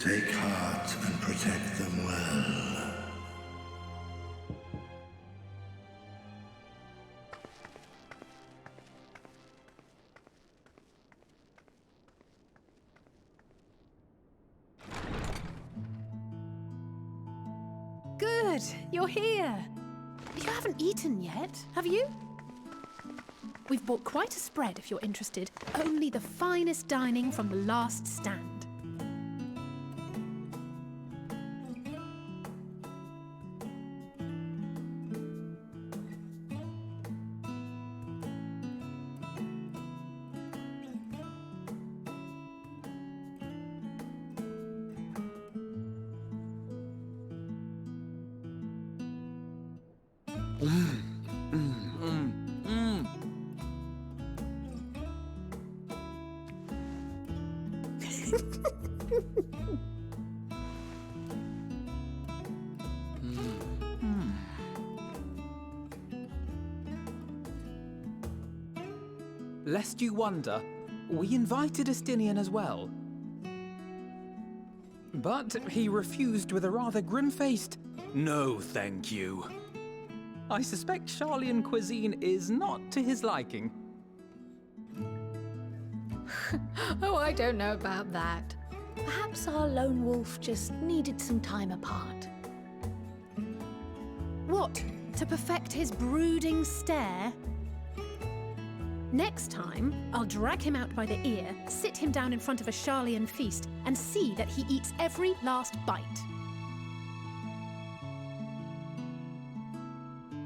Take heart and protect them well. Good, you're here. You haven't eaten yet, have you? We've bought quite a spread if you're interested. Only the finest dining from the last stand. Lest you wonder, we invited Estinian as well. But he refused with a rather grim-faced, "No, thank you." I suspect Charlian cuisine is not to his liking. Oh, I don't know about that. Perhaps our lone wolf just needed some time apart. What? To perfect his brooding stare? Next time, I'll drag him out by the ear, sit him down in front of a Charlian feast, and see that he eats every last bite.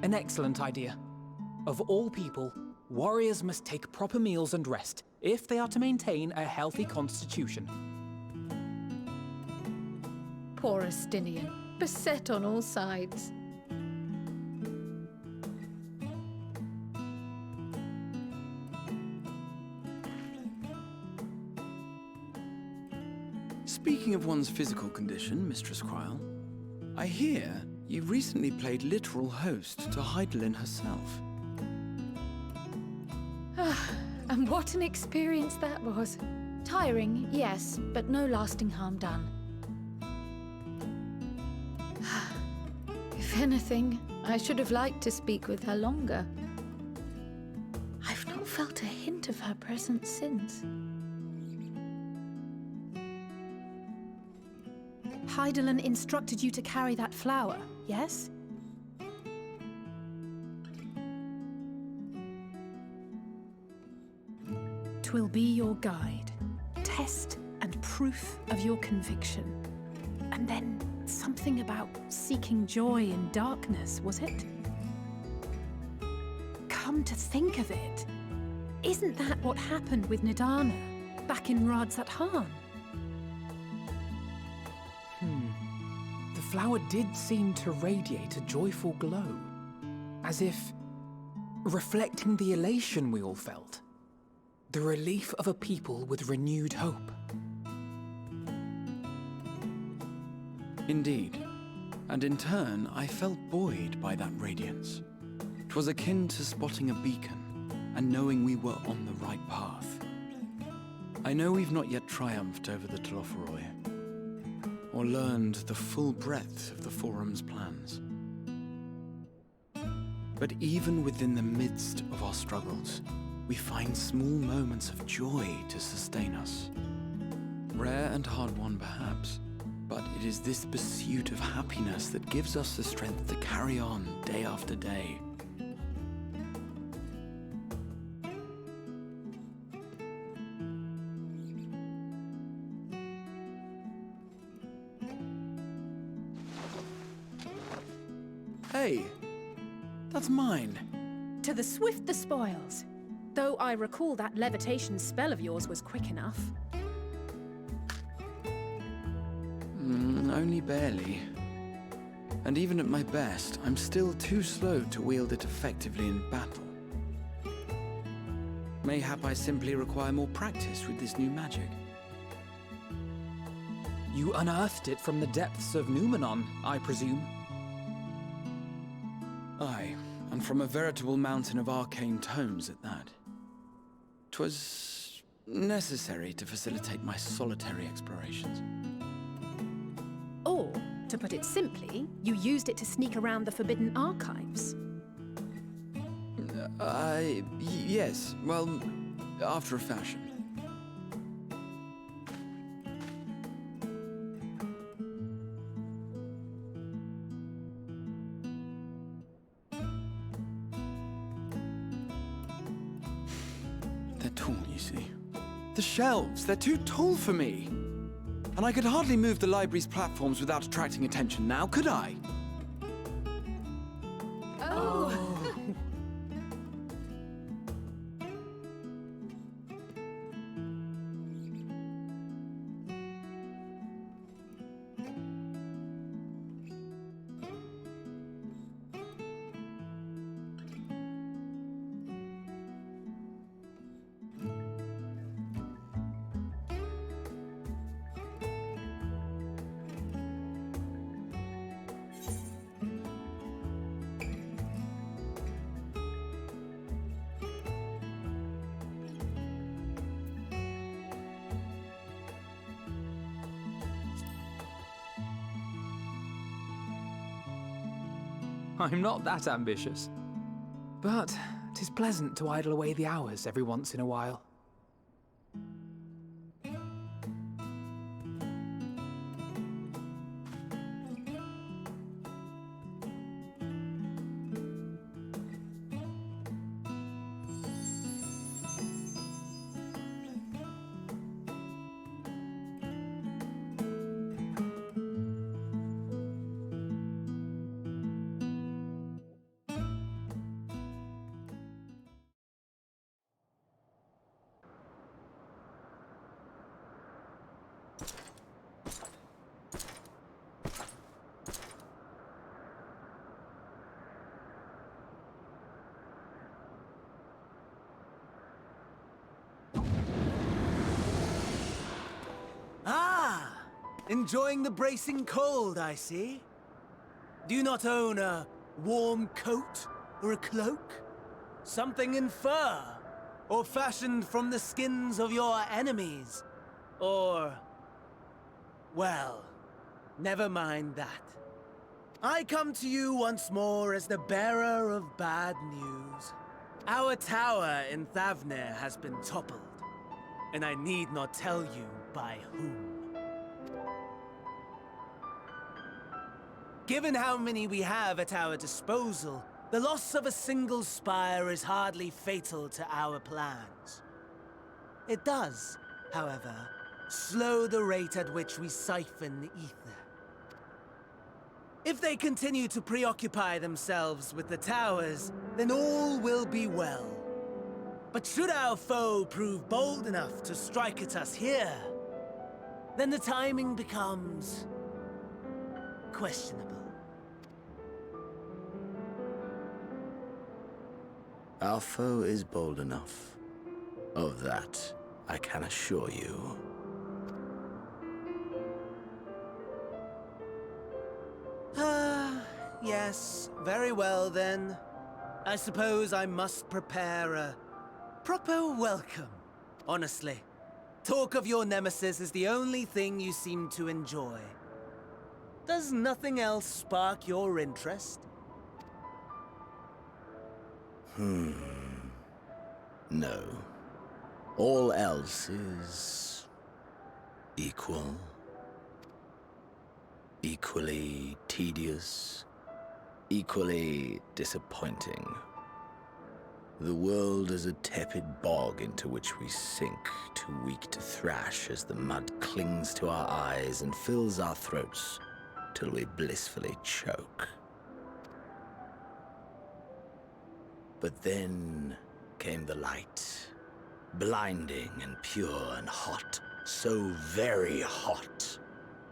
An excellent idea. Of all people, warriors must take proper meals and rest if they are to maintain a healthy constitution. Poor Estinian, beset on all sides. Speaking of one's physical condition, Mistress Cryle, I hear you recently played literal host to Heidelin herself. And what an experience that was. Tiring, yes, but no lasting harm done. If anything, I should have liked to speak with her longer. I've not felt a hint of her presence since. Heidelin instructed you to carry that flower, yes? Twill be your guide, test and proof of your conviction. And then something about seeking joy in darkness, was it? Come to think of it, isn't that what happened with Nidana back in Radzat-Han? The flower did seem to radiate a joyful glow, as if reflecting the elation we all felt, the relief of a people with renewed hope. Indeed, and in turn, I felt buoyed by that radiance. 'Twas akin to spotting a beacon and knowing we were on the right path. I know we've not yet triumphed over the Telophoroi, or learned the full breadth of the Forum's plans. But even within the midst of our struggles, we find small moments of joy to sustain us. Rare and hard-won perhaps, but it is this pursuit of happiness that gives us the strength to carry on day after day. Hey, that's mine. To the swift the spoils. Though I recall that levitation spell of yours was quick enough. Only barely. And even at my best, I'm still too slow to wield it effectively in battle. Mayhap I simply require more practice with this new magic. You unearthed it from the depths of Numenon, I presume? Aye, and from a veritable mountain of arcane tomes at that. 'Twas necessary to facilitate my solitary explorations. To put it simply, you used it to sneak around the forbidden archives. Yes. Well, after a fashion. They're tall, you see. The shelves, they're too tall for me. And I could hardly move the library's platforms without attracting attention now, could I? Oh! I'm not that ambitious. But 'tis pleasant to idle away the hours every once in a while. Enjoying the bracing cold, I see. Do you not own a warm coat or a cloak? Something in fur? Or fashioned from the skins of your enemies? Or... well, never mind that. I come to you once more as the bearer of bad news. Our tower in Thavnir has been toppled, and I need not tell you by whom. Given how many we have at our disposal, the loss of a single spire is hardly fatal to our plans. It does, however, slow the rate at which we siphon the ether. If they continue to preoccupy themselves with the towers, then all will be well. But should our foe prove bold enough to strike at us here, then the timing becomes questionable. Our foe is bold enough. Of that, I can assure you. Yes, very well then. I suppose I must prepare a proper welcome. Honestly, talk of your nemesis is the only thing you seem to enjoy. Does nothing else spark your interest? No. All else is... equal. Equally tedious. Equally disappointing. The world is a tepid bog into which we sink, too weak to thrash as the mud clings to our eyes and fills our throats till we blissfully choke. But then came the light, blinding and pure and hot, so very hot,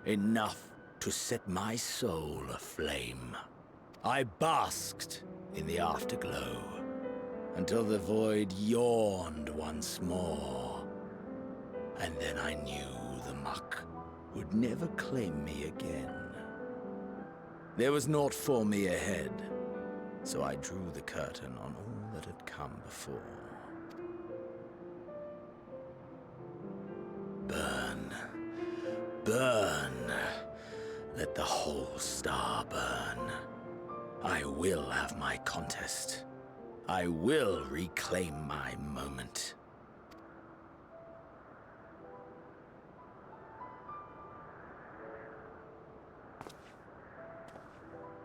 enough to set my soul aflame. I basked in the afterglow until the void yawned once more, and then I knew the muck would never claim me again. There was naught for me ahead, so I drew the curtain on all that had come before. Burn, burn, let the whole star burn. I will have my contest. I will reclaim my moment.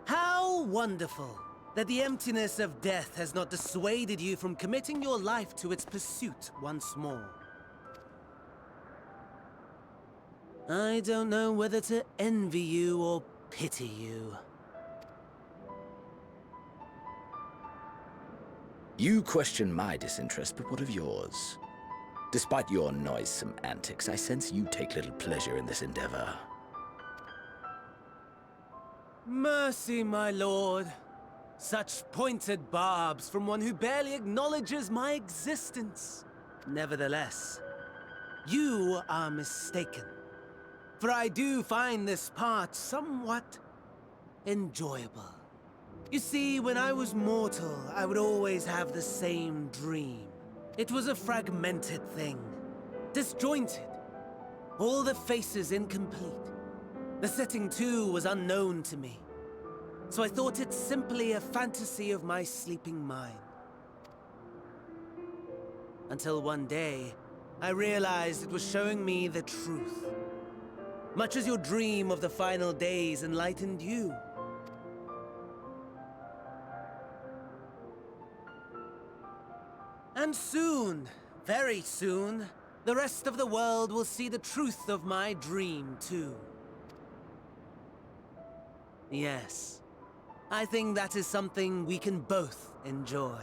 How wonderful that the emptiness of death has not dissuaded you from committing your life to its pursuit once more. I don't know whether to envy you or pity you. You question my disinterest, but what of yours? Despite your noisome antics, I sense you take little pleasure in this endeavor. Mercy, my lord. Such pointed barbs from one who barely acknowledges my existence. Nevertheless, you are mistaken. For I do find this part somewhat enjoyable. You see, when I was mortal, I would always have the same dream. It was a fragmented thing, disjointed, all the faces incomplete. The setting, too, was unknown to me, so I thought it simply a fantasy of my sleeping mind. Until one day, I realized it was showing me the truth. Much as your dream of the final days enlightened you. And soon, very soon, the rest of the world will see the truth of my dream, too. Yes, I think that is something we can both enjoy.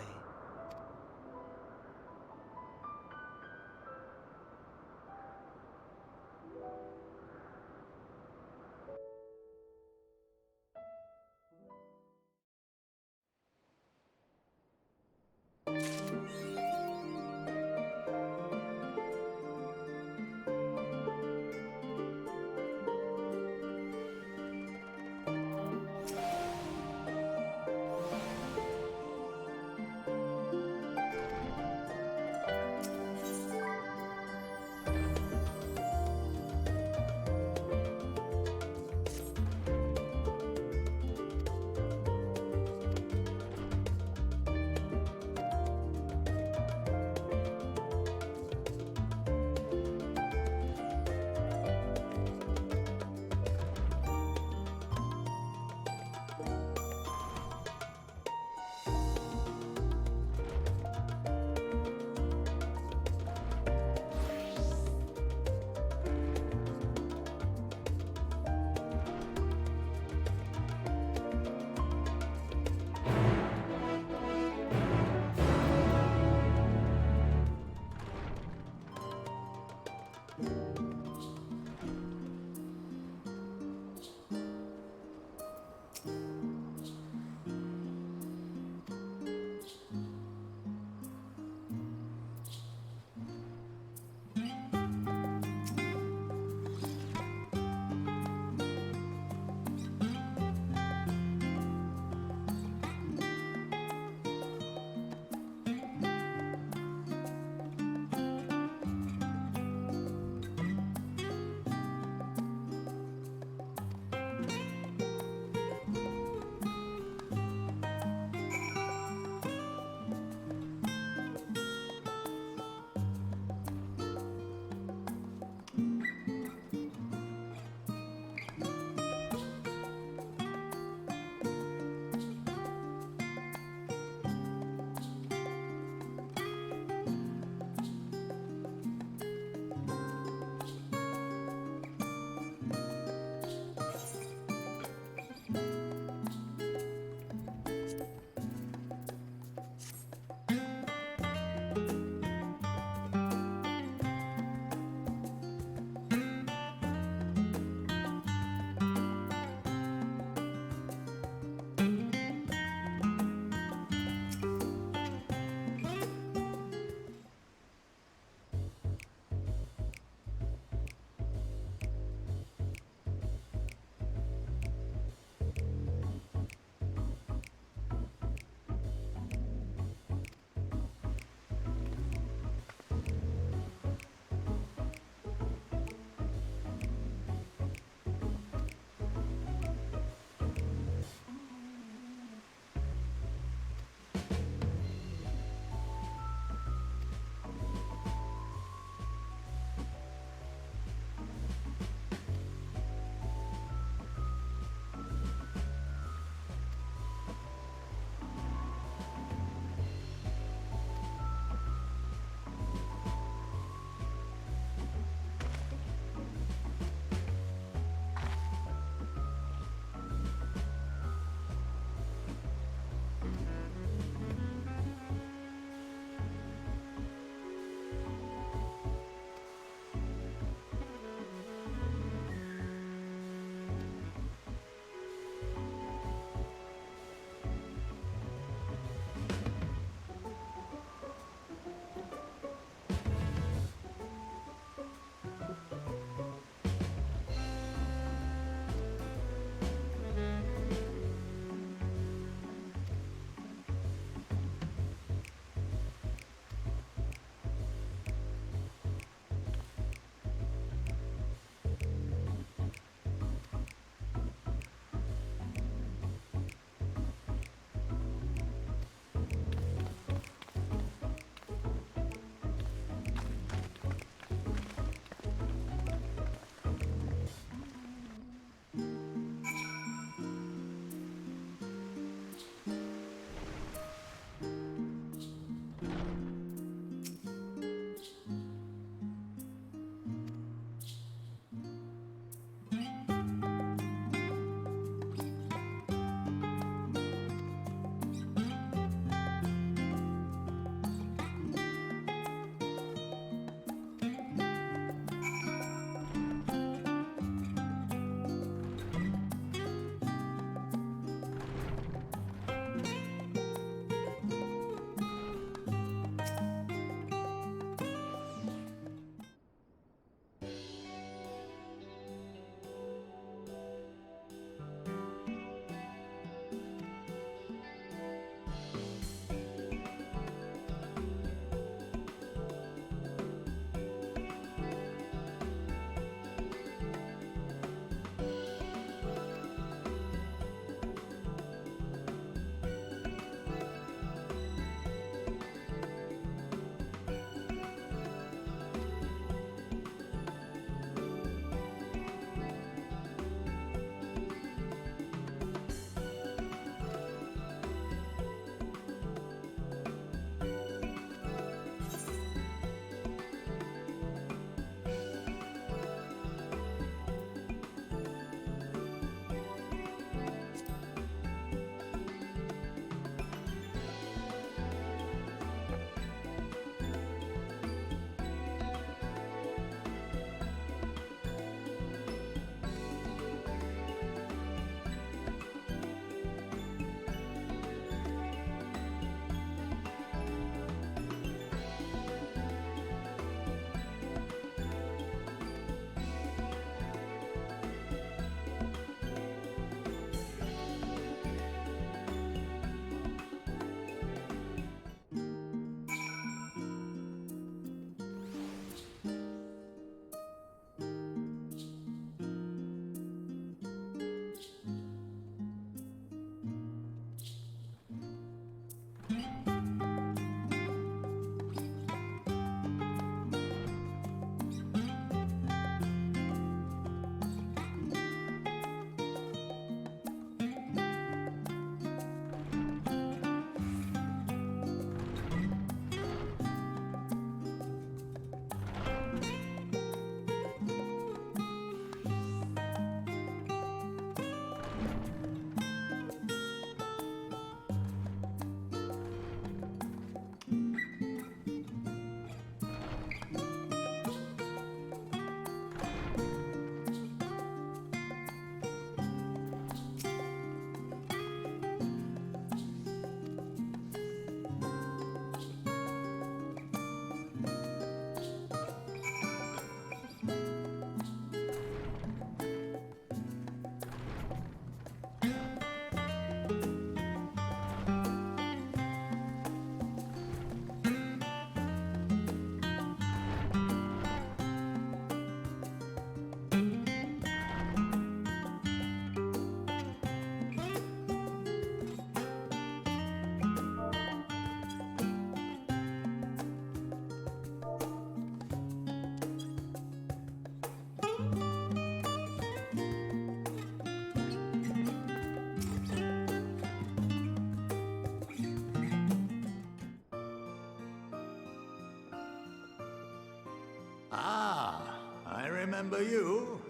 remember you.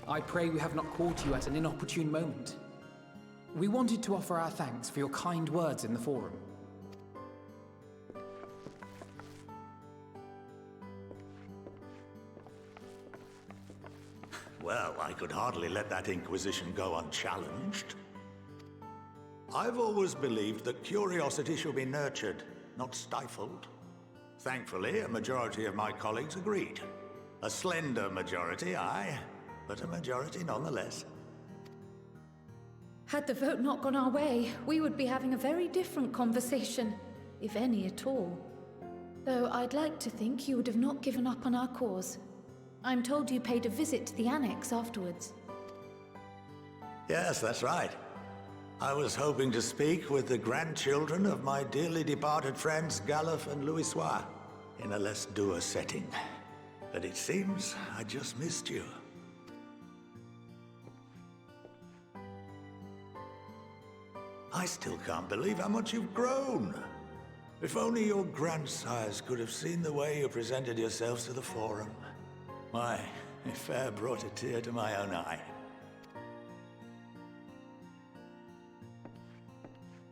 I pray we have not caught you at an inopportune moment. We wanted to offer our thanks for your kind words in the forum. Well, I could hardly let that inquisition go unchallenged. I've always believed that curiosity should be nurtured, not stifled. Thankfully, a majority of my colleagues agreed. A slender majority, aye, but a majority nonetheless. Had the vote not gone our way, we would be having a very different conversation, if any at all. Though I'd like to think you would have not given up on our cause. I'm told you paid a visit to the annex afterwards. Yes, that's right. I was hoping to speak with the grandchildren of my dearly departed friends Galuf and Louisoix in a less dour setting. But it seems I just missed you. I still can't believe how much you've grown. If only your grandsires could have seen the way you presented yourselves to the Forum. Why, it fair brought a tear to my own eye.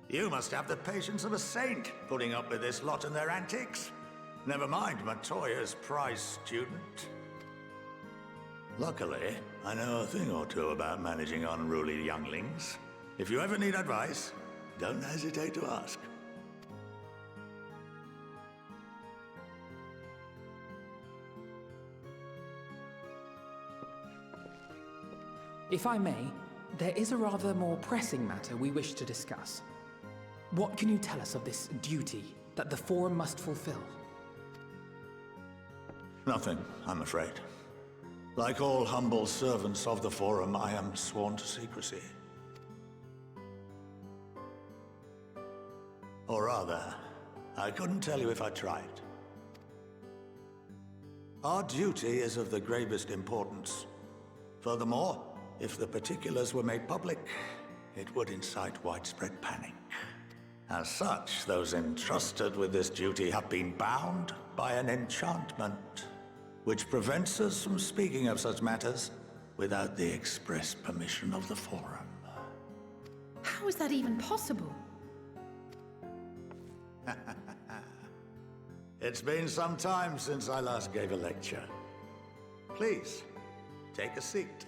You must have the patience of a saint, putting up with this lot and their antics. Never mind Matoya's prize student. Luckily, I know a thing or two about managing unruly younglings. If you ever need advice, don't hesitate to ask. If I may, there is a rather more pressing matter we wish to discuss. What can you tell us of this duty that the Forum must fulfill? Nothing, I'm afraid. Like all humble servants of the Forum, I am sworn to secrecy. Or rather, I couldn't tell you if I tried. Our duty is of the gravest importance. Furthermore, if the particulars were made public, it would incite widespread panic. As such, those entrusted with this duty have been bound by an enchantment, which prevents us from speaking of such matters without the express permission of the Forum. How is that even possible? It's been some time since I last gave a lecture. Please, take a seat.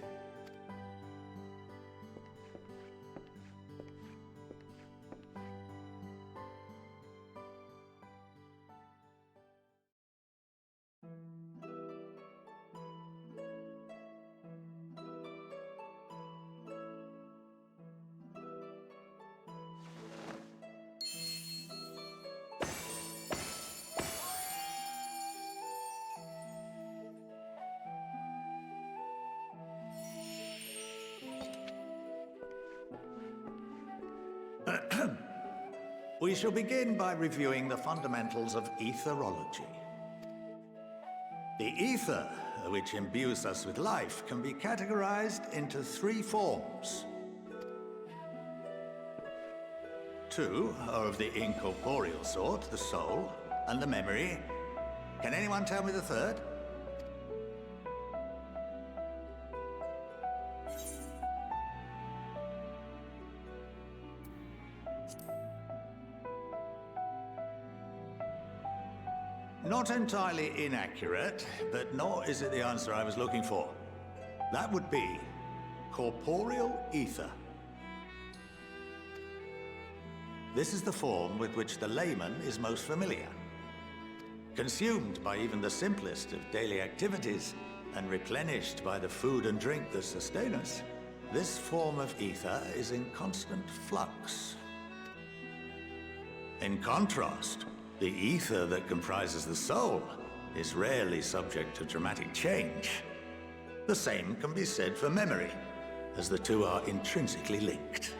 We shall begin by reviewing the fundamentals of etherology. The ether, which imbues us with life, can be categorized into three forms. Two are of the incorporeal sort, the soul, and the memory. Can anyone tell me the third? Not entirely inaccurate, but nor is it the answer I was looking for. That would be corporeal ether. This is the form with which the layman is most familiar. Consumed by even the simplest of daily activities, and replenished by the food and drink that sustain us, this form of ether is in constant flux. In contrast, the ether that comprises the soul is rarely subject to dramatic change. The same can be said for memory, as the two are intrinsically linked.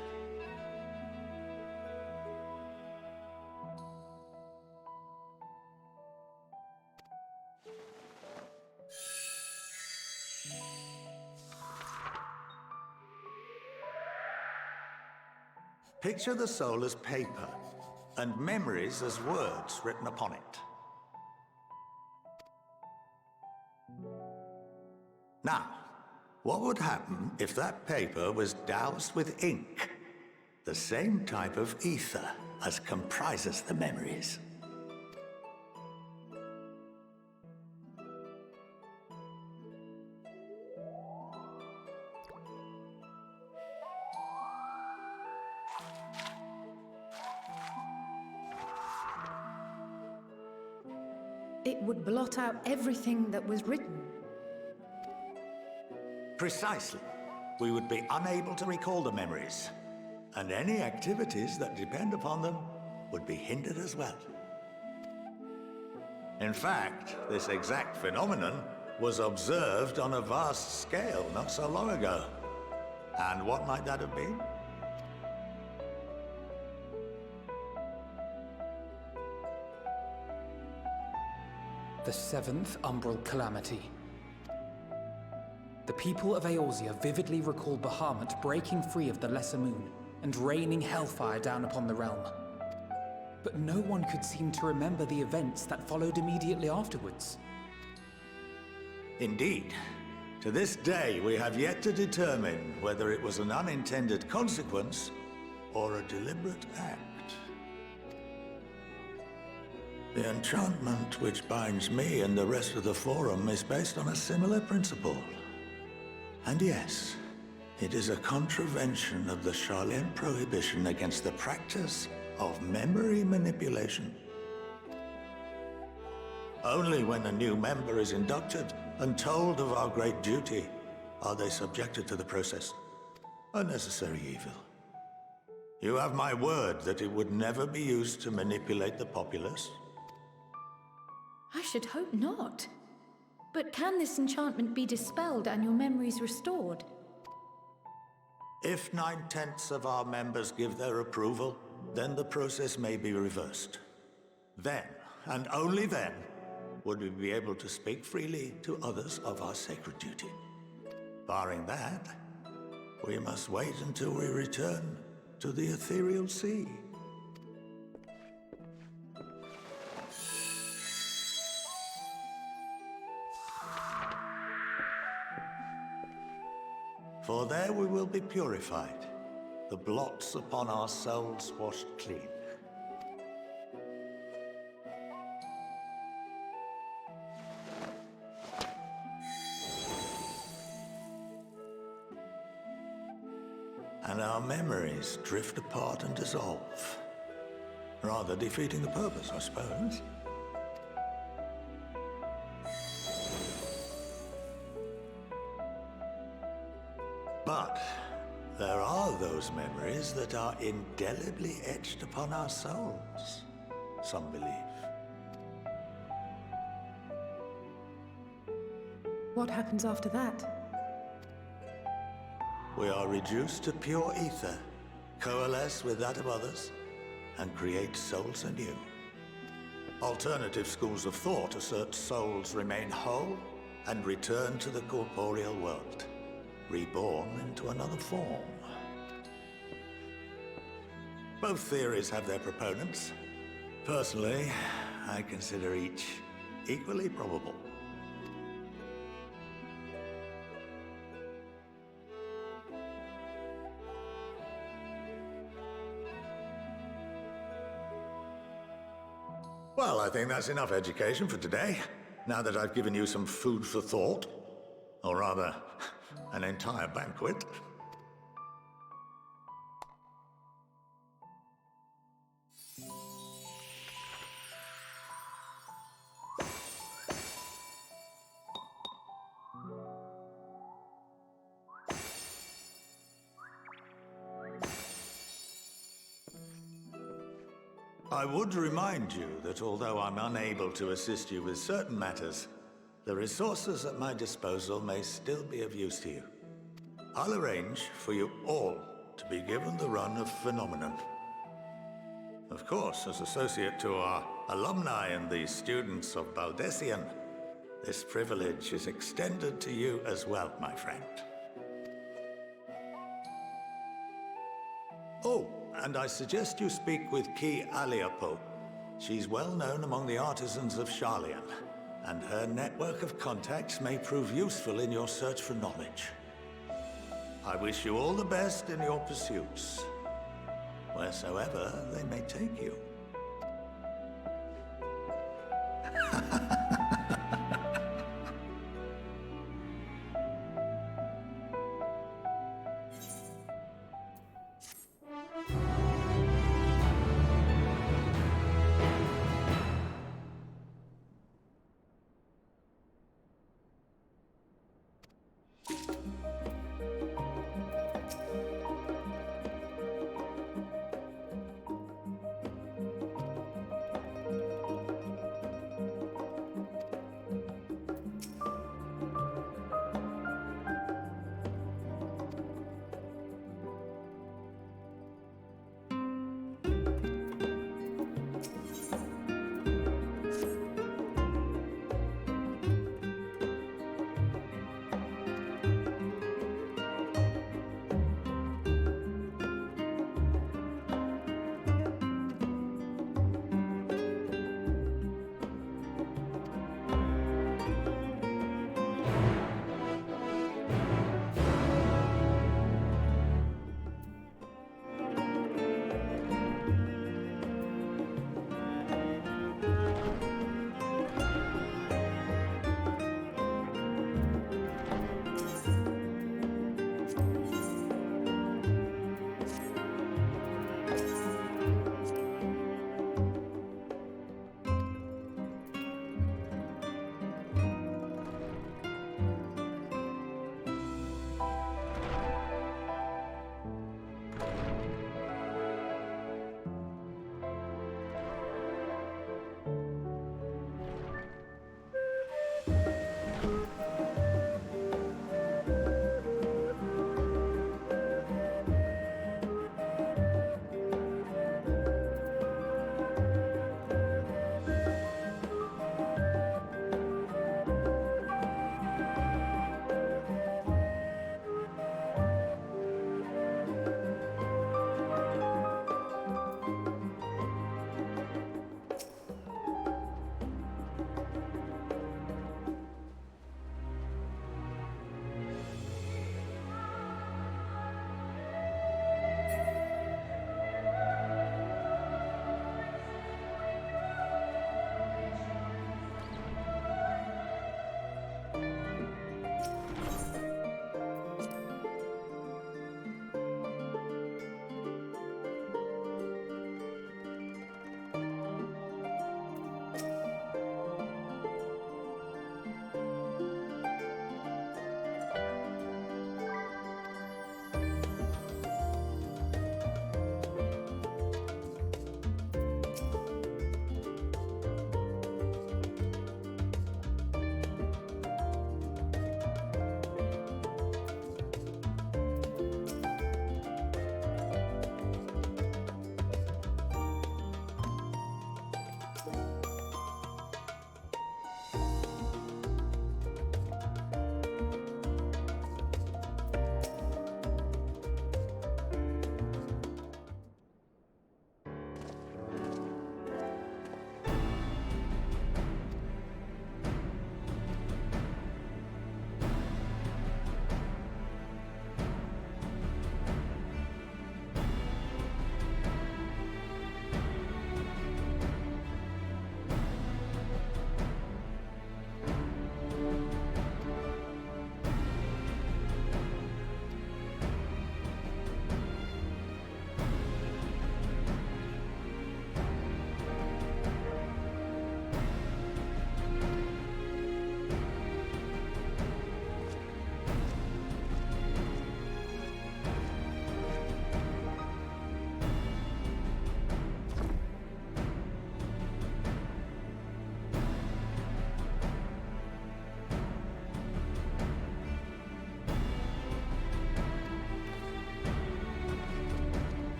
Picture the soul as paper, and memories as words written upon it. Now, what would happen if that paper was doused with ink? The same type of ether as comprises the memories. It would blot out everything that was written. Precisely. We would be unable to recall the memories, and any activities that depend upon them would be hindered as well. In fact, this exact phenomenon was observed on a vast scale not so long ago. And what might that have been? The seventh Umbral Calamity. The people of Eorzea vividly recall Bahamut breaking free of the Lesser Moon and raining hellfire down upon the realm. But no one could seem to remember the events that followed immediately afterwards. Indeed. To this day, we have yet to determine whether it was an unintended consequence or a deliberate act. The enchantment which binds me and the rest of the Forum is based on a similar principle. And yes, it is a contravention of the Sharlayan prohibition against the practice of memory manipulation. Only when a new member is inducted and told of our great duty are they subjected to the process. A necessary evil. You have my word that it would never be used to manipulate the populace. I should hope not. But can this enchantment be dispelled and your memories restored? If 9/10 of our members give their approval, then the process may be reversed. Then, and only then, would we be able to speak freely to others of our sacred duty. Barring that, we must wait until we return to the ethereal sea. For there we will be purified, the blots upon our souls washed clean. And our memories drift apart and dissolve, rather defeating the purpose, I suppose. But there are those memories that are indelibly etched upon our souls, some believe. What happens after that? We are reduced to pure ether, coalesce with that of others, and create souls anew. Alternative schools of thought assert souls remain whole and return to the corporeal world, reborn into another form. Both theories have their proponents. Personally, I consider each equally probable. Well, I think that's enough education for today, now that I've given you some food for thought. Or rather, an entire banquet. I would remind you that although I'm unable to assist you with certain matters, the resources at my disposal may still be of use to you. I'll arrange for you all to be given the run of Phenomenon. Of course, as associate to our alumni and the students of Baldessian, this privilege is extended to you as well, my friend. Oh, and I suggest you speak with Ki Aliapo. She's well known among the artisans of Sharlayan, and her network of contacts may prove useful in your search for knowledge. I wish you all the best in your pursuits, wheresoever they may take you.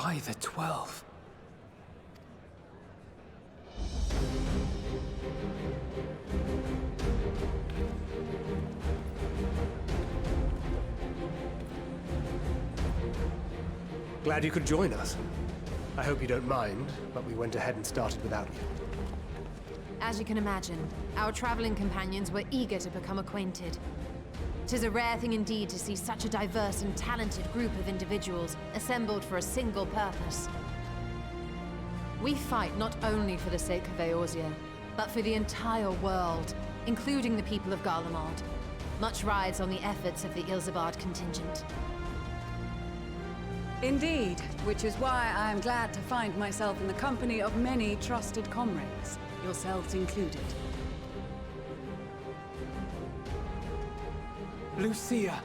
by the 12. Glad you could join us. I hope you don't mind, but we went ahead and started without you. As you can imagine, our traveling companions were eager to become acquainted. 'Tis a rare thing indeed to see such a diverse and talented group of individuals assembled for a single purpose. We fight not only for the sake of Eorzea, but for the entire world, including the people of Garlemald. Much rides on the efforts of the Ilsabard contingent. Indeed, which is why I am glad to find myself in the company of many trusted comrades, yourselves included. Lucia!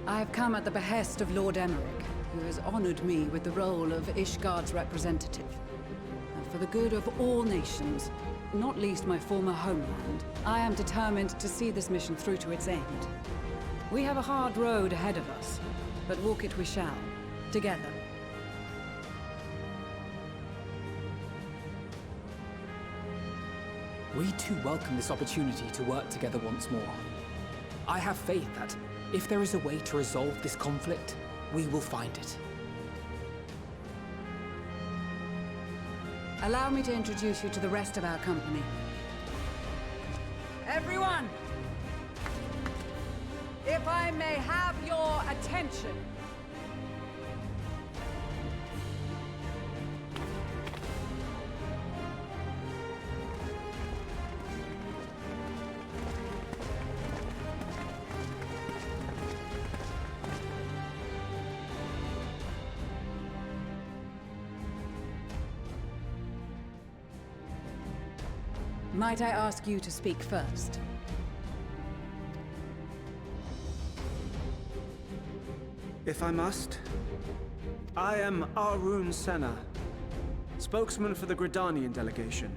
I have come at the behest of Lord Emmerich, who has honored me with the role of Ishgard's representative. And for the good of all nations, not least my former homeland, I am determined to see this mission through to its end. We have a hard road ahead of us, but walk it we shall, together. We too welcome this opportunity to work together once more. I have faith that, if there is a way to resolve this conflict, we will find it. Allow me to introduce you to the rest of our company. Everyone! If I may have your attention. Might I ask you to speak first? If I must, I am Arun Senna, spokesman for the Gridanian delegation.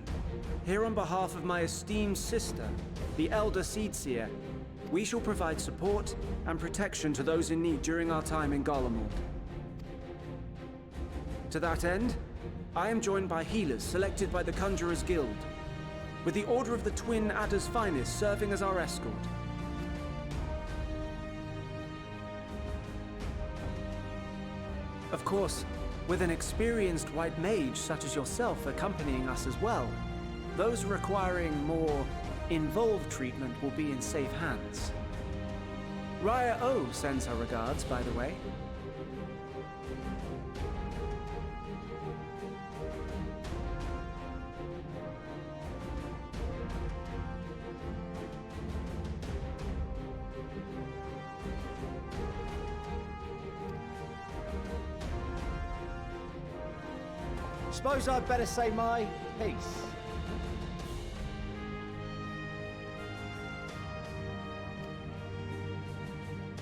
Here on behalf of my esteemed sister, the Elder Seedseer, we shall provide support and protection to those in need during our time in Garlemald. To that end, I am joined by healers selected by the Conjurers Guild, with the Order of the Twin Adder's Finest serving as our escort. Of course, with an experienced white mage such as yourself accompanying us as well, those requiring more involved treatment will be in safe hands. Raya O sends her regards, by the way. Suppose I'd better say my piece.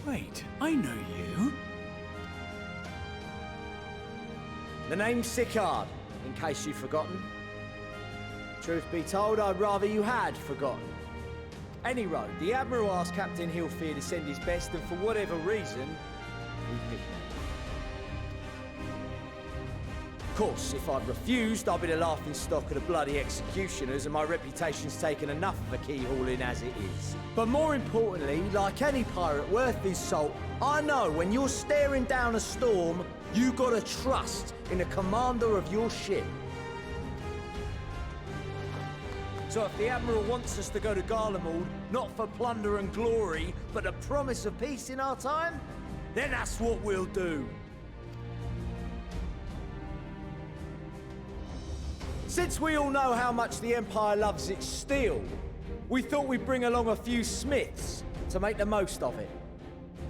Wait, I know you. The name's Sicard, in case you've forgotten. Truth be told, I'd rather you had forgotten. Any road, the Admiral asked Captain Hillfear to send his best, and for whatever reason, he picked me. Of course, if I'd refused, I'd be the laughing stock of the bloody executioners, and my reputation's taken enough of a keyhauling as it is. But more importantly, like any pirate worth his salt, I know when you're staring down a storm, you gotta trust in the commander of your ship. So if the Admiral wants us to go to Garlemald, not for plunder and glory, but the promise of peace in our time, then that's what we'll do. Since we all know how much the Empire loves its steel, we thought we'd bring along a few smiths to make the most of it.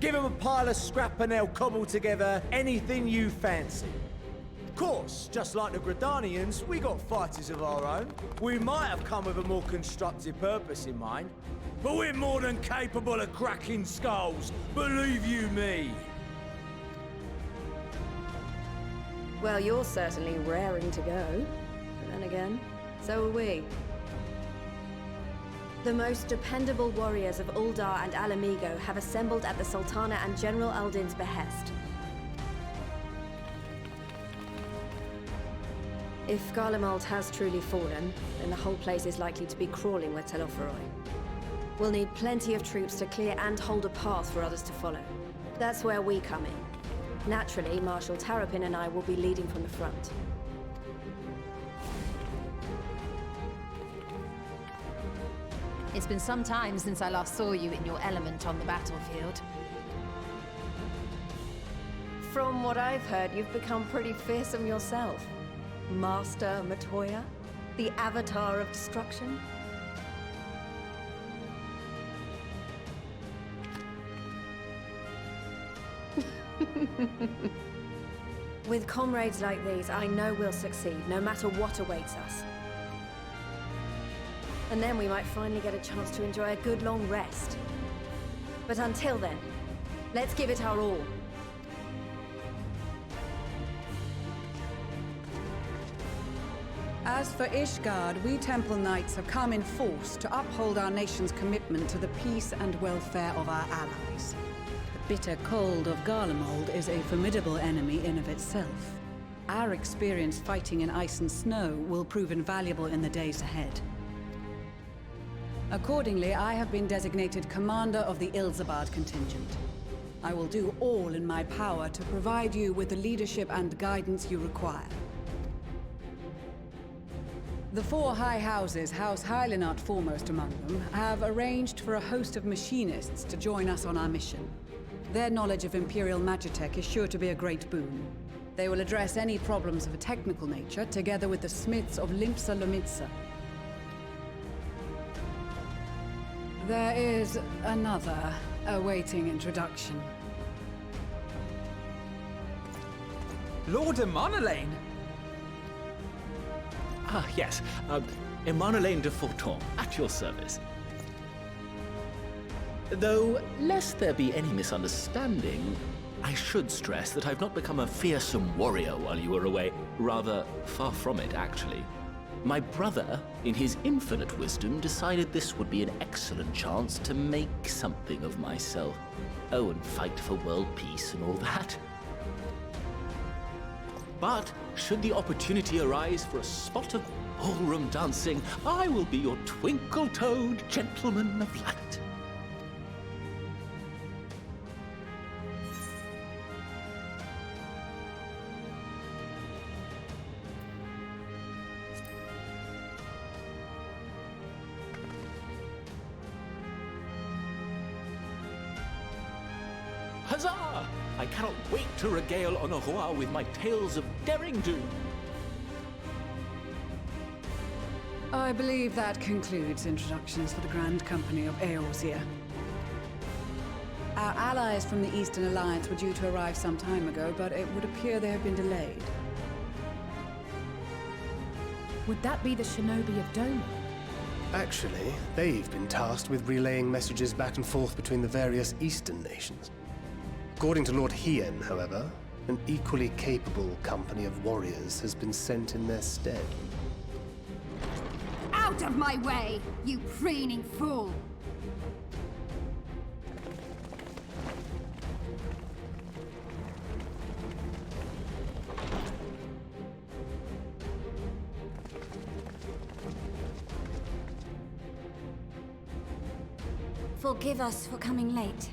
Give them a pile of scrap and they'll cobble together anything you fancy. Of course, just like the Gridanians, we got fighters of our own. We might have come with a more constructive purpose in mind, but we're more than capable of cracking skulls, believe you me. Well, you're certainly raring to go. Then again, so are we. The most dependable warriors of Uldar and Alamigo have assembled at the Sultana and General Aldin's behest. If Garlemald has truly fallen, then the whole place is likely to be crawling with Telophoroi. We'll need plenty of troops to clear and hold a path for others to follow. That's where we come in. Naturally, Marshal Tarapin and I will be leading from the front. It's been some time since I last saw you in your element on the battlefield. From what I've heard, you've become pretty fearsome yourself. Master Matoya? The Avatar of Destruction? With comrades like these, I know we'll succeed, no matter what awaits us. And then we might finally get a chance to enjoy a good long rest. But until then, let's give it our all. As for Ishgard, we Temple Knights have come in force to uphold our nation's commitment to the peace and welfare of our allies. The bitter cold of Garlemald is a formidable enemy in of itself. Our experience fighting in ice and snow will prove invaluable in the days ahead. Accordingly, I have been designated commander of the Ilzabard contingent. I will do all in my power to provide you with the leadership and guidance you require. The four high houses, House Hylinart foremost among them, have arranged for a host of machinists to join us on our mission. Their knowledge of Imperial Magitech is sure to be a great boon. They will address any problems of a technical nature, together with the smiths of Limpsa Lomitsa. There is another awaiting introduction. Lord Emonelaine! Ah, yes. Emonelaine de Forton, at your service. Though, lest there be any misunderstanding, I should stress that I've not become a fearsome warrior while you were away. Rather, far from it, actually. My brother, in his infinite wisdom, decided this would be an excellent chance to make something of myself. Oh, and fight for world peace and all that. But, should the opportunity arise for a spot of ballroom dancing, I will be your twinkle-toed gentleman of light. Huzzah! I cannot wait to regale Honorois with my tales of derring-do. I believe that concludes introductions for the Grand Company of Eorzea. Our allies from the Eastern Alliance were due to arrive some time ago, but it would appear they have been delayed. Would that be the shinobi of Doma? Actually, they've been tasked with relaying messages back and forth between the various Eastern nations. According to Lord Hien, however, an equally capable company of warriors has been sent in their stead. Out of my way, you preening fool! Forgive us for coming late.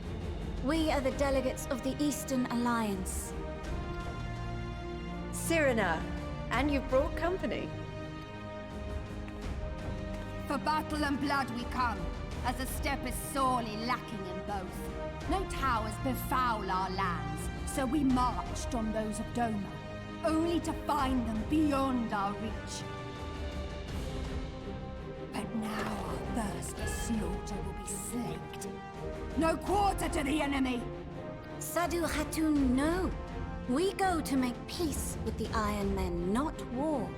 We are the delegates of the Eastern Alliance. Cyrena, and you've brought company. For battle and blood we come, as the steppe is sorely lacking in both. No towers befoul our lands, so we marched on those of Doma, only to find them beyond our reach. But now our thirst for slaughter will be slaked. No quarter to the enemy! Sadu Hatun, no. We go to make peace with the Iron Men, not war.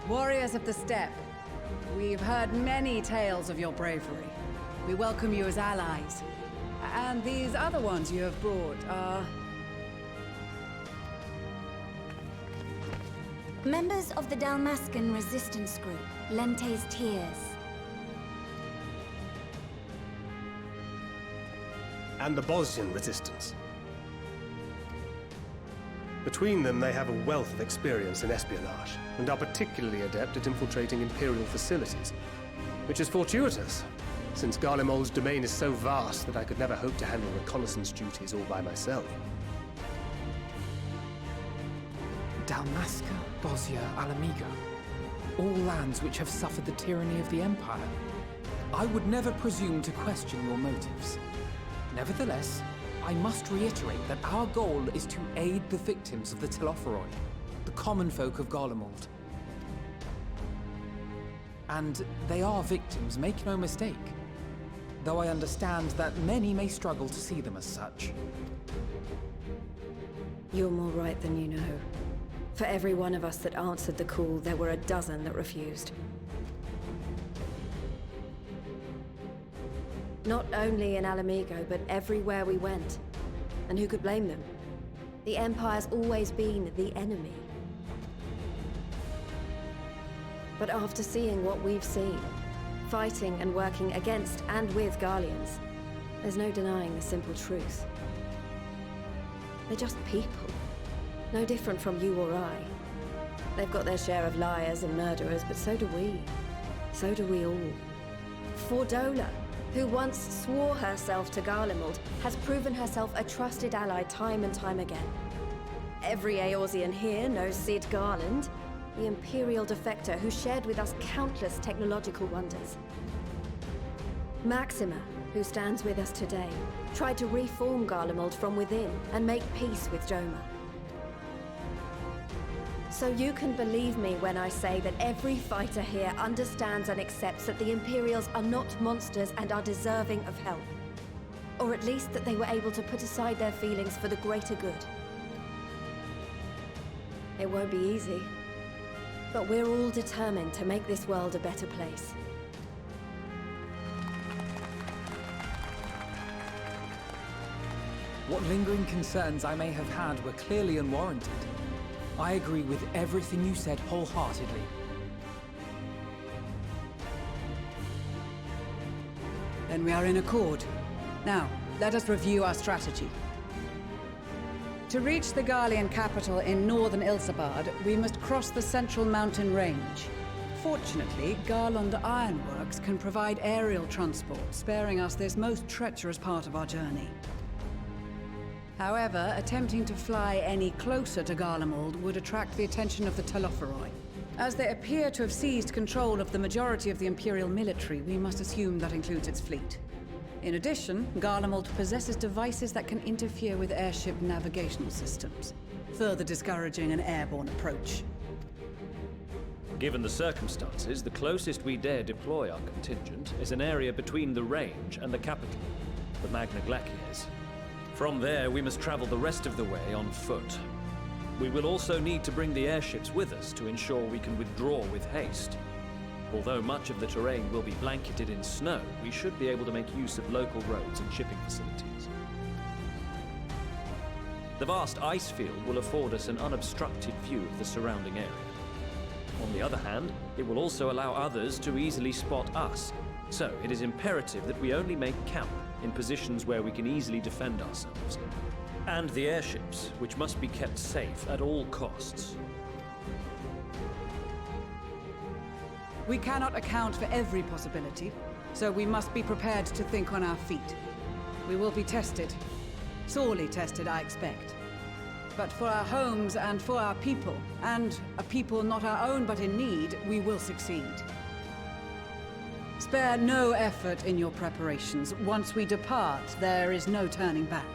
Warriors of the Steppe, we've heard many tales of your bravery. We welcome you as allies. And these other ones you have brought are... Members of the Dalmascan resistance group, Lente's Tears. And the Bosnian resistance. Between them, they have a wealth of experience in espionage, and are particularly adept at infiltrating Imperial facilities. Which is fortuitous, since Garlemald's domain is so vast that I could never hope to handle reconnaissance duties all by myself. Dalmasca, Bosnia, Alamigo. All lands which have suffered the tyranny of the Empire. I would never presume to question your motives. Nevertheless, I must reiterate that our goal is to aid the victims of the Telophoroi, the common folk of Garlemald. And they are victims, make no mistake. Though I understand that many may struggle to see them as such. You're more right than you know. For every one of us that answered the call, there were a dozen that refused. Not only in Alamigo, but everywhere we went. And who could blame them? The Empire's always been the enemy. But after seeing what we've seen, fighting and working against and with Garleans, there's no denying the simple truth. They're just people. No different from you or I. They've got their share of liars and murderers, but so do we. So do we all. Fordola, who once swore herself to Garlemald, has proven herself a trusted ally time and time again. Every Eorzean here knows Cid Garland, the Imperial defector who shared with us countless technological wonders. Maxima, who stands with us today, tried to reform Garlemald from within and make peace with Doma. So you can believe me when I say that every fighter here understands and accepts that the Imperials are not monsters and are deserving of help. Or at least that they were able to put aside their feelings for the greater good. It won't be easy, but we're all determined to make this world a better place. What lingering concerns I may have had were clearly unwarranted. I agree with everything you said wholeheartedly. Then we are in accord. Now, let us review our strategy. To reach the Garlean capital in northern Ilsabard, we must cross the central mountain range. Fortunately, Garland Ironworks can provide aerial transport, sparing us this most treacherous part of our journey. However, attempting to fly any closer to Garlemald would attract the attention of the Telophoroi. As they appear to have seized control of the majority of the Imperial military, we must assume that includes its fleet. In addition, Garlemald possesses devices that can interfere with airship navigational systems, further discouraging an airborne approach. Given the circumstances, the closest we dare deploy our contingent is an area between the range and the capital, the Magna Glaciers. From there, we must travel the rest of the way on foot. We will also need to bring the airships with us to ensure we can withdraw with haste. Although much of the terrain will be blanketed in snow, we should be able to make use of local roads and shipping facilities. The vast ice field will afford us an unobstructed view of the surrounding area. On the other hand, it will also allow others to easily spot us, so it is imperative that we only make camp in positions where we can easily defend ourselves. And the airships, which must be kept safe at all costs. We cannot account for every possibility, so we must be prepared to think on our feet. We will be tested. Sorely tested, I expect. But for our homes and for our people, and a people not our own but in need, we will succeed. Spare no effort in your preparations. Once we depart, there is no turning back.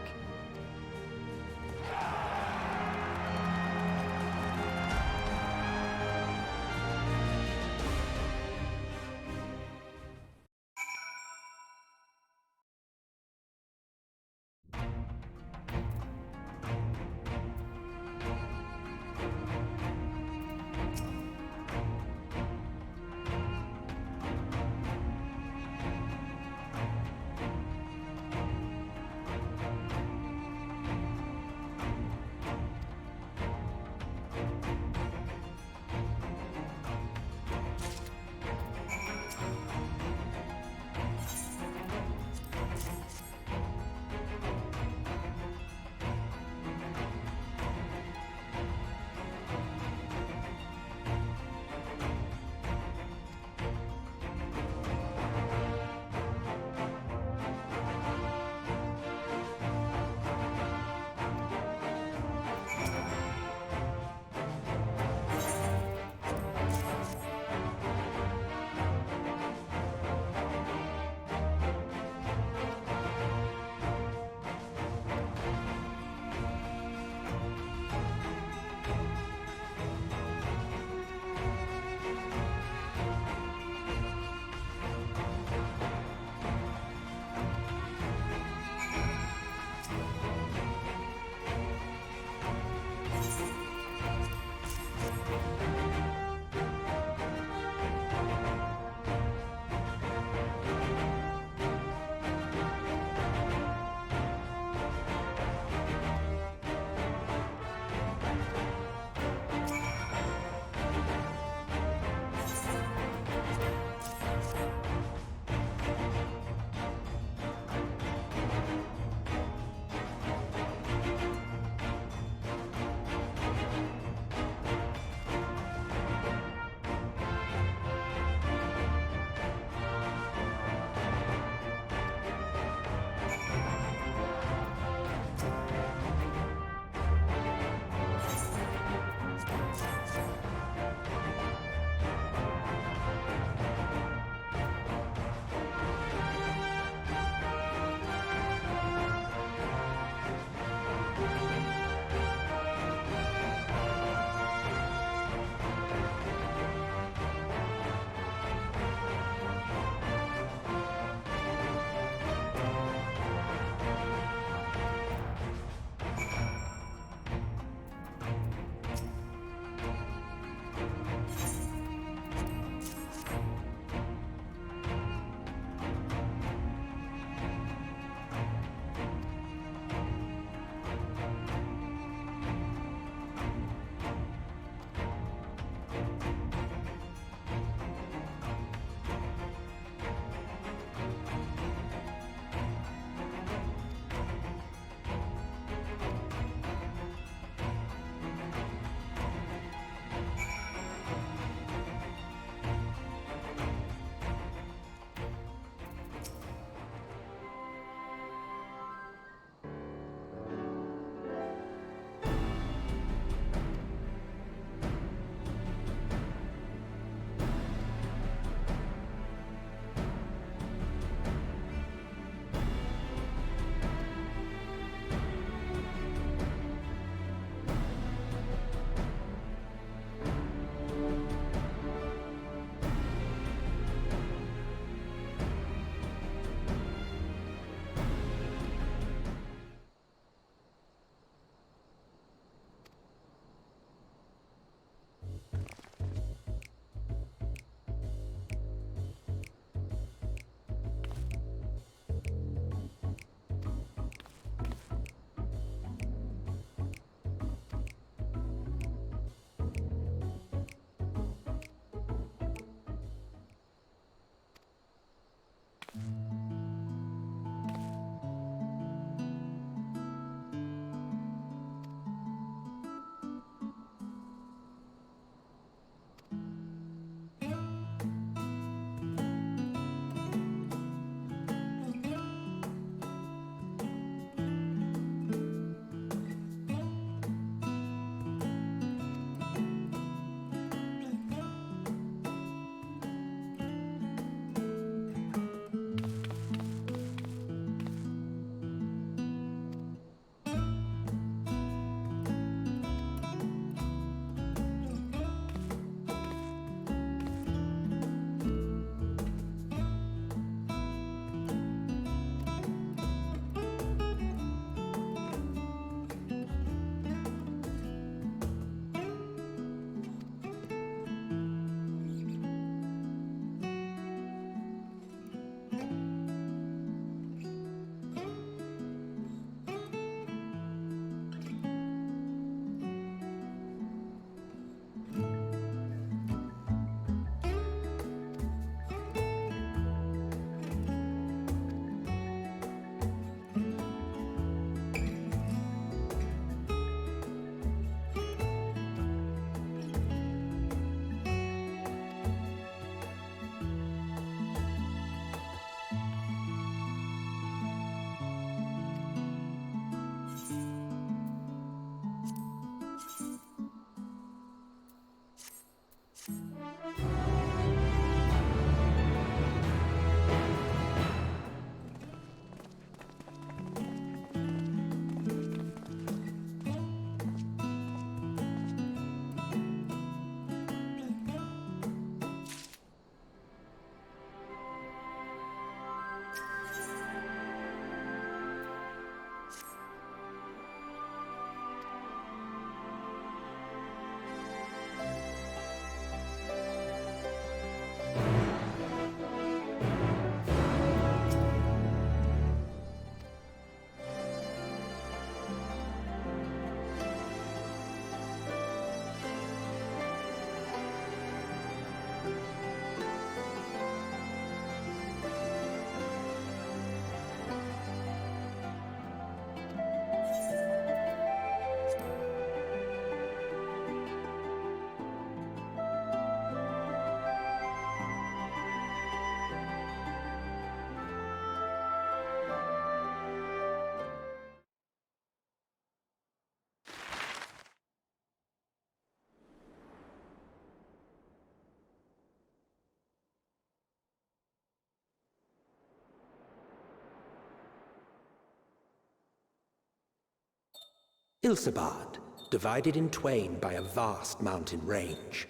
Ilsabard, divided in twain by a vast mountain range.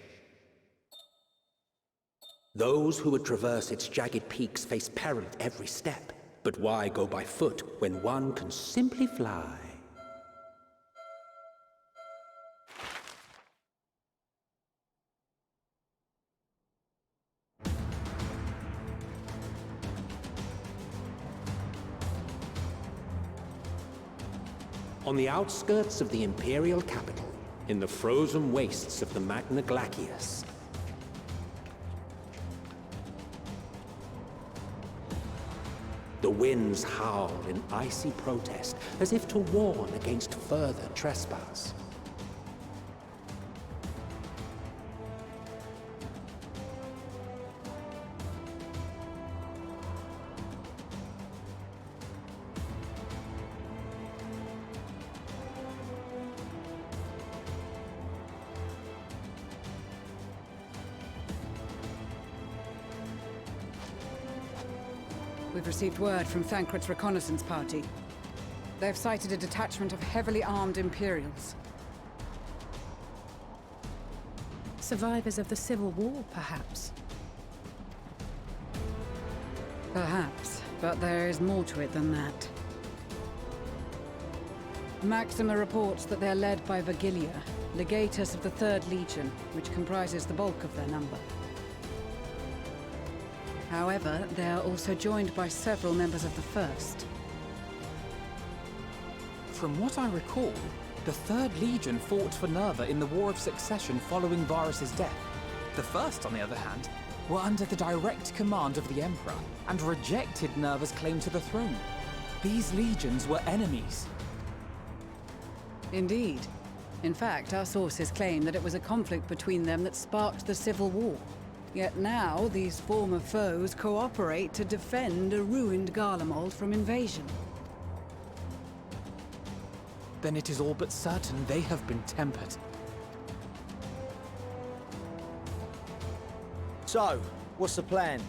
Those who would traverse its jagged peaks face peril at every step. But why go by foot when one can simply fly? On the outskirts of the Imperial capital, in the frozen wastes of the Magna Glacius, the winds howl in icy protest, as if to warn against further trespass. We've received word from Thancred's reconnaissance party. They've sighted a detachment of heavily armed Imperials. Survivors of the Civil War, perhaps? Perhaps, but there is more to it than that. Maxima reports that they're led by Vergilia, legatus of the 3rd Legion, which comprises the bulk of their number. However, they are also joined by several members of the 1st. From what I recall, the 3rd Legion fought for Nerva in the War of Succession following Varus's death. The 1st, on the other hand, were under the direct command of the Emperor and rejected Nerva's claim to the throne. These legions were enemies. Indeed. In fact, our sources claim that it was a conflict between them that sparked the Civil War. Yet now, these former foes cooperate to defend a ruined Garlemald from invasion. Then it is all but certain they have been tempered. So, what's the plan?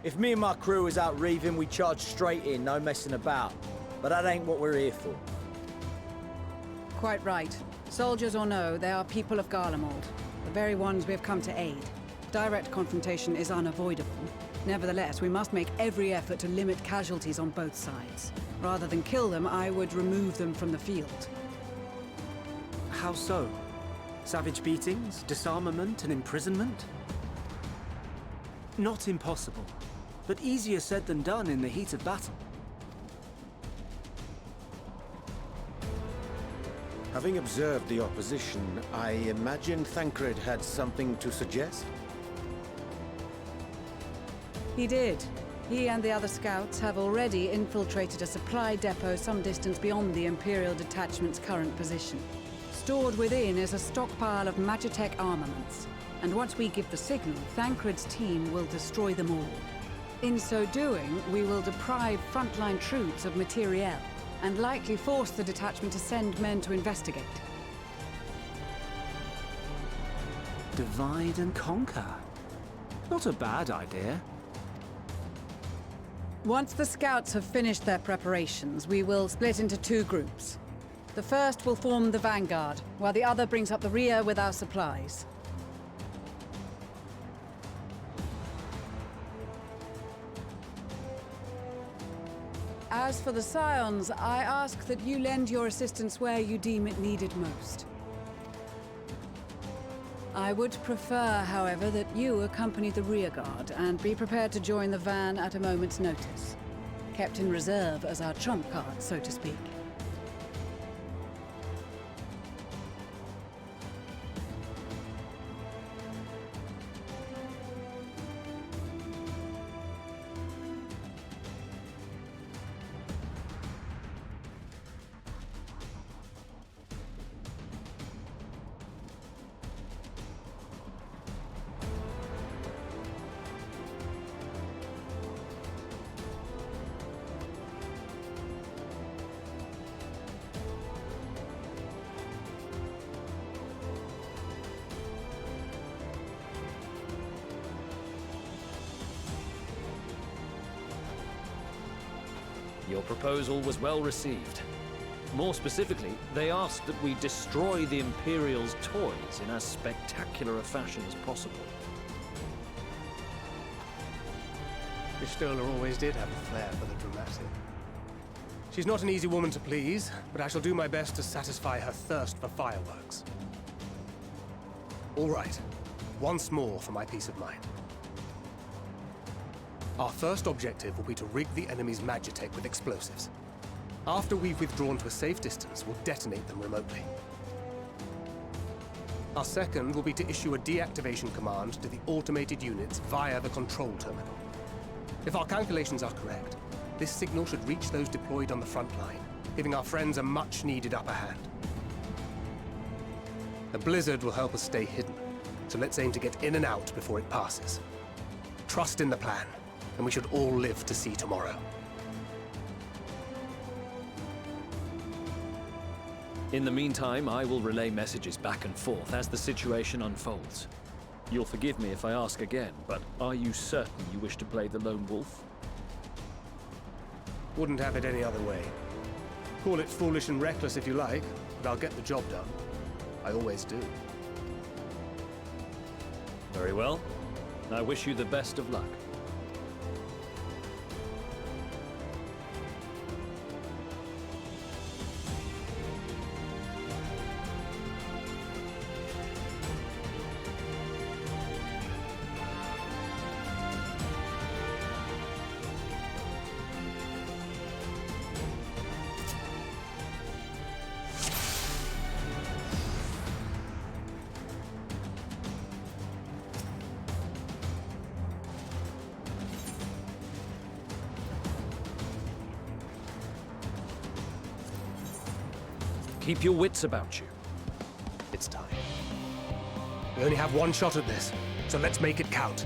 If me and my crew is out reaving, we charge straight in, no messing about. But that ain't what we're here for. Quite right. Soldiers or no, they are people of Garlemald, the very ones we have come to aid. Direct confrontation is unavoidable. Nevertheless, we must make every effort to limit casualties on both sides. Rather than kill them, I would remove them from the field. How so? Savage beatings, disarmament, and imprisonment? Not impossible, but easier said than done in the heat of battle. Having observed the opposition, I imagine Thancred had something to suggest? He did. He and the other scouts have already infiltrated a supply depot some distance beyond the Imperial detachment's current position. Stored within is a stockpile of Magitech armaments, and once we give the signal, Thancred's team will destroy them all. In so doing, we will deprive frontline troops of materiel, and likely force the detachment to send men to investigate. Divide and conquer. Not a bad idea. Once the scouts have finished their preparations, we will split into 2 groups. The first will form the vanguard, while the other brings up the rear with our supplies. As for the Scions, I ask that you lend your assistance where you deem it needed most. I would prefer, however, that you accompany the rearguard and be prepared to join the van at a moment's notice. Kept in reserve as our trump card, so to speak. Your proposal was well received. More specifically, they asked that we destroy the Imperial's toys in as spectacular a fashion as possible. Stoller always did have a flair for the dramatic. She's not an easy woman to please, but I shall do my best to satisfy her thirst for fireworks. All right, once more for my peace of mind. Our first objective will be to rig the enemy's magitech with explosives. After we've withdrawn to a safe distance, we'll detonate them remotely. Our second will be to issue a deactivation command to the automated units via the control terminal. If our calculations are correct, this signal should reach those deployed on the front line, giving our friends a much-needed upper hand. The blizzard will help us stay hidden, so let's aim to get in and out before it passes. Trust in the plan, and we should all live to see tomorrow. In the meantime, I will relay messages back and forth as the situation unfolds. You'll forgive me if I ask again, but are you certain you wish to play the lone wolf? Wouldn't have it any other way. Call it foolish and reckless if you like, but I'll get the job done. I always do. Very well. I wish you the best of luck. Keep your wits about you. It's time. We only have one shot at this, so let's make it count.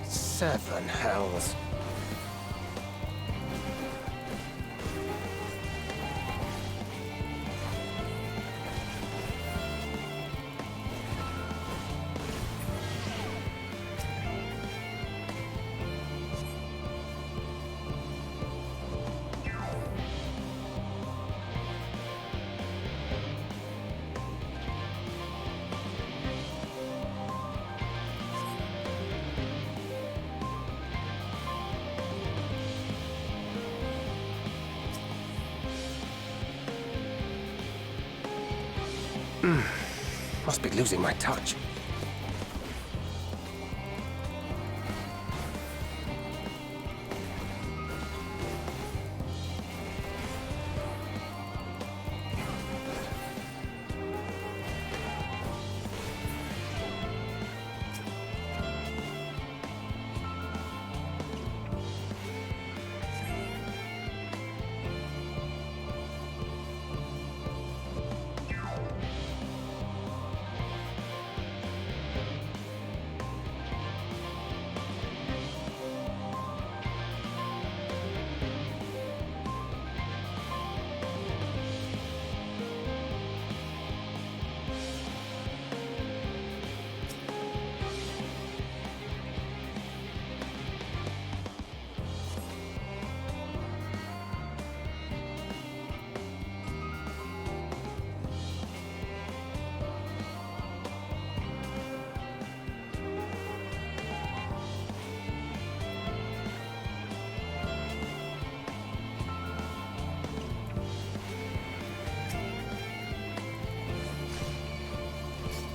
Seven hells. Must be losing my touch.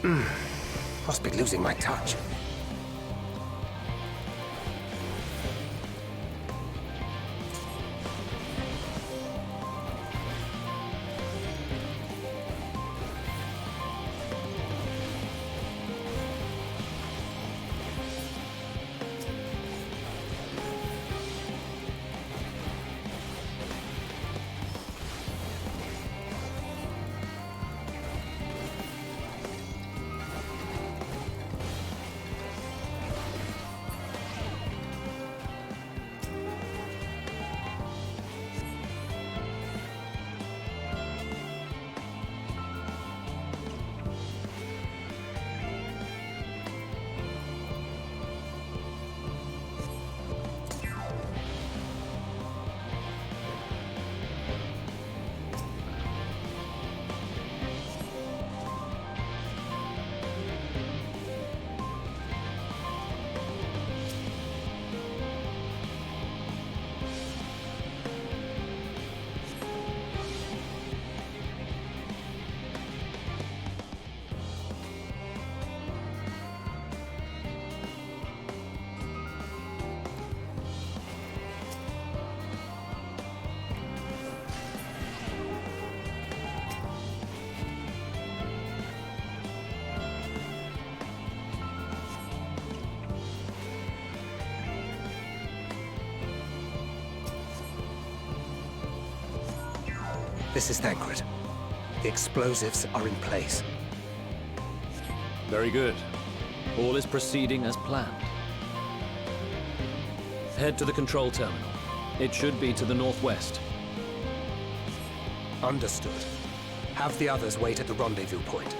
Must be losing my touch. This is Thancred. The explosives are in place. Very good. All is proceeding as planned. Head to the control terminal. It should be to the northwest. Understood. Have the others wait at the rendezvous point.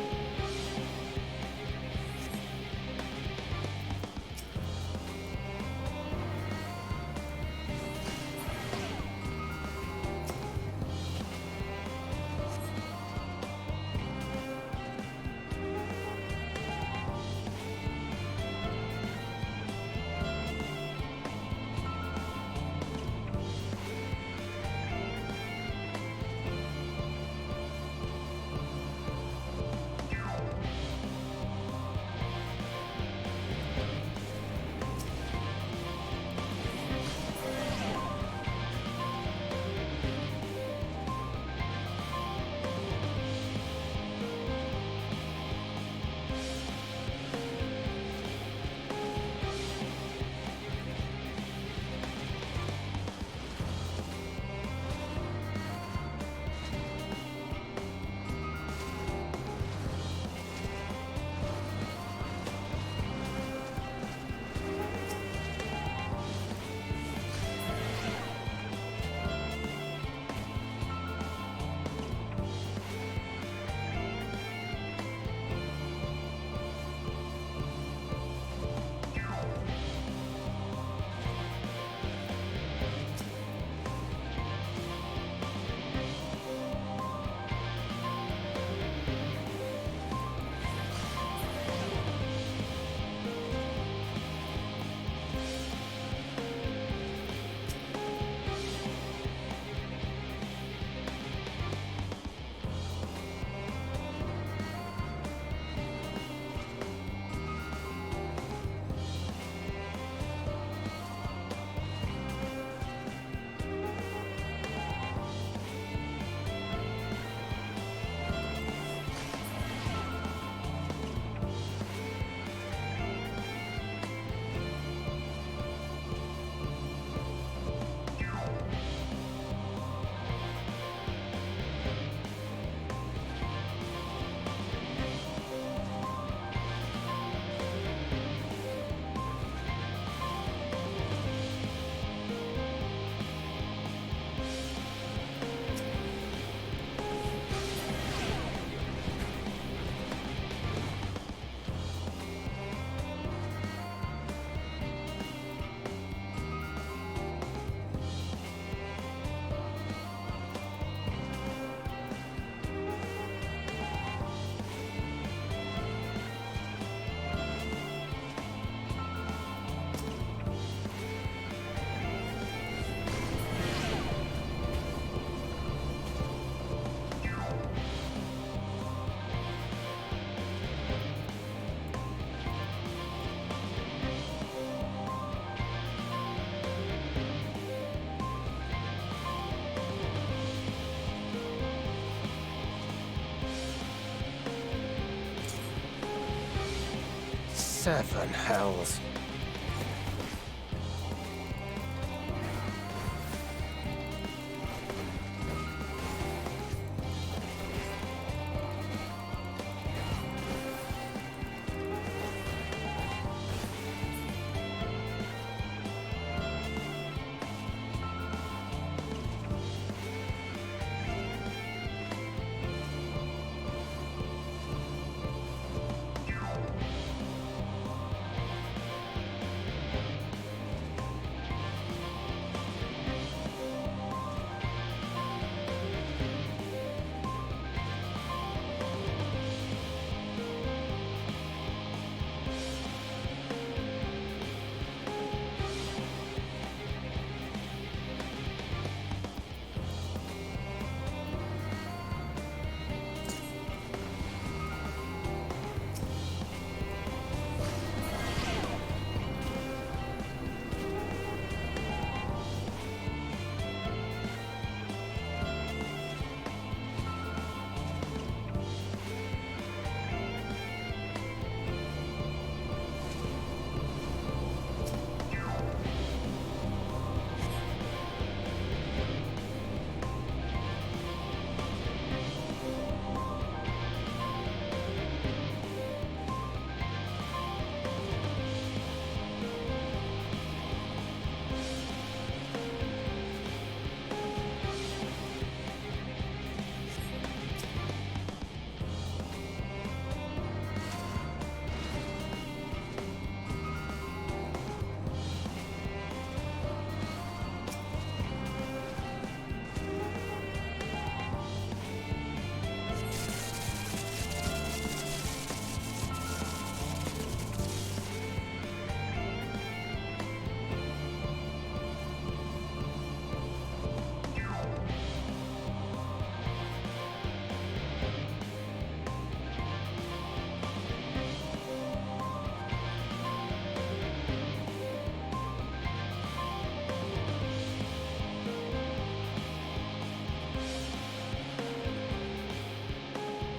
Seven hells.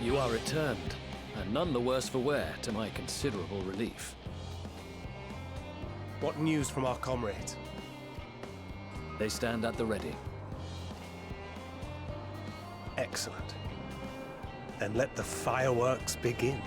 You are returned, and none the worse for wear, to my considerable relief. What news from our comrades? They stand at the ready. Excellent. Then let the fireworks begin.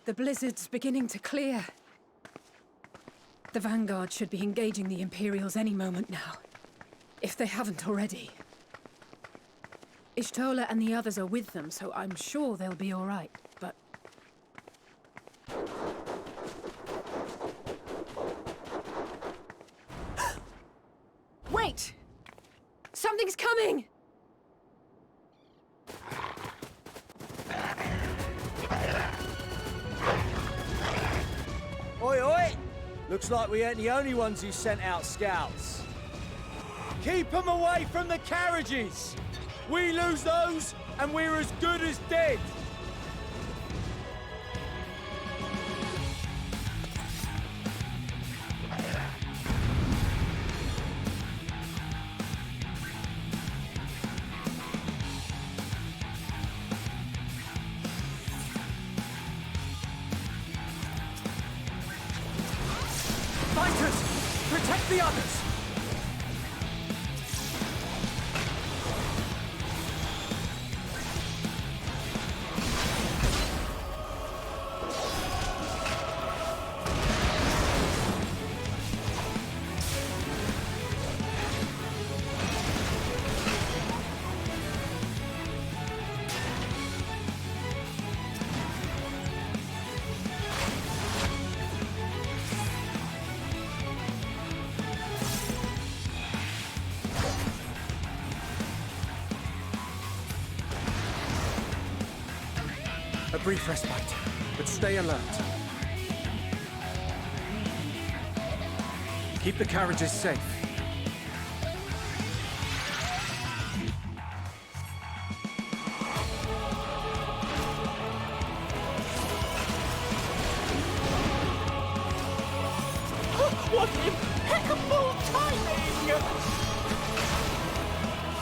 The blizzard's beginning to clear. The Vanguard should be engaging the Imperials any moment now, if they haven't already. Ishtola and the others are with them, so I'm sure they'll be all right, but... Wait! Something's coming! Oi, oi! Looks like we ain't the only ones who sent out scouts. Keep them away from the carriages! We lose those, and we're as good as dead! Fighters! Protect the others! A brief respite, but stay alert. Keep the carriages safe. What impeccable timing!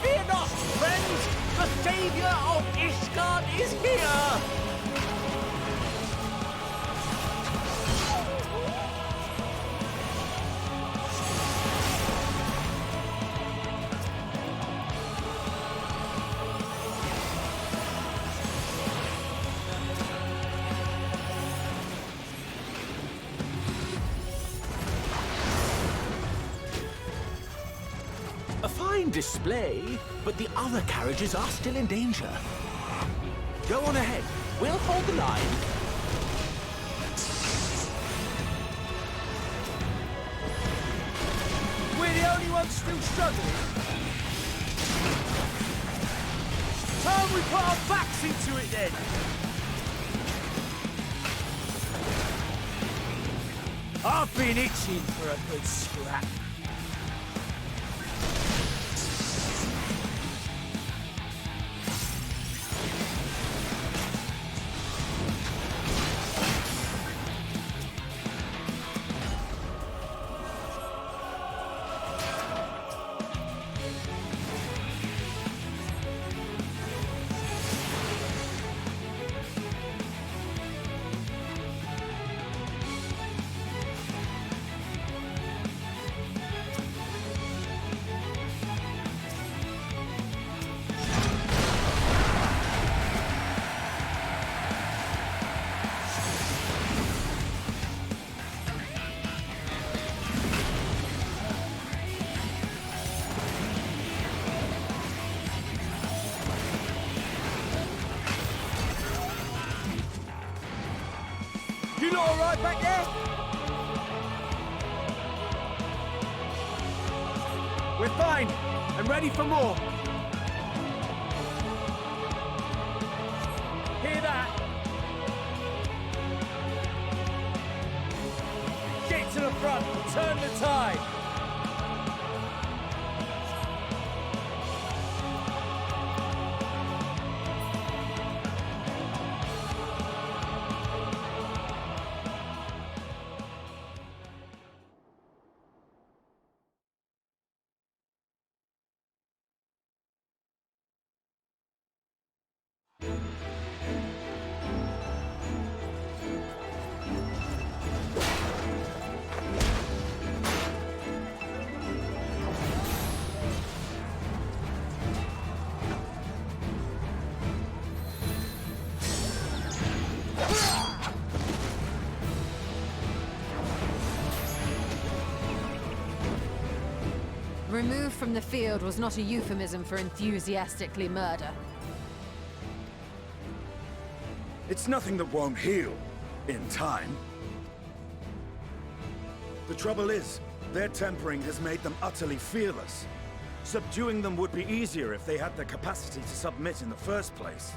Fear not, friends! The savior of Ishgard is here! A fine display, but the other carriages are still in danger. Go on ahead. We'll hold the line. We're the only ones still struggling. Time we put our backs into it then. I've been itching for a good scrap. You lot all right back there? We're fine and ready for more. Hear that? Get to the front, turn the tide. Removed from the field was not a euphemism for enthusiastically murder. It's nothing that won't heal in time. The trouble is, their tempering has made them utterly fearless. Subduing them would be easier if they had the capacity to submit in the first place.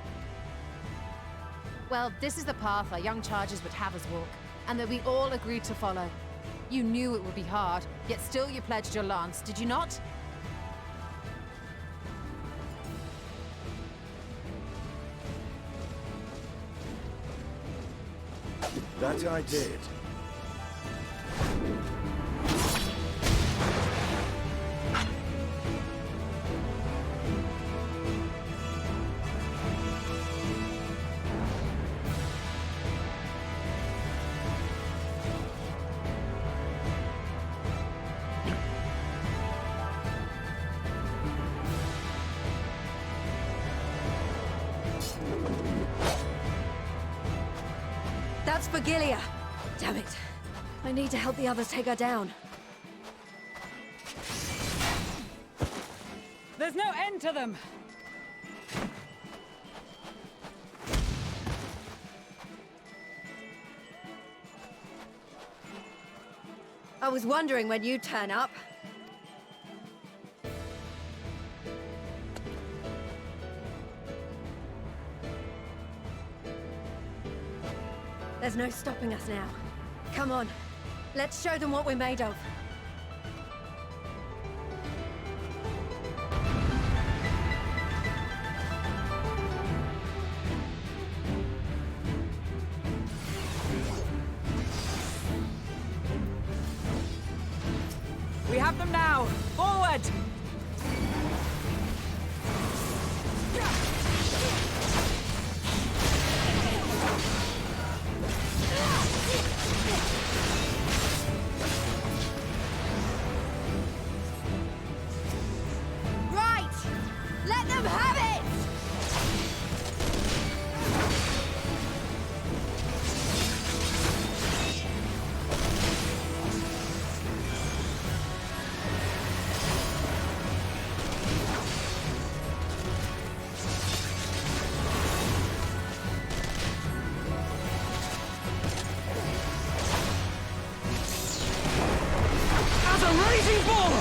Well, this is the path our young chargers would have us walk, and that we all agreed to follow. You knew it would be hard, yet still you pledged your lance, did you not? That I did. That's for Gilia. Damn it. I need to help the others take her down. There's no end to them! I was wondering when you'd turn up. There's no stopping us now. Come on, let's show them what we're made of. We have them now! Forward! Right! Let them have it! As a raging bull!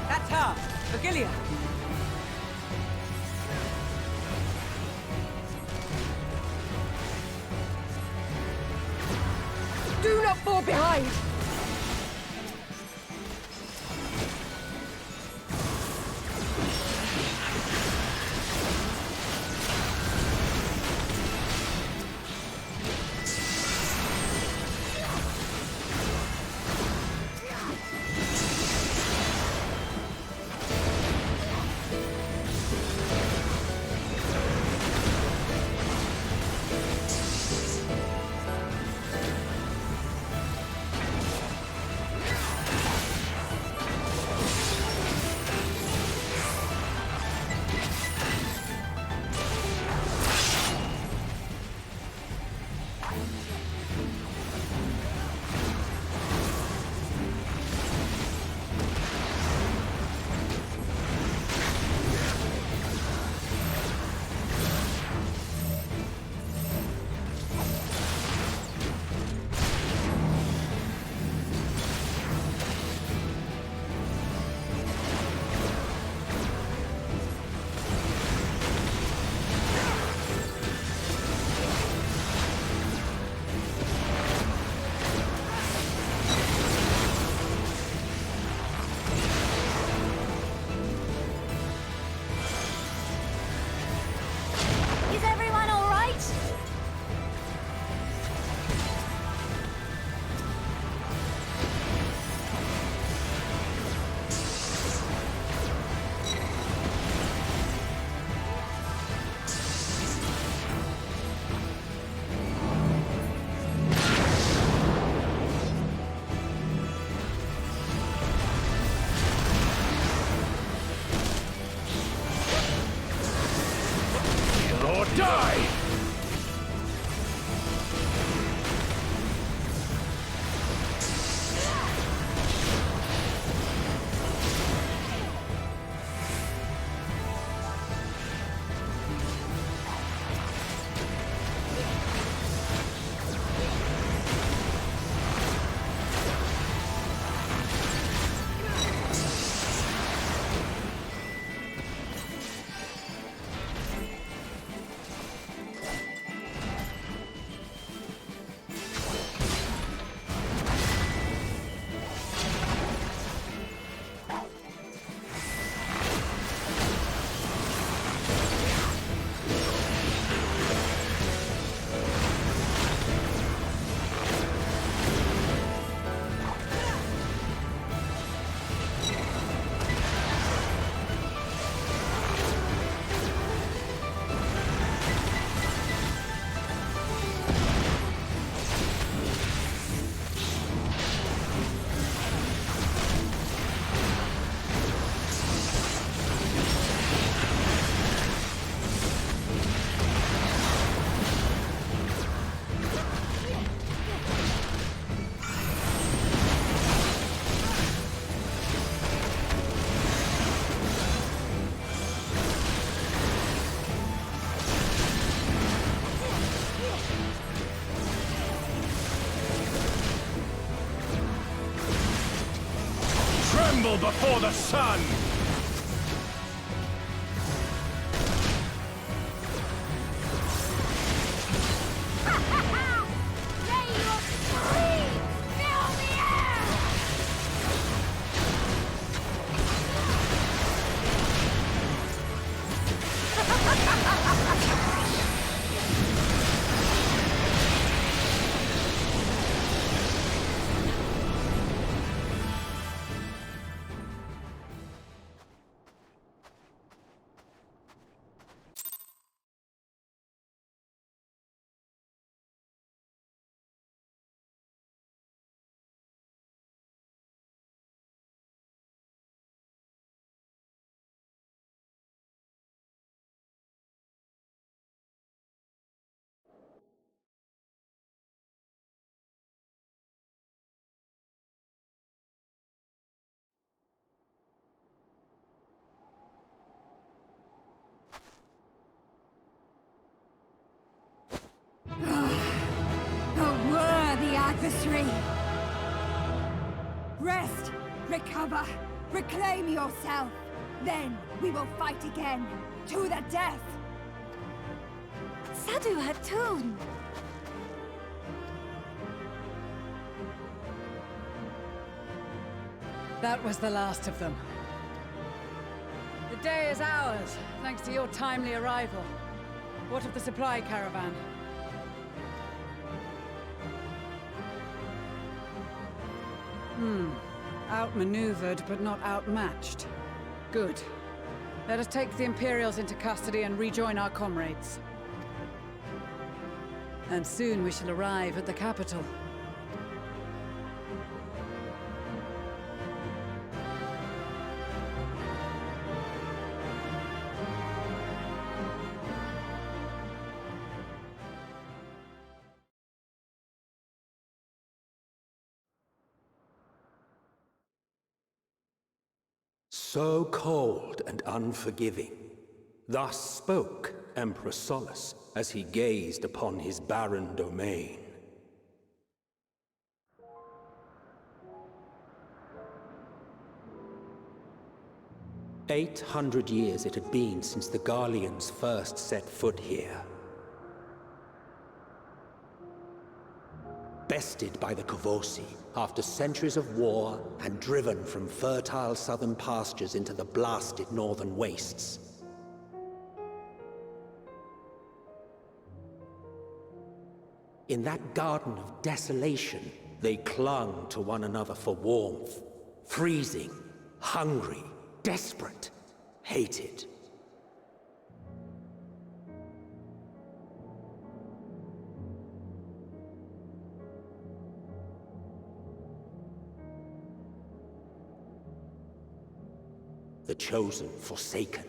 That's her! Virgilia! Do not fall behind! Is everyone all right? Or die! tremble before the sun! May your scream fill the air! A worthy adversary! Rest, recover, reclaim yourself. Then we will fight again, to the death! Sadu Hatun! That was the last of them. The day is ours, thanks to your timely arrival. What of the supply caravan? Outmaneuvered, but not outmatched. Good. Let us take the Imperials into custody and rejoin our comrades. And soon we shall arrive at the capital. So cold and unforgiving. Thus spoke Emperor Solus as he gazed upon his barren domain. "800 years it had been since the Garleans first set foot here. Bested by the Kavosi after centuries of war and driven from fertile southern pastures into the blasted northern wastes. In that garden of desolation, they clung to one another for warmth, freezing, hungry, desperate, hated. The chosen forsaken.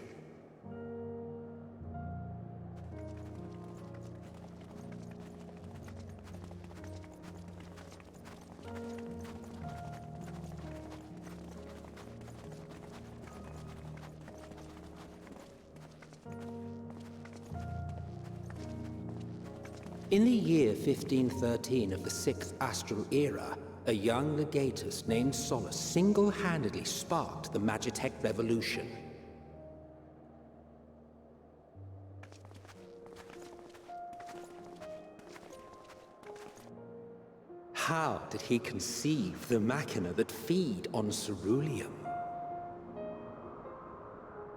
In the year 1513 of the 6th Astral Era, a young legatus named Solus single-handedly sparked the Magitech Revolution. How did he conceive the machina that feed on ceruleum?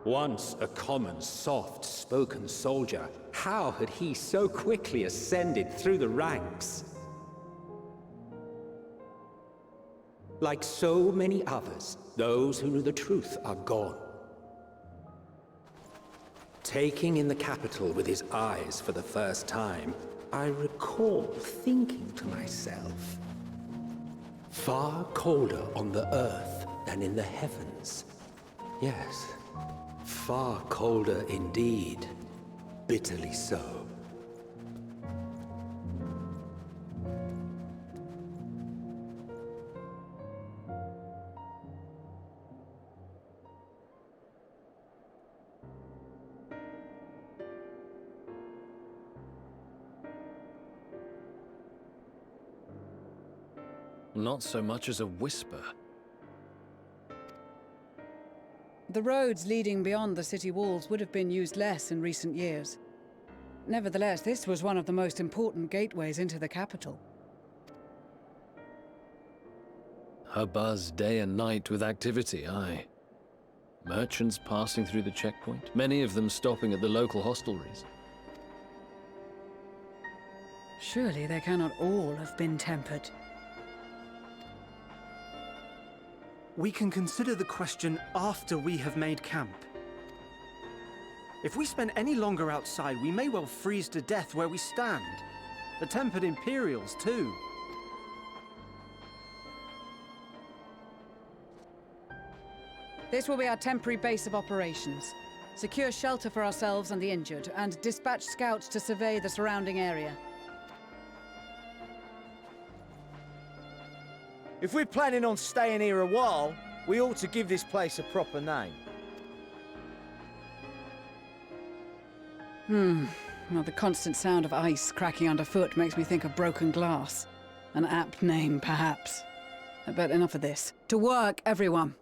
Once a common, soft-spoken soldier, how had he so quickly ascended through the ranks? Like so many others, those who knew the truth are gone. Taking in the capital with his eyes for the first time, I recall thinking to myself, far colder on the earth than in the heavens. Yes, far colder indeed. Bitterly so. Not so much as a whisper. The roads leading beyond the city walls would have been used less in recent years. Nevertheless, this was one of the most important gateways into the capital. A buzz day and night with activity, aye. Merchants passing through the checkpoint, many of them stopping at the local hostelries. Surely they cannot all have been tempered. We can consider the question after we have made camp. If we spend any longer outside, we may well freeze to death where we stand. The tempered Imperials, too. This will be our temporary base of operations. Secure shelter for ourselves and the injured, and dispatch scouts to survey the surrounding area. If we're planning on staying here a while, we ought to give this place a proper name. Well, the constant sound of ice cracking underfoot makes me think of broken glass. An apt name, perhaps. But enough of this. To work, everyone!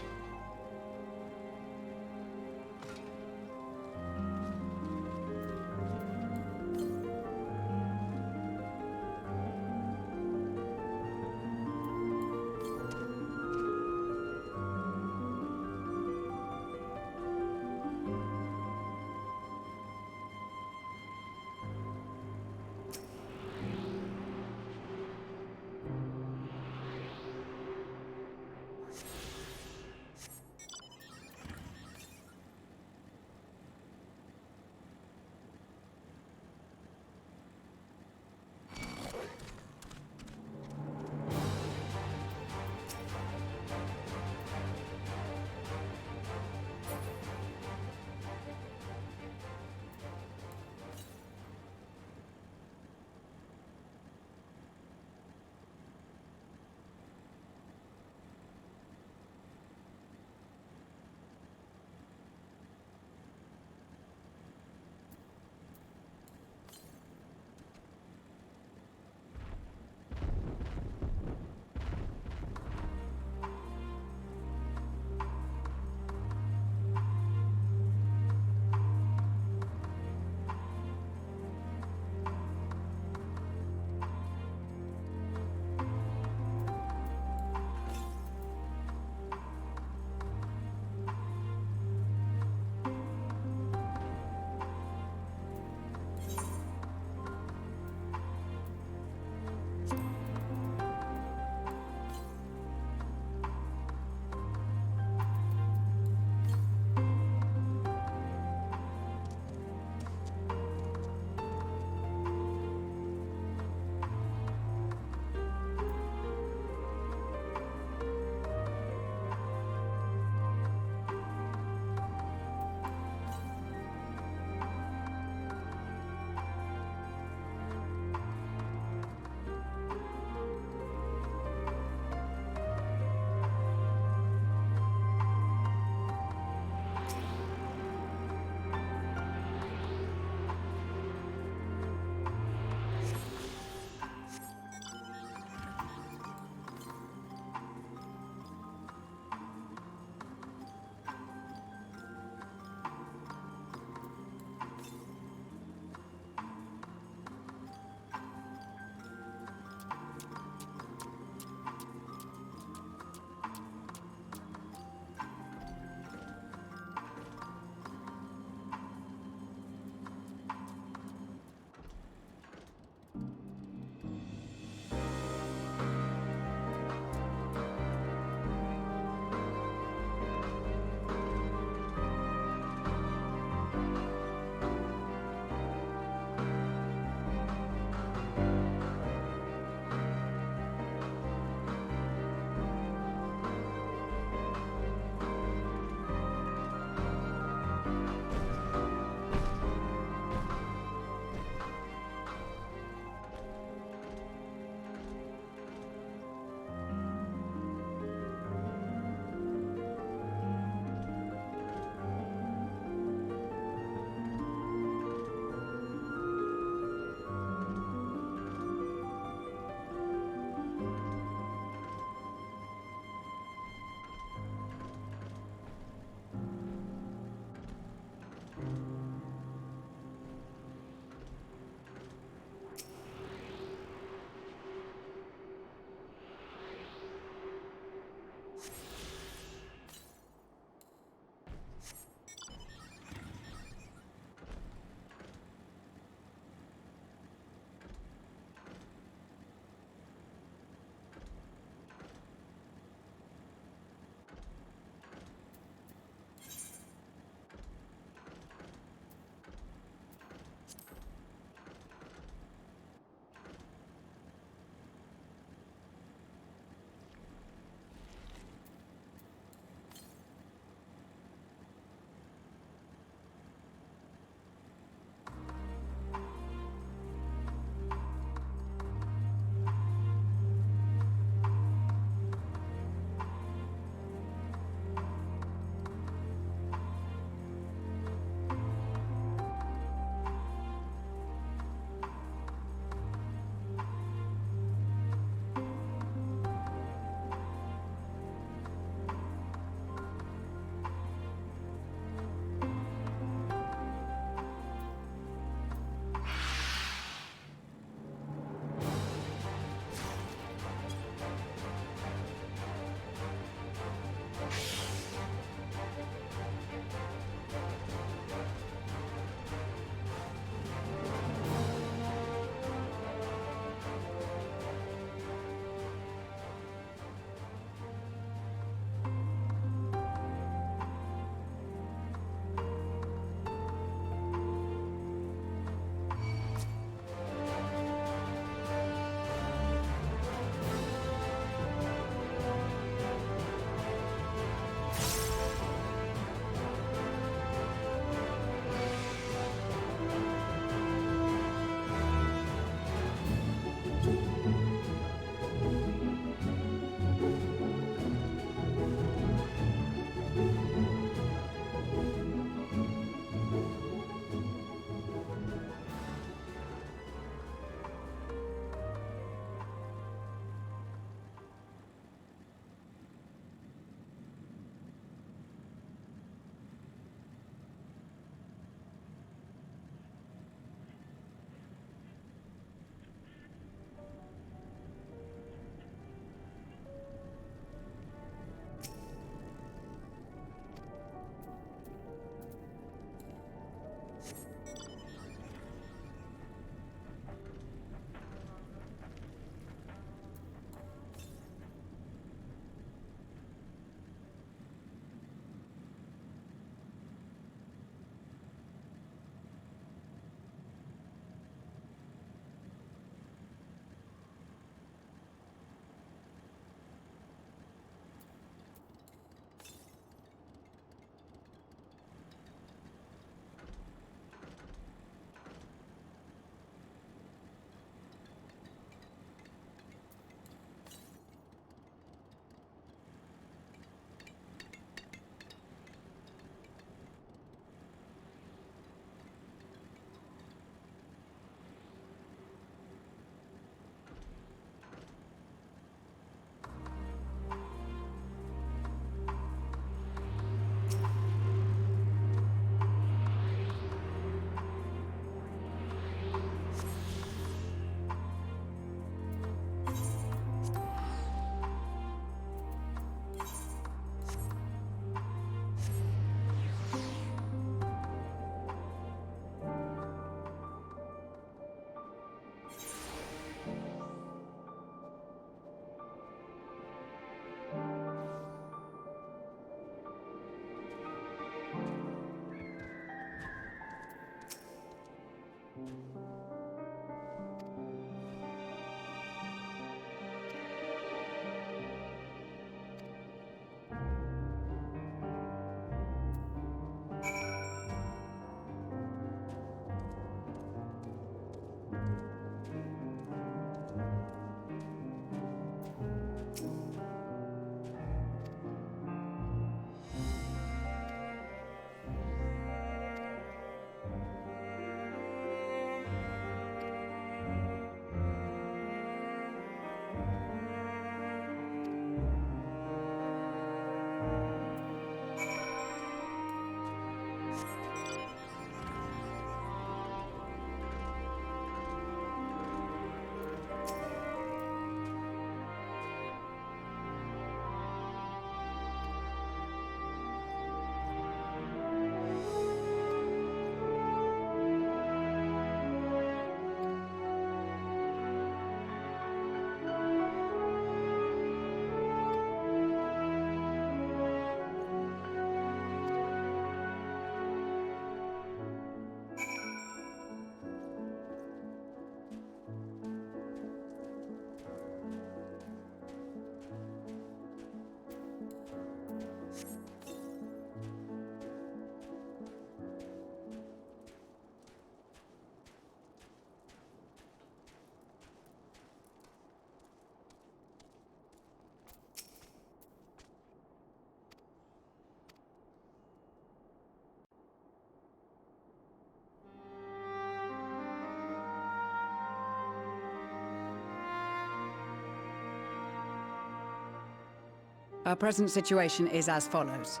Our present situation is as follows.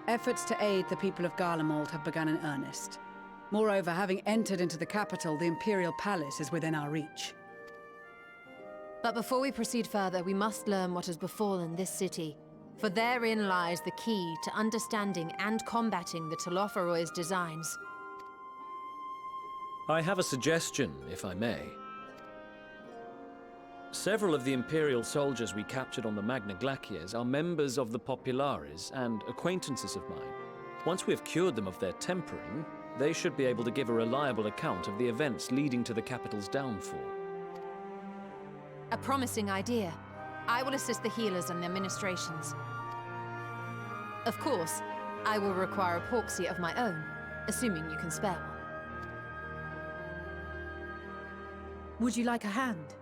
Efforts to aid the people of Garlemald have begun in earnest. Moreover, having entered into the capital, the Imperial Palace is within our reach. But before we proceed further, we must learn what has befallen this city. For therein lies the key to understanding and combating the Telophoroid's designs. I have a suggestion, if I may. Several of the Imperial soldiers we captured on the Magna Glaciers are members of the Populares and acquaintances of mine. Once we have cured them of their tempering, they should be able to give a reliable account of the events leading to the capital's downfall. A promising idea. I will assist the healers and their ministrations. Of course, I will require a proxy of my own, assuming you can spare one. Would you like a hand?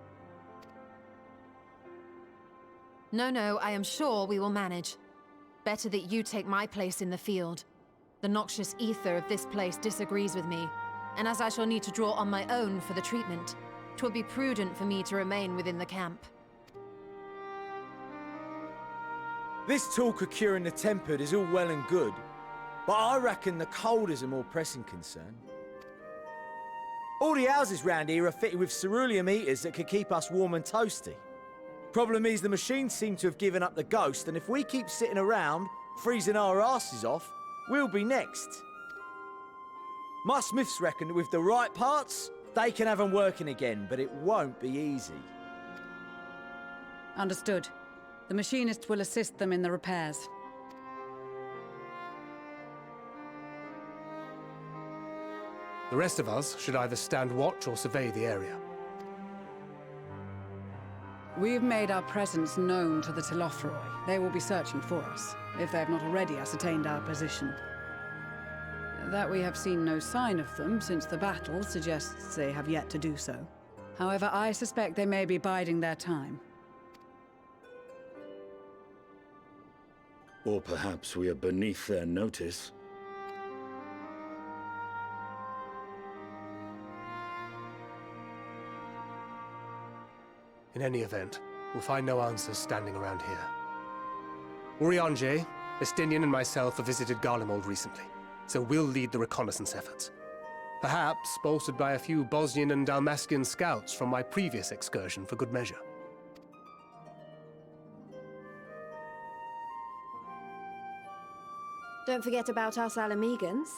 No, I am sure we will manage. Better that you take my place in the field. The noxious ether of this place disagrees with me, and as I shall need to draw on my own for the treatment, 'twill be prudent for me to remain within the camp. This talk of curing the tempered is all well and good, but I reckon the cold is a more pressing concern. All the houses round here are fitted with ceruleum heaters that could keep us warm and toasty. Problem is, the machines seem to have given up the ghost, and if we keep sitting around, freezing our asses off, we'll be next. My smiths reckon that with the right parts, they can have them working again, but it won't be easy. Understood. The machinists will assist them in the repairs. The rest of us should either stand watch or survey the area. We've made our presence known to the Telophoroi. They will be searching for us, if they have not already ascertained our position. That we have seen no sign of them since the battle suggests they have yet to do so. However, I suspect they may be biding their time. Or perhaps we are beneath their notice. In any event, we'll find no answers standing around here. Urianger, Estinian and myself have visited Garlemald recently, so we'll lead the reconnaissance efforts. Perhaps bolstered by a few Bosnian and Dalmatian scouts from my previous excursion for good measure. Don't forget about us Alamegans.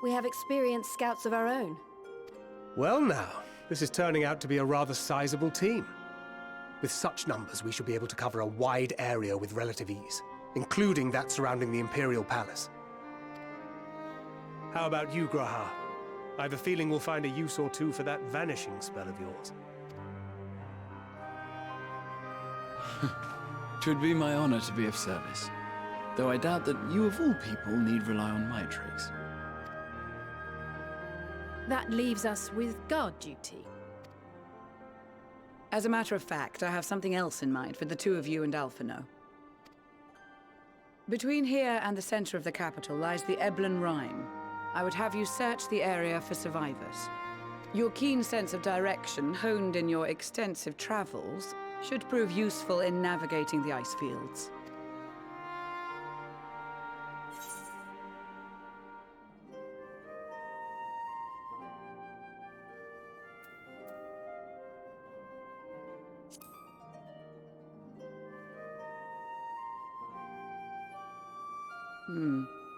We have experienced scouts of our own. Well now, this is turning out to be a rather sizable team. With such numbers, we should be able to cover a wide area with relative ease, including that surrounding the Imperial Palace. How about you, Graha? I have a feeling we'll find a use or two for that vanishing spell of yours. Twould be my honor to be of service, though I doubt that you of all people need rely on my tricks. That leaves us with guard duty. As a matter of fact, I have something else in mind for the two of you and Alphino. Between here and the center of the capital lies the Eblan Rhine. I would have you search the area for survivors. Your keen sense of direction, honed in your extensive travels, should prove useful in navigating the ice fields.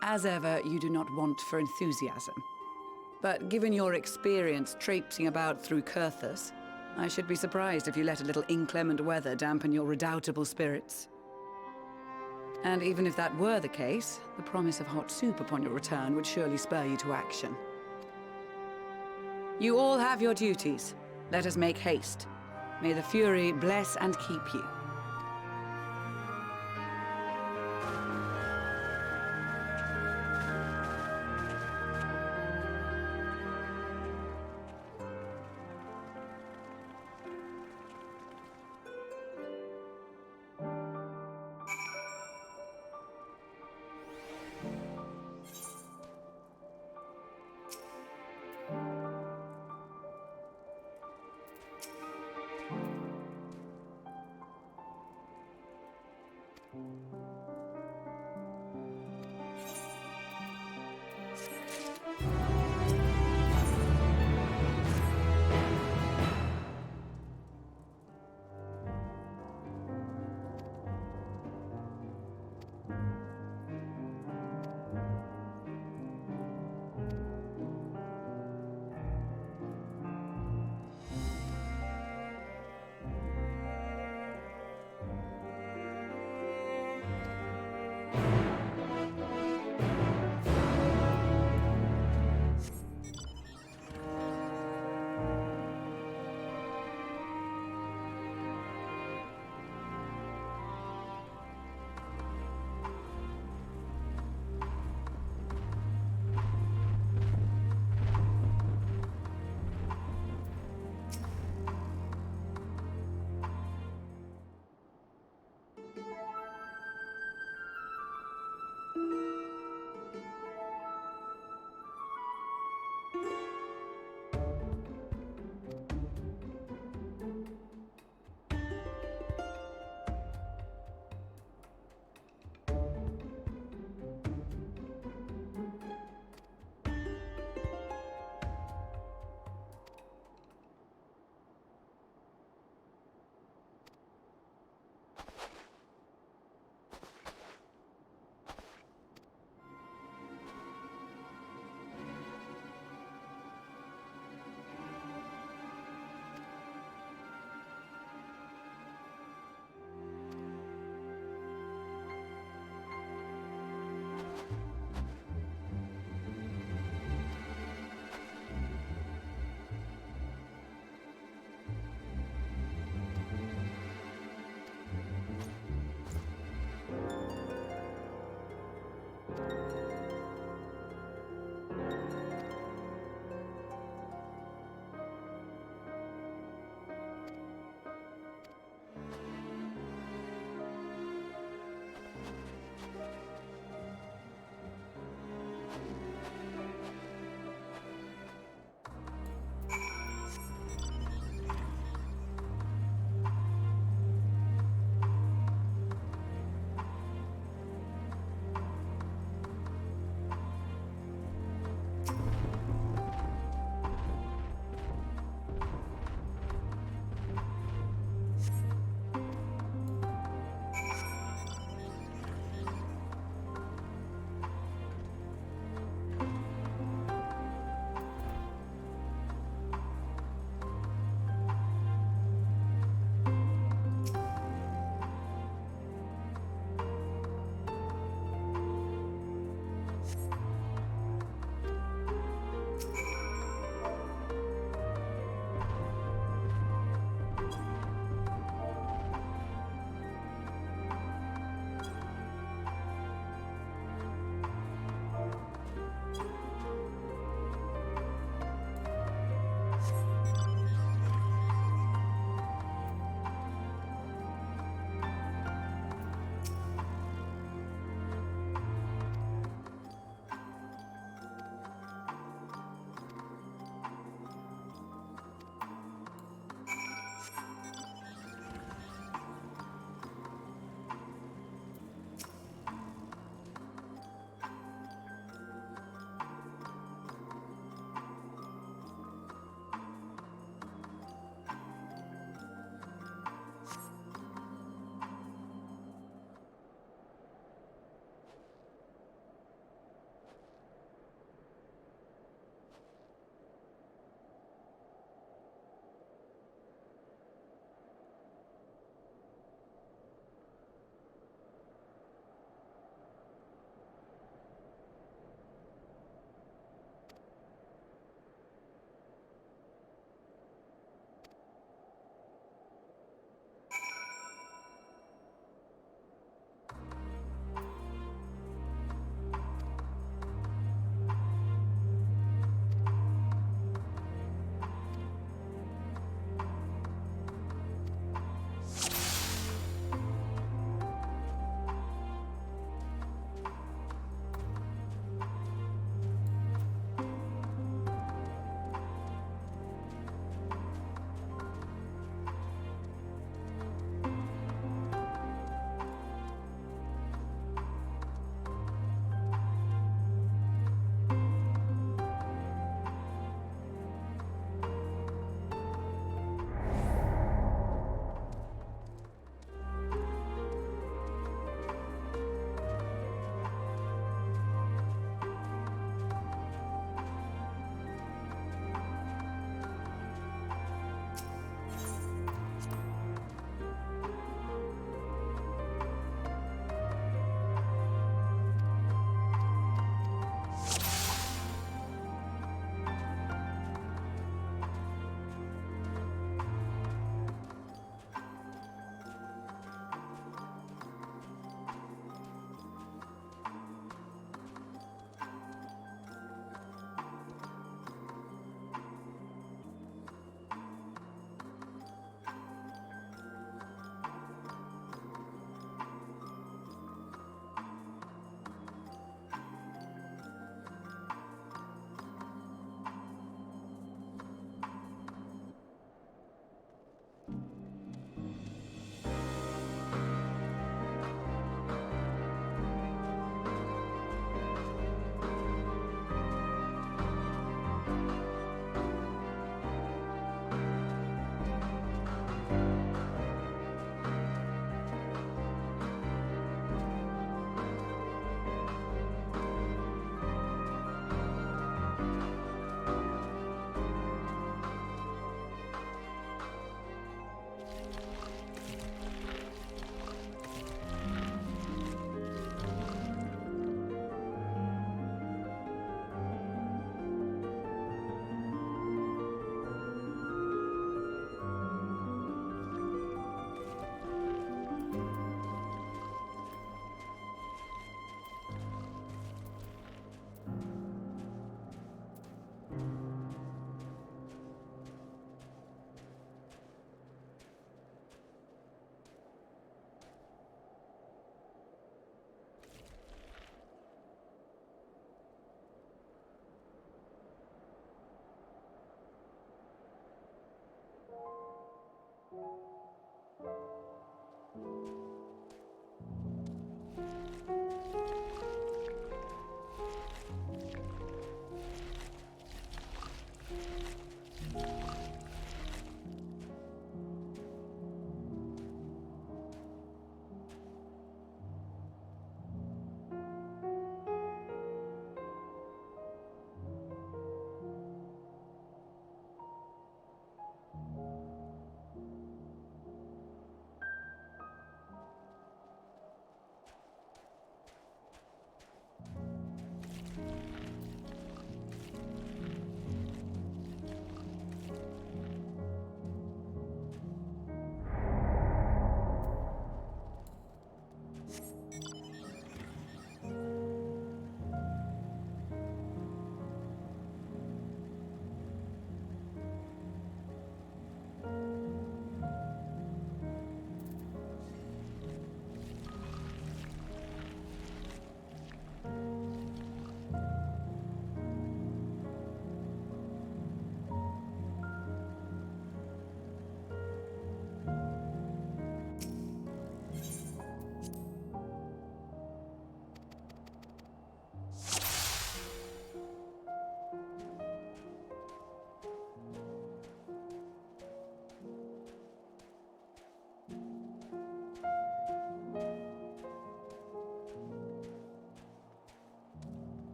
As ever, you do not want for enthusiasm. But given your experience traipsing about through Kurthus, I should be surprised if you let a little inclement weather dampen your redoubtable spirits. And even if that were the case, the promise of hot soup upon your return would surely spur you to action. You all have your duties. Let us make haste. May the Fury bless and keep you.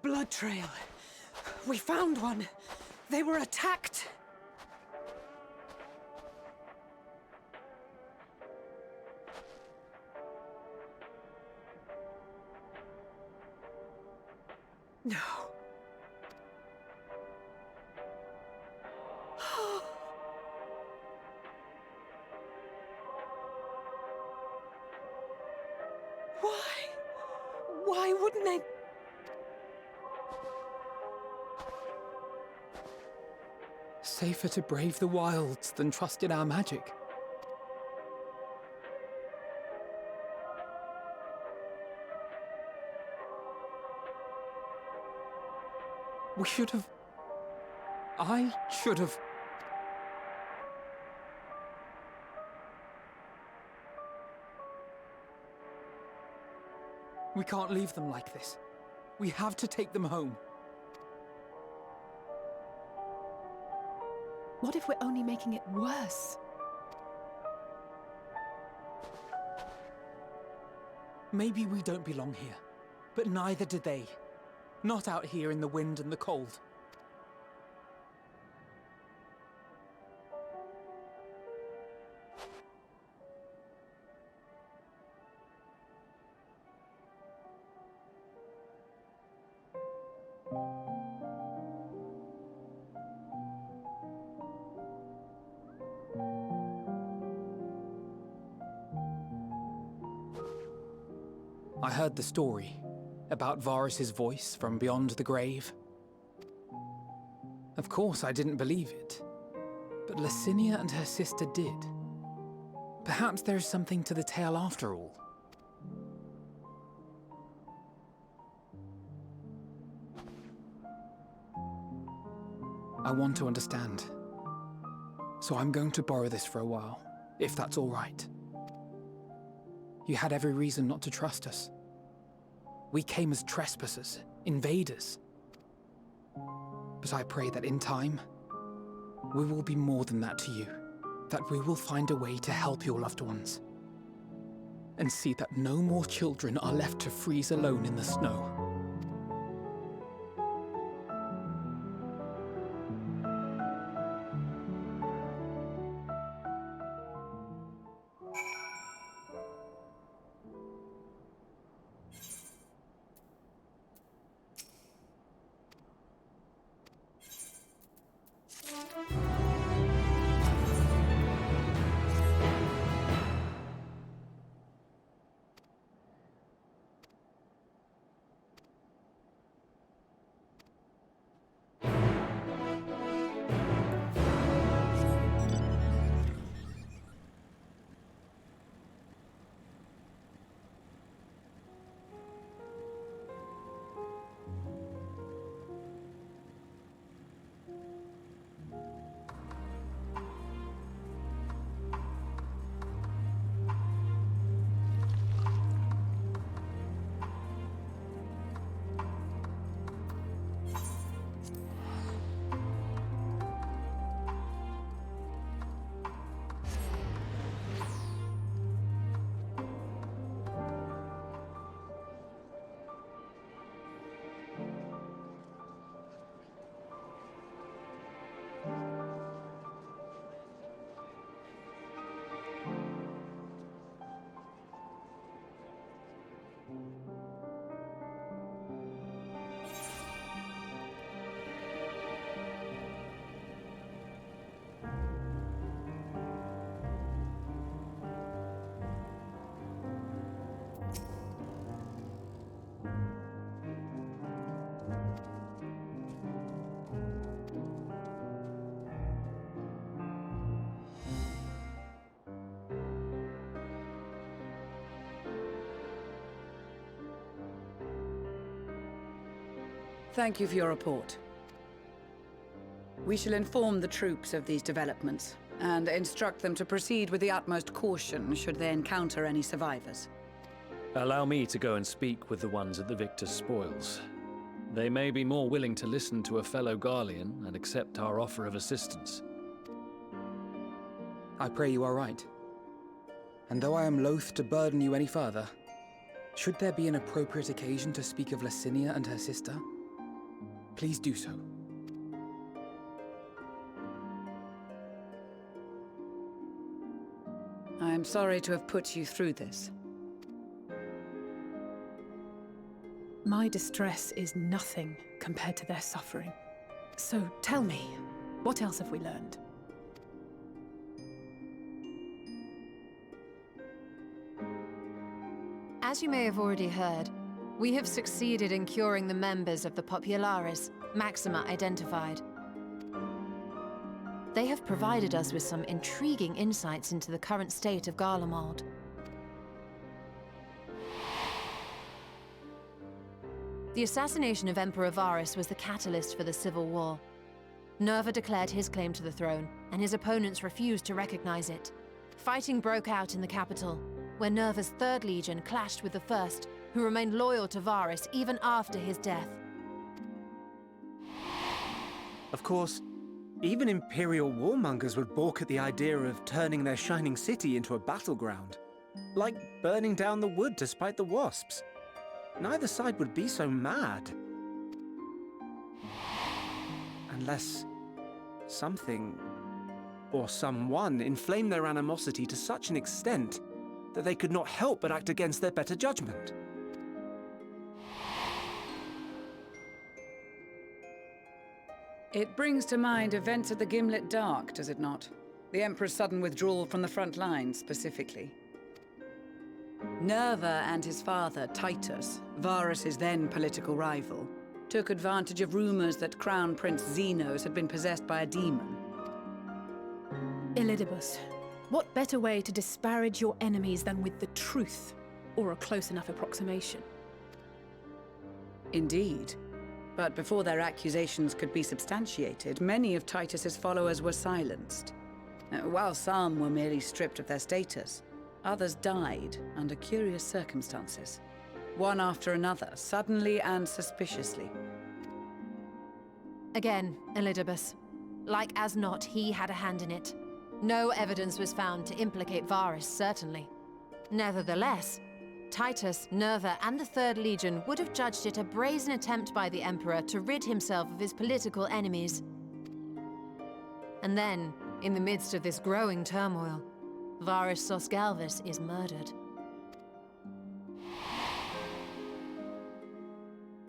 Blood trail. We found one. They were attacked. No. Why? Why wouldn't they? Safer to brave the wilds than trust in our magic. We should have... I should have... We can't leave them like this. We have to take them home. What if we're only making it worse? Maybe we don't belong here, but neither do they. Not out here in the wind and the cold. I heard the story about Varus's voice from beyond the grave. Of course, I didn't believe it, but Licinia and her sister did. Perhaps there is something to the tale after all. I want to understand, so I'm going to borrow this for a while, if that's all right. You had every reason not to trust us. We came as trespassers, invaders. But I pray that in time, we will be more than that to you. That we will find a way to help your loved ones. And see that no more children are left to freeze alone in the snow. Thank you for your report. We shall inform the troops of these developments and instruct them to proceed with the utmost caution should they encounter any survivors. Allow me to go and speak with the ones at the victor's spoils. They may be more willing to listen to a fellow Garlean and accept our offer of assistance. I pray you are right. And though I am loath to burden you any further, should there be an appropriate occasion to speak of Licinia and her sister, please do so. I am sorry to have put you through this. My distress is nothing compared to their suffering. So tell me, what else have we learned? As you may have already heard, we have succeeded in curing the members of the Populares, Maxima identified. They have provided us with some intriguing insights into the current state of Garlemald. The assassination of Emperor Varus was the catalyst for the civil war. Nerva declared his claim to the throne, and his opponents refused to recognize it. Fighting broke out in the capital, where Nerva's 3rd Legion clashed with the 1st, who remained loyal to Varus even after his death. Of course, even Imperial warmongers would balk at the idea of turning their shining city into a battleground. Like burning down the wood to spite the wasps. Neither side would be so mad. Unless something or someone inflamed their animosity to such an extent that they could not help but act against their better judgment. It brings to mind events at the Gimlet Dark, does it not? The Emperor's sudden withdrawal from the front line, specifically. Nerva and his father, Titus, Varus's then political rival, took advantage of rumors that Crown Prince Xenos had been possessed by a demon. Elidibus, what better way to disparage your enemies than with the truth, or a close enough approximation? Indeed. But before their accusations could be substantiated, many of Titus's followers were silenced. While some were merely stripped of their status, others died under curious circumstances. One after another, suddenly and suspiciously. Again, Elidibus. Like as not, he had a hand in it. No evidence was found to implicate Varus, certainly. Nevertheless, Titus, Nerva, and the Third Legion would have judged it a brazen attempt by the Emperor to rid himself of his political enemies. And then, in the midst of this growing turmoil, Varus Sosgalvis is murdered.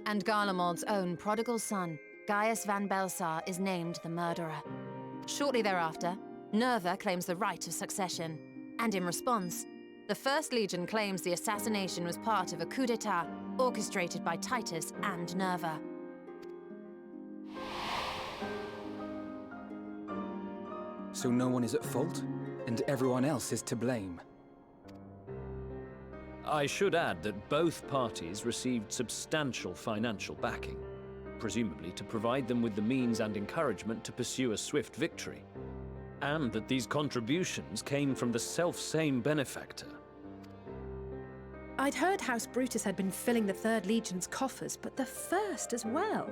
And Garlemald's own prodigal son, Gaius van Belsar, is named the murderer. Shortly thereafter, Nerva claims the right of succession, and in response, the First Legion claims the assassination was part of a coup d'etat orchestrated by Titus and Nerva. So no one is at fault, and everyone else is to blame. I should add that both parties received substantial financial backing, presumably to provide them with the means and encouragement to pursue a swift victory, and that these contributions came from the self-same benefactor. I'd heard House Brutus had been filling the Third Legion's coffers, but the First as well.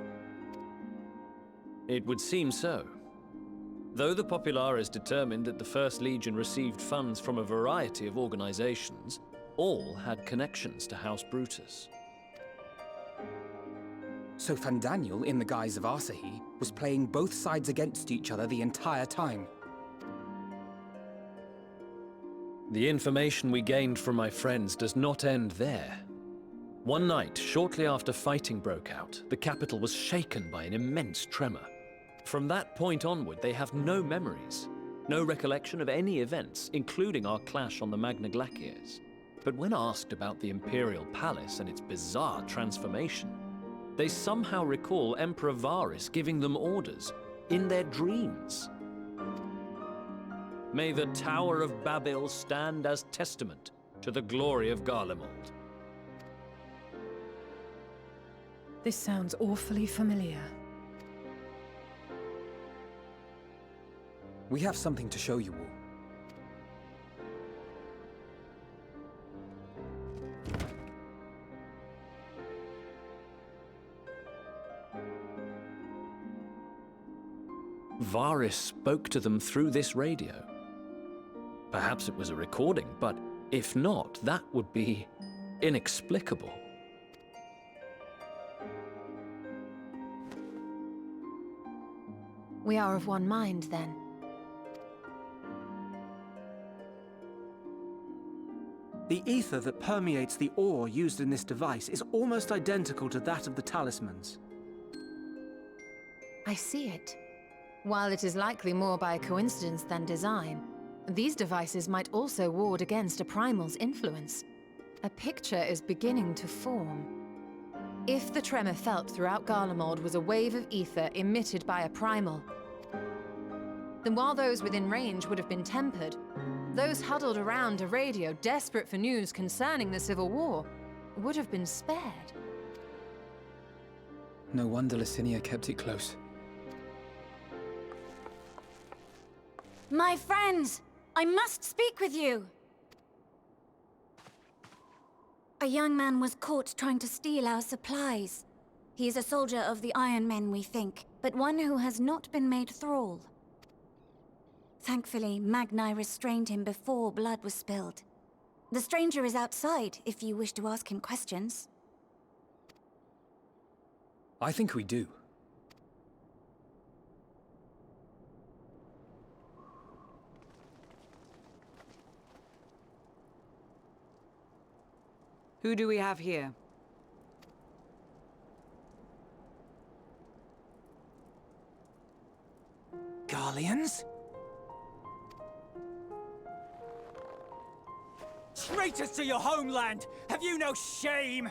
It would seem so. Though the Populares determined that the First Legion received funds from a variety of organizations, all had connections to House Brutus. So Fandaniel, in the guise of Asahi, was playing both sides against each other the entire time. The information we gained from my friends does not end there. One night, shortly after fighting broke out, the capital was shaken by an immense tremor. From that point onward, they have no memories, no recollection of any events, including our clash on the Magna Glaciers. But when asked about the Imperial Palace and its bizarre transformation, they somehow recall Emperor Varus giving them orders in their dreams. May the Tower of Babel stand as testament to the glory of Garlemald. This sounds awfully familiar. We have something to show you all. Varus spoke to them through this radio. Perhaps it was a recording, but if not, that would be inexplicable. We are of one mind, then. The ether that permeates the ore used in this device is almost identical to that of the talismans. I see it. While it is likely more by coincidence than design, these devices might also ward against a primal's influence. A picture is beginning to form. If the tremor felt throughout Garlemald was a wave of ether emitted by a primal, then while those within range would have been tempered, those huddled around a radio desperate for news concerning the Civil War would have been spared. No wonder Licinia kept it close. My friends! I must speak with you! A young man was caught trying to steal our supplies. He is a soldier of the Iron Men, we think, but one who has not been made thrall. Thankfully, Magni restrained him before blood was spilled. The stranger is outside, if you wish to ask him questions. I think we do. Who do we have here? Garleans? Traitors to your homeland! Have you no shame?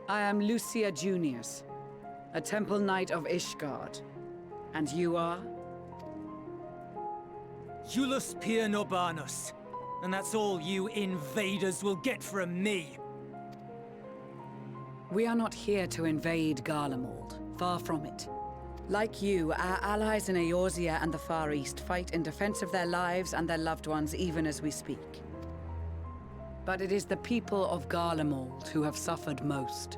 I am Lucia Junius, a Temple Knight of Ishgard. And you are? Iulus Pier Norbanus. And that's all you invaders will get from me. We are not here to invade Garlemald. Far from it. Like you, our allies in Eorzea and the Far East fight in defense of their lives and their loved ones even as we speak. But it is the people of Garlemald who have suffered most.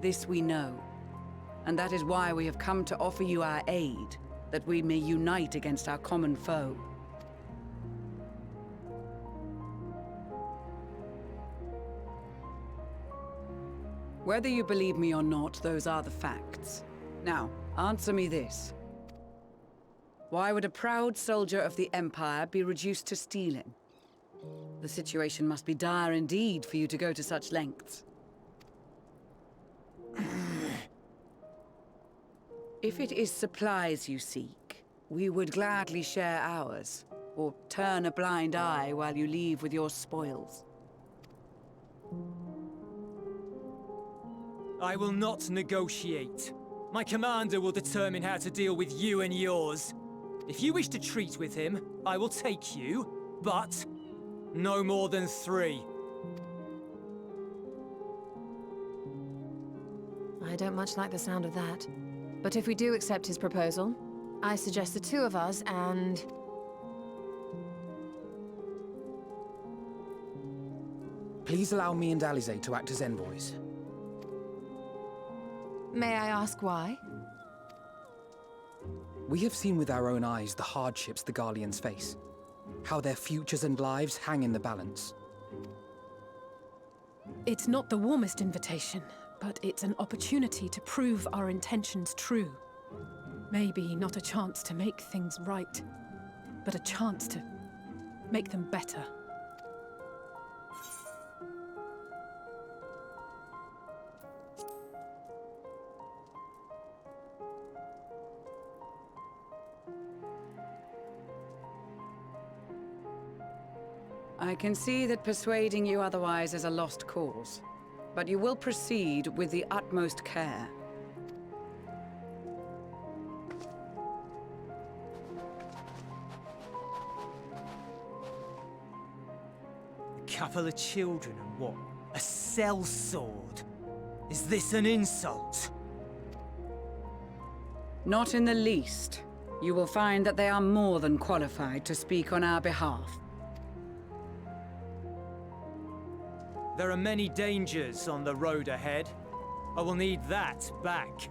This we know. And that is why we have come to offer you our aid, that we may unite against our common foe. Whether you believe me or not, those are the facts. Now, answer me this. Why would a proud soldier of the Empire be reduced to stealing? The situation must be dire indeed for you to go to such lengths. If it is supplies you seek, we would gladly share ours, or turn a blind eye while you leave with your spoils. I will not negotiate. My commander will determine how to deal with you and yours. If you wish to treat with him, I will take you, but no more than 3. I don't much like the sound of that. But if we do accept his proposal, I suggest the 2 of us and... Please allow me and Alize to act as envoys. May I ask why? We have seen with our own eyes the hardships the Garleans face. How their futures and lives hang in the balance. It's not the warmest invitation, but it's an opportunity to prove our intentions true. Maybe not a chance to make things right, but a chance to make them better. I can see that persuading you otherwise is a lost cause, but you will proceed with the utmost care. A couple of children and what? A sellsword? Is this an insult? Not in the least. You will find that they are more than qualified to speak on our behalf. There are many dangers on the road ahead. I will need that back.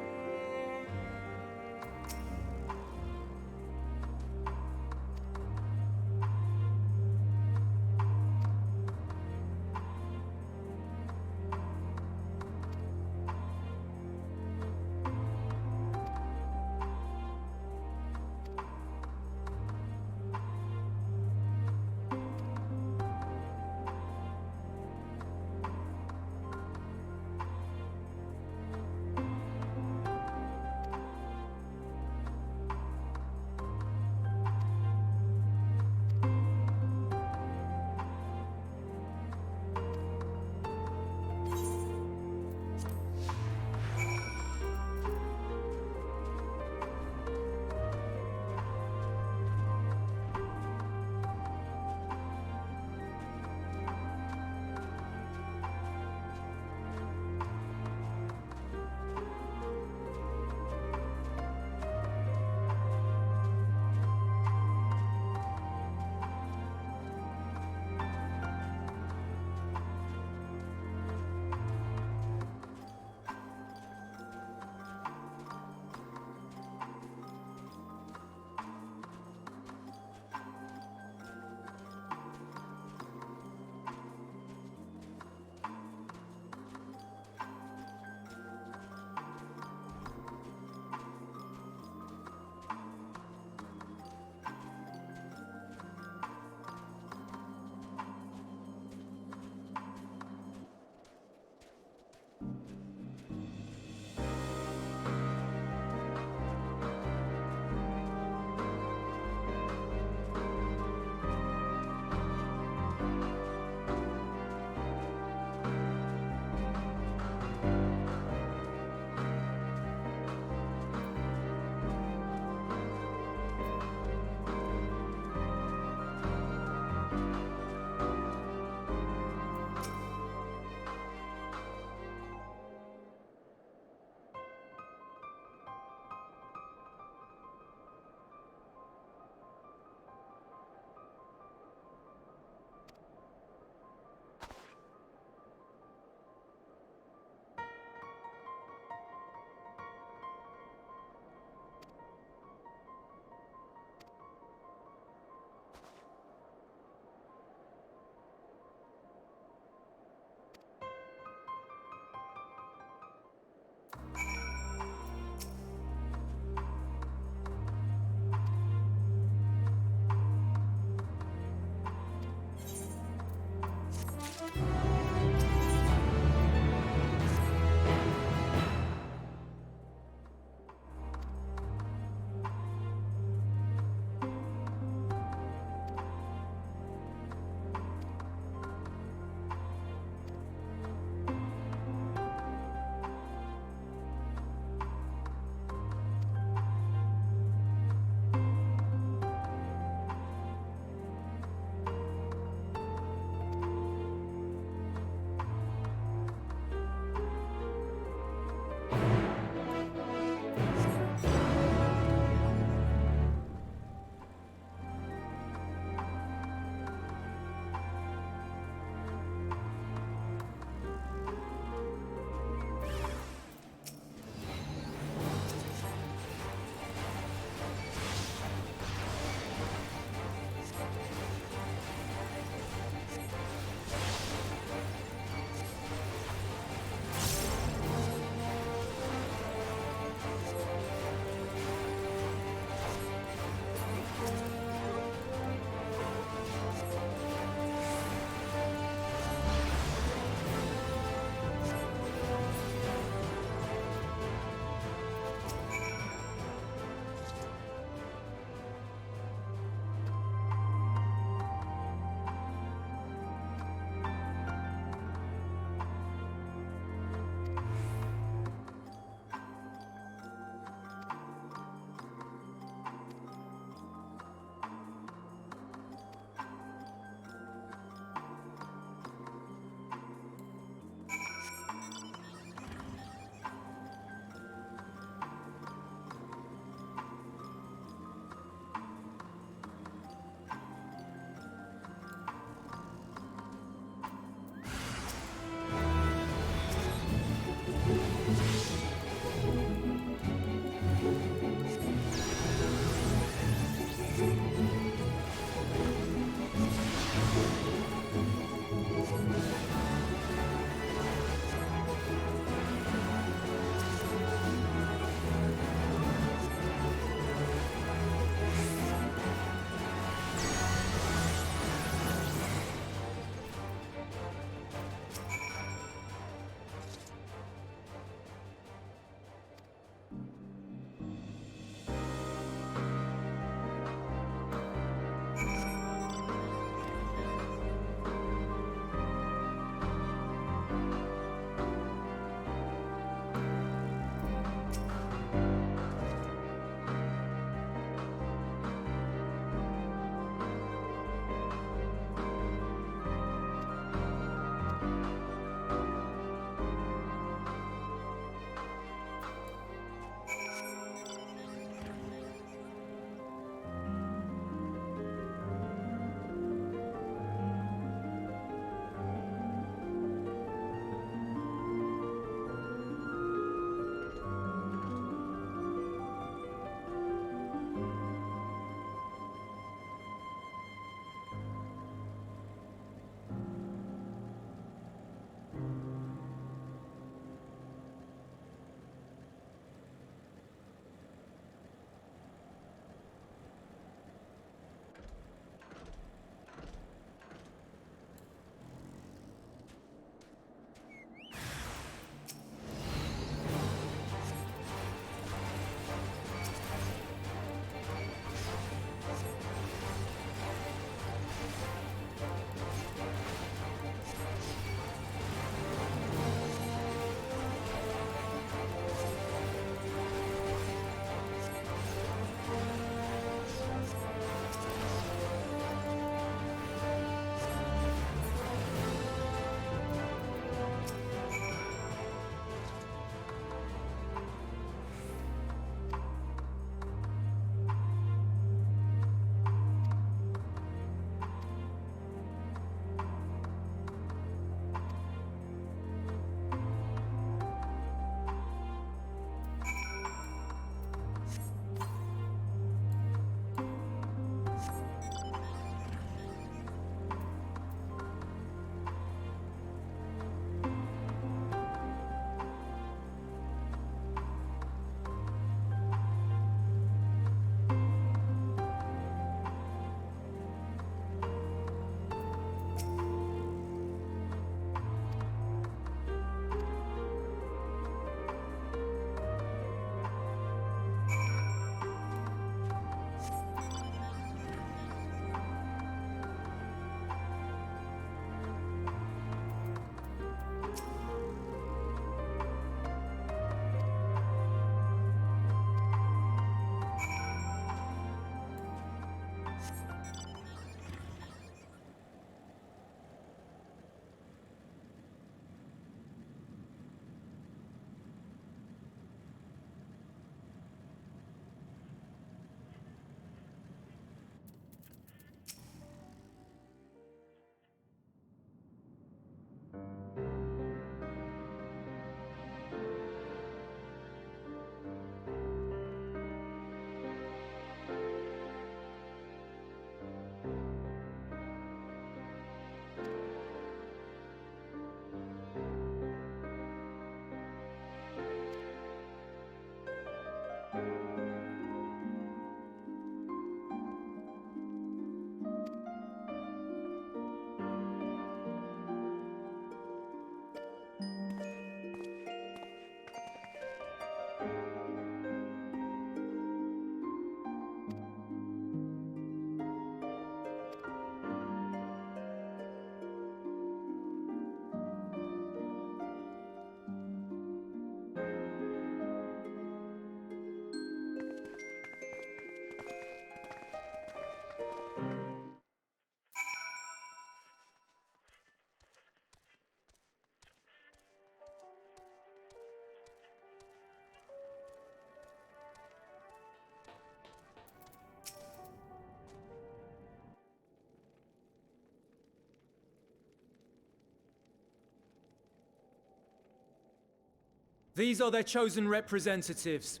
These are their chosen representatives.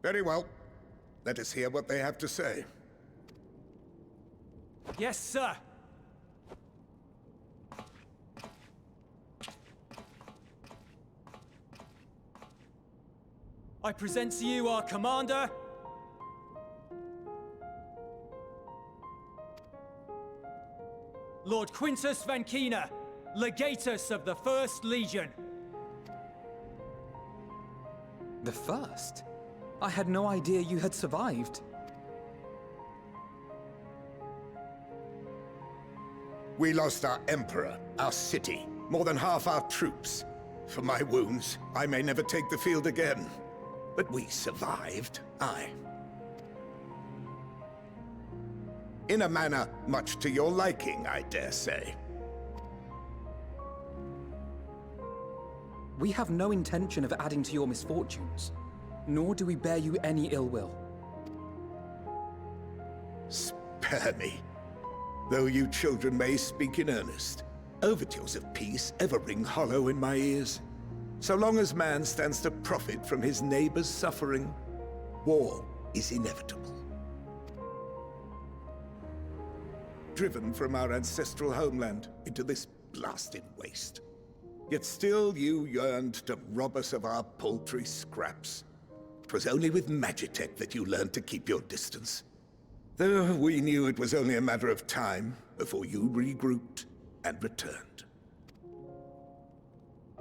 Very well. Let us hear what they have to say. Yes, sir. I present to you our commander, Lord Quintus Van Kina, Legatus of the First Legion. The first? I had no idea you had survived. We lost our Emperor, our city, more than half our troops. For my wounds, I may never take the field again. But we survived, aye. In a manner much to your liking, I dare say. We have no intention of adding to your misfortunes, nor do we bear you any ill will. Spare me. Though you children may speak in earnest, overtures of peace ever ring hollow in my ears. So long as man stands to profit from his neighbor's suffering, war is inevitable. Driven from our ancestral homeland into this blasted waste. Yet still you yearned to rob us of our paltry scraps. 'Twas only with Magitech that you learned to keep your distance. Though we knew it was only a matter of time before you regrouped and returned.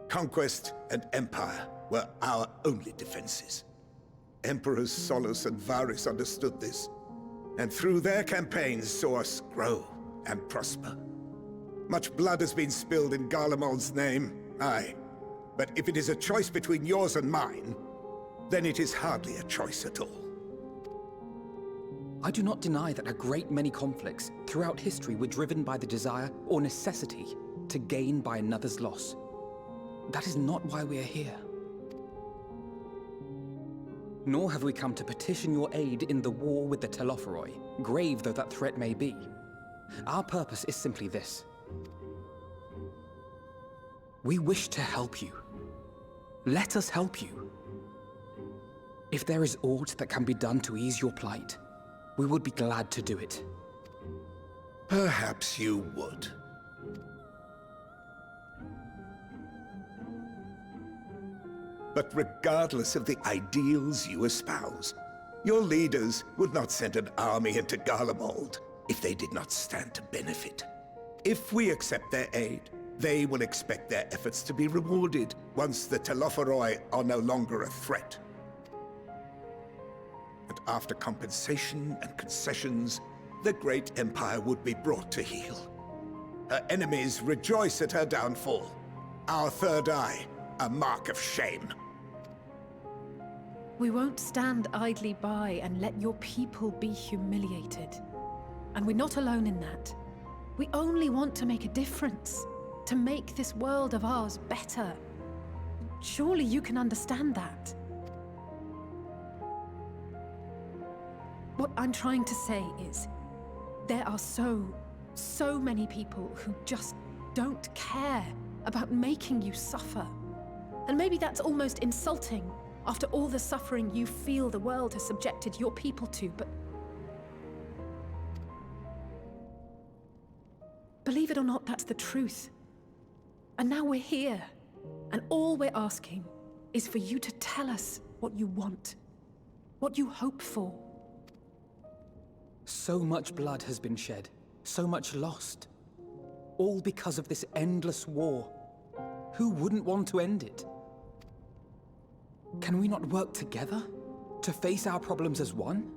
Conquest and Empire were our only defenses. Emperors Solus and Varys understood this, and through their campaigns saw us grow and prosper. Much blood has been spilled in Garlemald's name, aye. But if it is a choice between yours and mine, then it is hardly a choice at all. I do not deny that a great many conflicts throughout history were driven by the desire or necessity to gain by another's loss. That is not why we are here. Nor have we come to petition your aid in the war with the Telophoroi, grave though that threat may be. Our purpose is simply this. We wish to help you. Let us help you. If there is aught that can be done to ease your plight, we would be glad to do it. Perhaps you would. But regardless of the ideals you espouse, your leaders would not send an army into Garlemald if they did not stand to benefit. If we accept their aid, they will expect their efforts to be rewarded once the Telophoroi are no longer a threat. And after compensation and concessions, the great empire would be brought to heel. Her enemies rejoice at her downfall. Our third eye, a mark of shame. We won't stand idly by and let your people be humiliated. And we're not alone in that. We only want to make a difference, to make this world of ours better. Surely you can understand that. What I'm trying to say is, there are so many people who just don't care about making you suffer. And maybe that's almost insulting after all the suffering you feel the world has subjected your people to, but believe it or not, that's the truth. And now we're here, and all we're asking is for you to tell us what you want, what you hope for. So much blood has been shed, so much lost. All because of this endless war. Who wouldn't want to end it? Can we not work together to face our problems as one?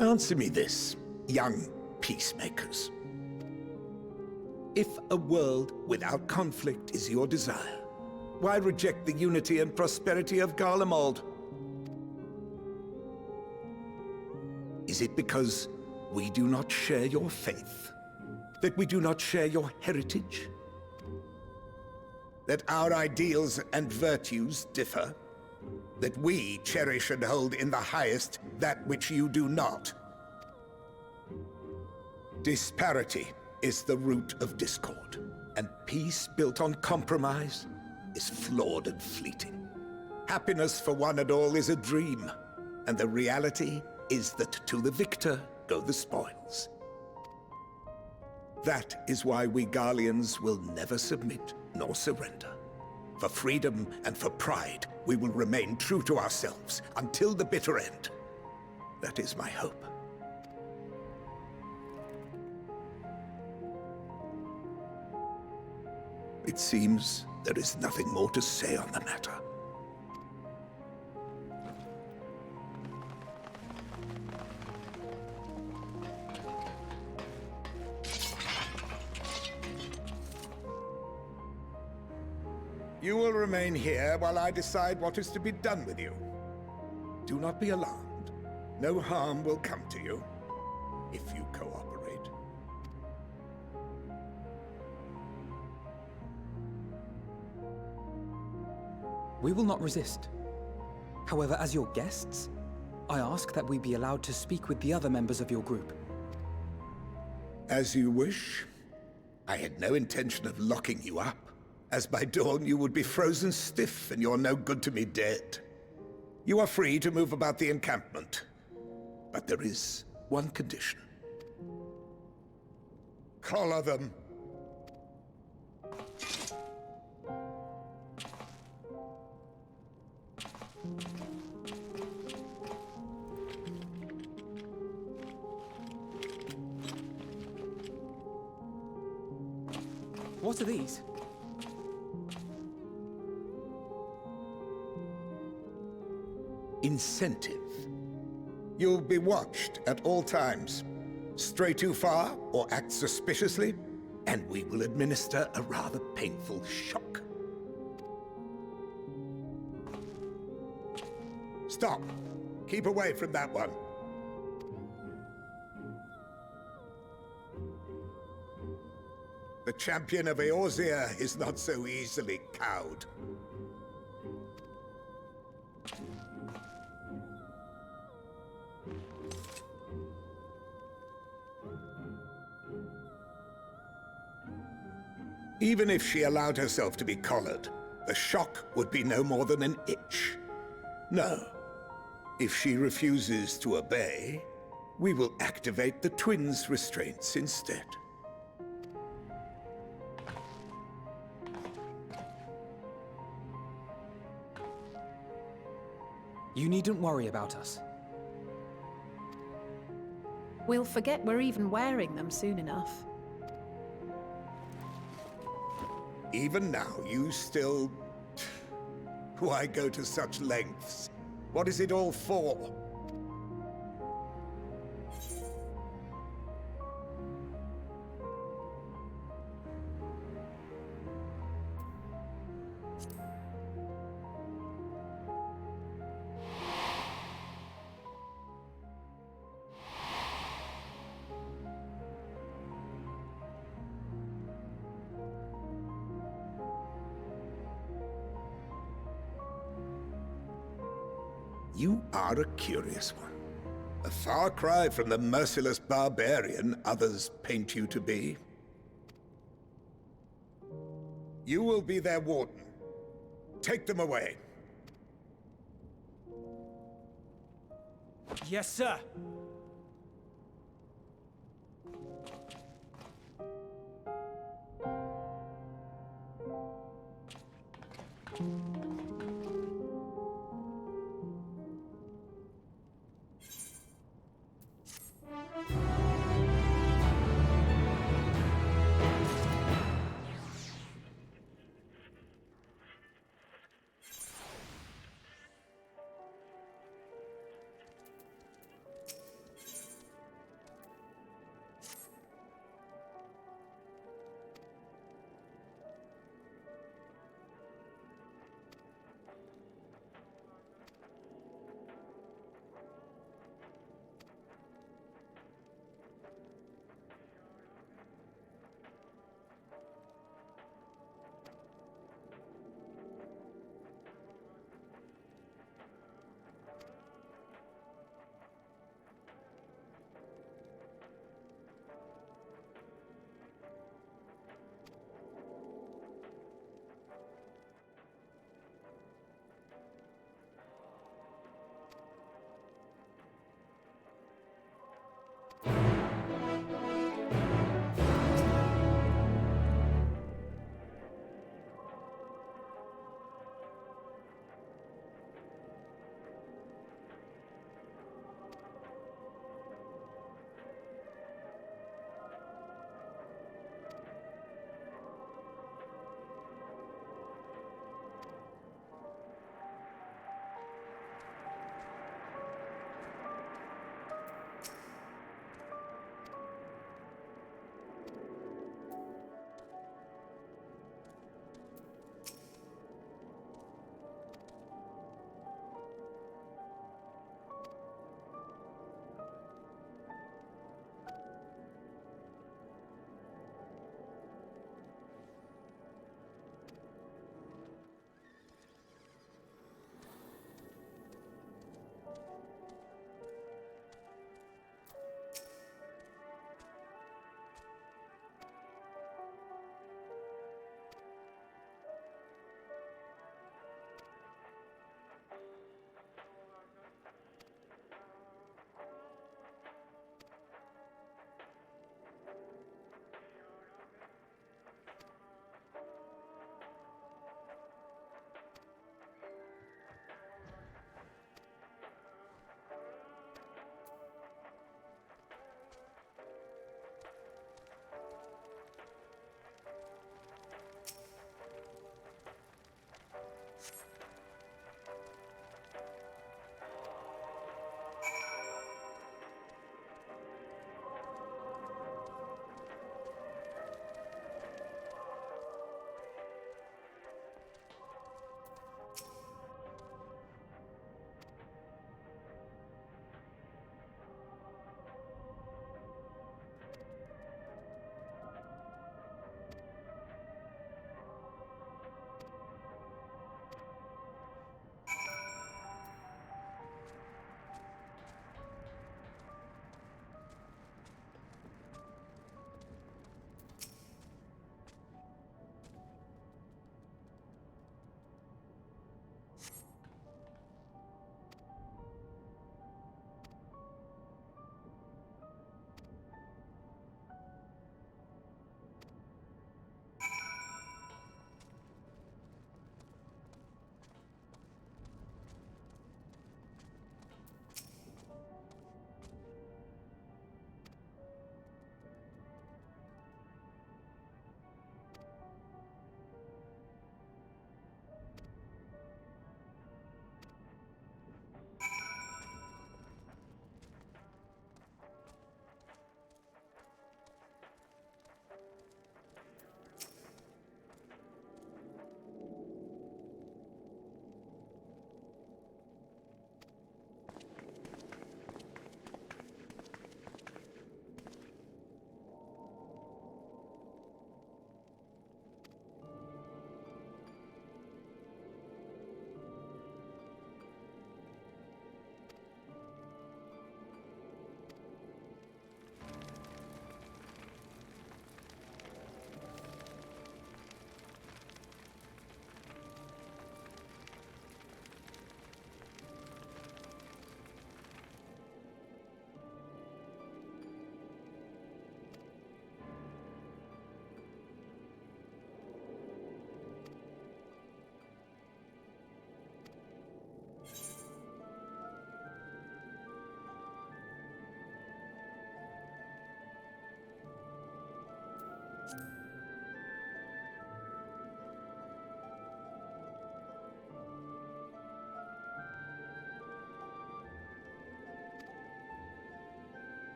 Answer me this, young peacemakers. If a world without conflict is your desire, why reject the unity and prosperity of Garlemald? Is it because we do not share your faith? That we do not share your heritage? That our ideals and virtues differ? That we cherish and hold in the highest that which you do not? Disparity is the root of discord, and peace built on compromise is flawed and fleeting. Happiness for one and all is a dream, and the reality is that to the victor go the spoils. That is why we Garleans will never submit nor surrender. For freedom and for pride, we will remain true to ourselves until the bitter end. That is my hope. It seems there is nothing more to say on the matter. You will remain here while I decide what is to be done with you. Do not be alarmed. No harm will come to you if you cooperate. We will not resist. However, as your guests, I ask that we be allowed to speak with the other members of your group. As you wish. I had no intention of locking you up, as by dawn you would be frozen stiff and you're no good to me dead. You are free to move about the encampment, but there is one condition. Collar them. What are these? Incentive. You'll be watched at all times. Stray too far or act suspiciously, and we will administer a rather painful shock. Stop. Keep away from that one. The champion of Eorzea is not so easily cowed. Even if she allowed herself to be collared, the shock would be no more than an itch. No. If she refuses to obey, we will activate the twins' restraints instead. You needn't worry about us. We'll forget we're even wearing them soon enough. Even now, you still... Why go to such lengths? What is it all for? You are a curious one. A far cry from the merciless barbarian others paint you to be. You will be their warden. Take them away. Yes, sir.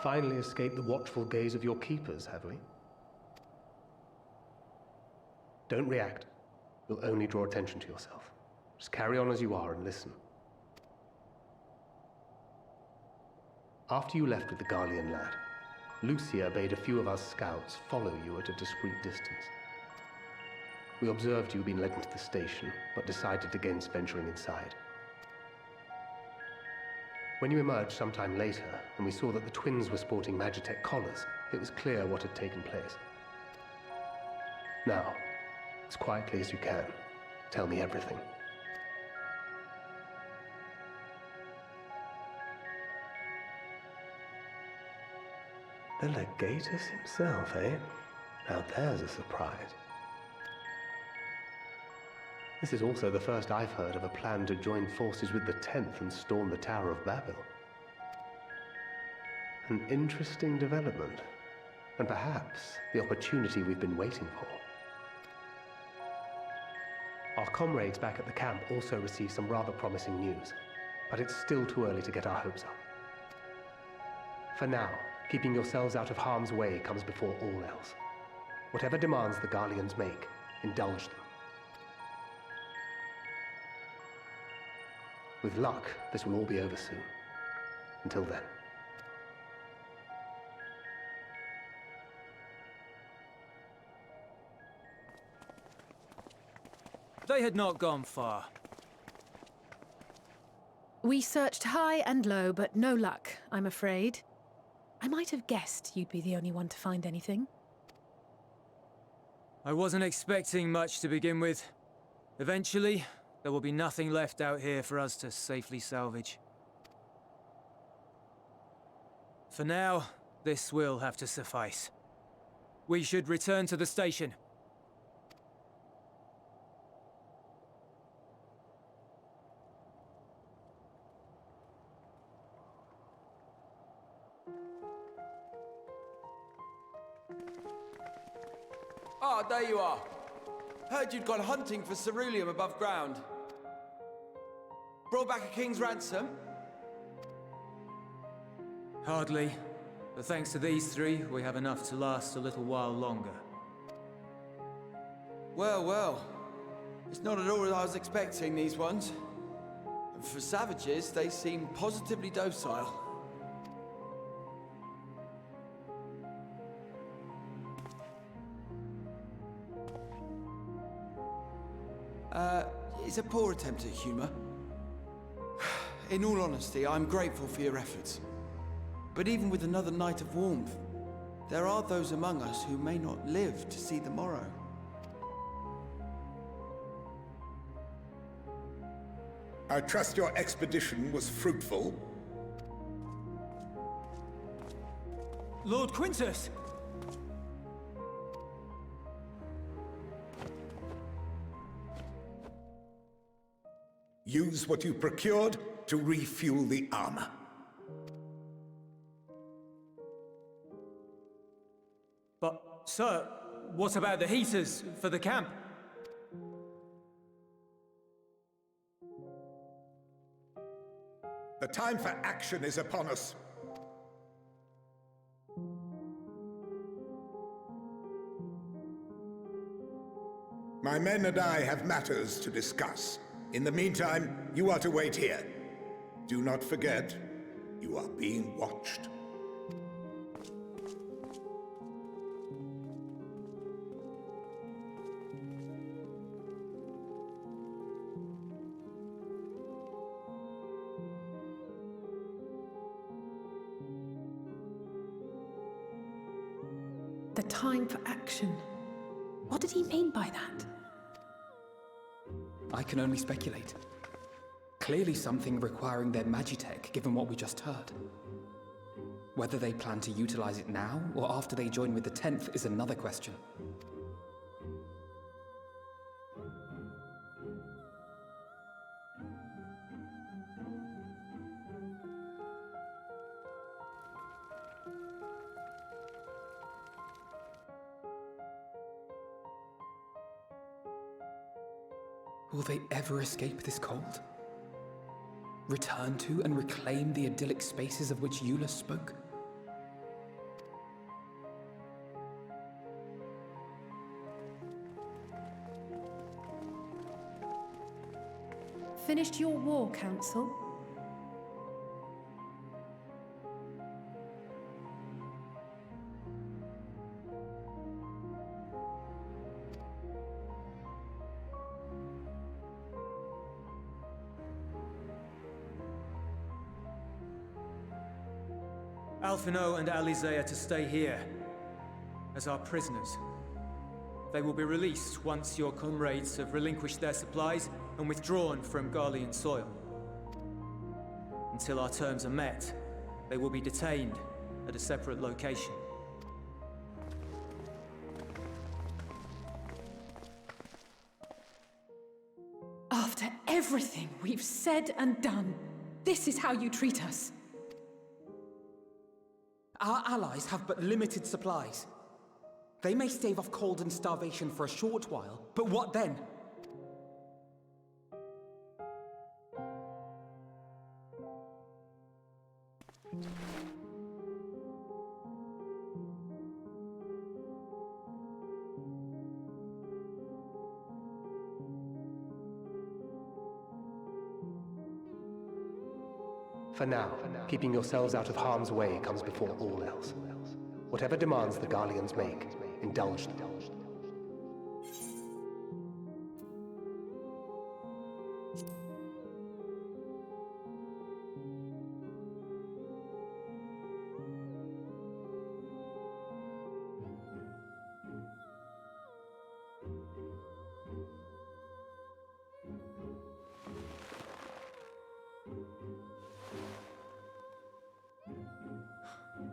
finally escaped the watchful gaze of your keepers, have we? Don't react. You'll only draw attention to yourself. Just carry on as you are and listen. After you left with the Garlean lad, Lucia bade a few of us scouts follow you at a discreet distance. We observed you being led into the station, but decided against venturing inside. When you emerged sometime later, and we saw that the twins were sporting Magitech collars, it was clear what had taken place. Now, as quietly as you can, tell me everything. The Legatus himself, eh? Now there's a surprise. This is also the first I've heard of a plan to join forces with the 10th and storm the Tower of Babel. An interesting development, and perhaps the opportunity we've been waiting for. Our comrades back at the camp also received some rather promising news, but it's still too early to get our hopes up. For now, keeping yourselves out of harm's way comes before all else. Whatever demands the Garleans make, indulge them. With luck, this will all be over soon. Until then. They had not gone far. We searched high and low, but no luck, I'm afraid. I might have guessed you'd be the only one to find anything. I wasn't expecting much to begin with. Eventually, there will be nothing left out here for us to safely salvage. For now, this will have to suffice. We should return to the station. Ah, there you are. Heard you'd gone hunting for ceruleum above ground. Brought back a king's ransom? Hardly. But thanks to these three, we have enough to last a little while longer. Well, well. It's not at all what I was expecting, these ones. And for savages, they seem positively docile. It's a poor attempt at humor. In all honesty, I'm grateful for your efforts. But even with another night of warmth, there are those among us who may not live to see the morrow. I trust your expedition was fruitful. Lord Quintus! Use what you procured to refuel the armor. But, sir, what about the heaters for the camp? The time for action is upon us. My men and I have matters to discuss. In the meantime, you are to wait here. Do not forget, you are being watched. The time for action. What did he mean by that? I can only speculate. Clearly something requiring their magitech, given what we just heard. Whether they plan to utilize it now, or after they join with the 10th, is another question. Will they ever escape this cold? Return to and reclaim the idyllic spaces of which Eula spoke? finished your war, Council? Alphino and Alizé are to stay here, as our prisoners. They will be released once your comrades have relinquished their supplies and withdrawn from Garlean soil. Until our terms are met, they will be detained at a separate location. After everything we've said and done, this is how you treat us. Our allies have but limited supplies. They may stave off cold and starvation for a short while, but what then? For now, keeping yourselves out of harm's way comes before all else. Whatever demands the Garleans make, indulge them.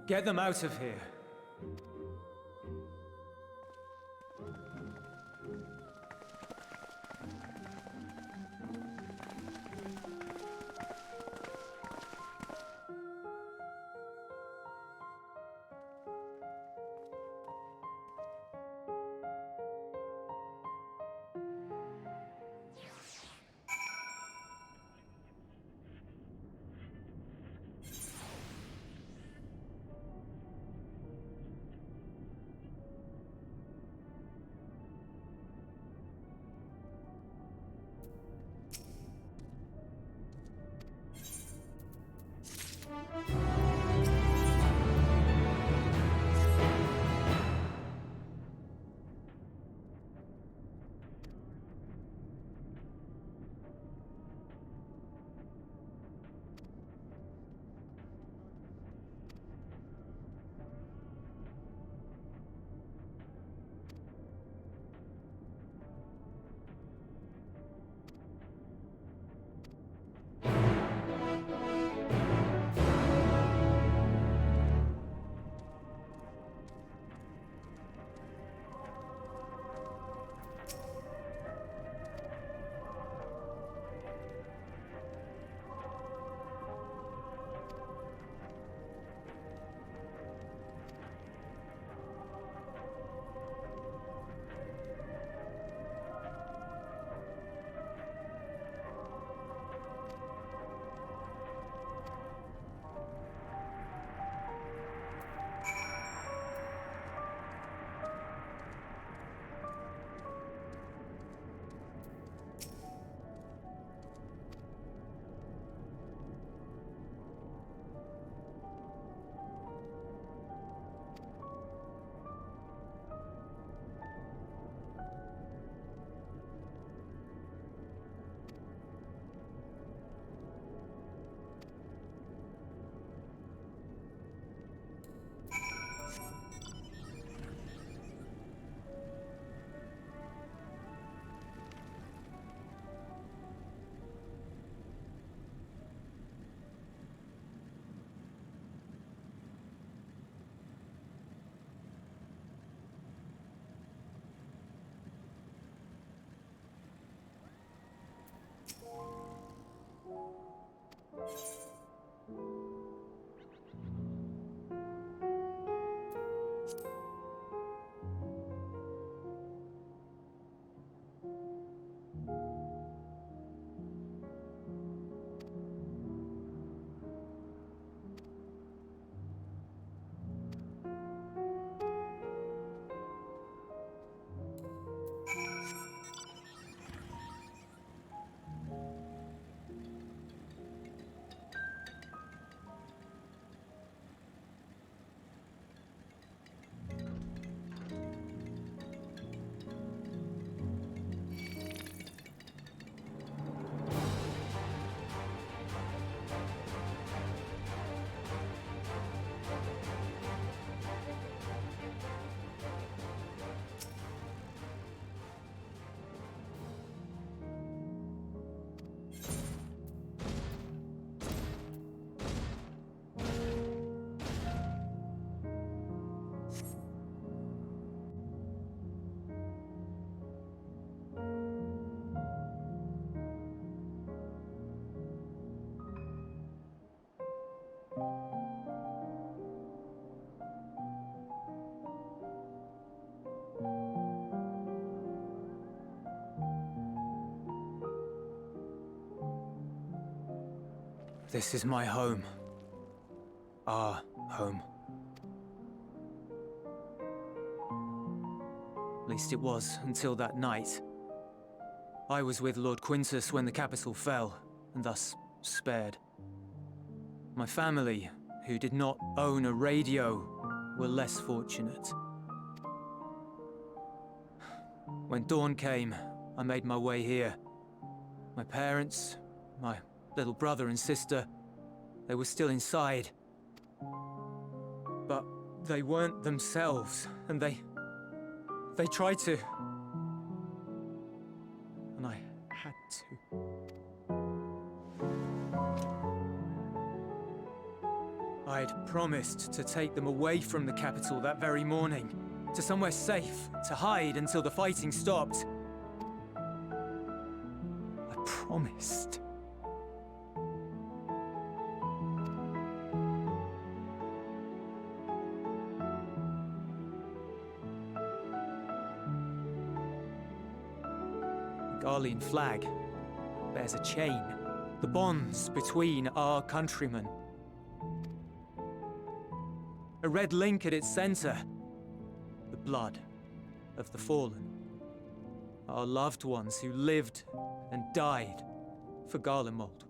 Get them out of here. This is my home. Our home. At least it was until that night. I was with Lord Quintus when the capital fell, and thus spared. My family, who did not own a radio, were less fortunate. When dawn came, I made my way here. My parents, my little brother and sister, they were still inside. But they weren't themselves, and they tried to. And I had to. I'd promised to take them away from the capital that very morning, to somewhere safe, to hide until the fighting stopped. I promised. The Garlean flag bears a chain, the bonds between our countrymen. A red link at its center, the blood of the fallen. Our loved ones who lived and died for Garlemald.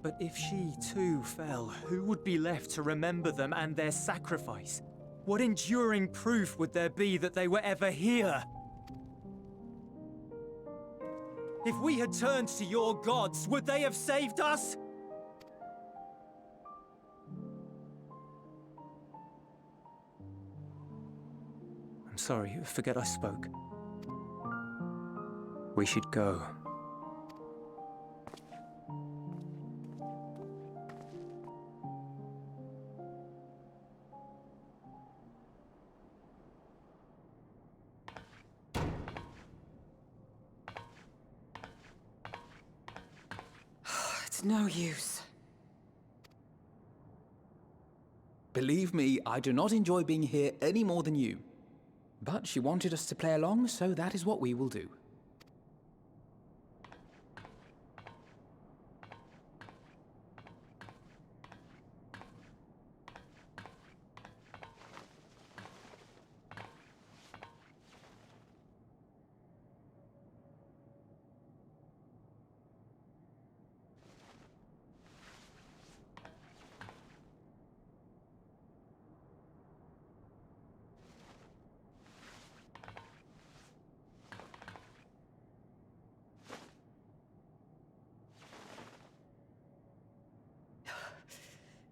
But if she too fell, who would be left to remember them and their sacrifice? What enduring proof would there be that they were ever here? If we had turned to your gods, would they have saved us? I'm sorry, forget I spoke. We should go. It's no use. Believe me, I do not enjoy being here any more than you. But she wanted us to play along, so that is what we will do.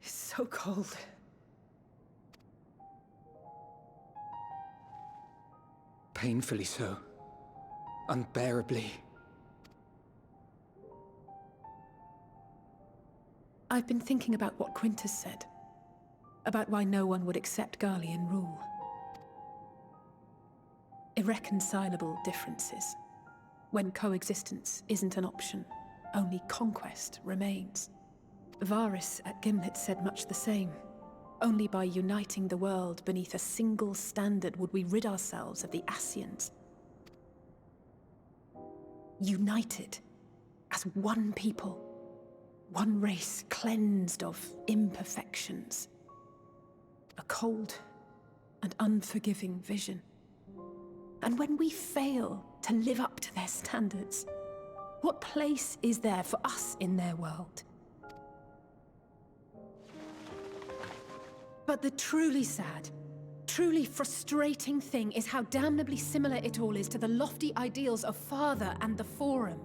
It's so cold. Painfully so. Unbearably. I've been thinking about what Quintus said. About why no one would accept Garlean rule. Irreconcilable differences. When coexistence isn't an option, only conquest remains. Varys at Gimlet said much the same. Only by uniting the world beneath a single standard would we rid ourselves of the Ascians. United as one people. One race cleansed of imperfections. A cold and unforgiving vision. And when we fail to live up to their standards, what place is there for us in their world? But the truly sad, truly frustrating thing is how damnably similar it all is to the lofty ideals of Father and the Forum.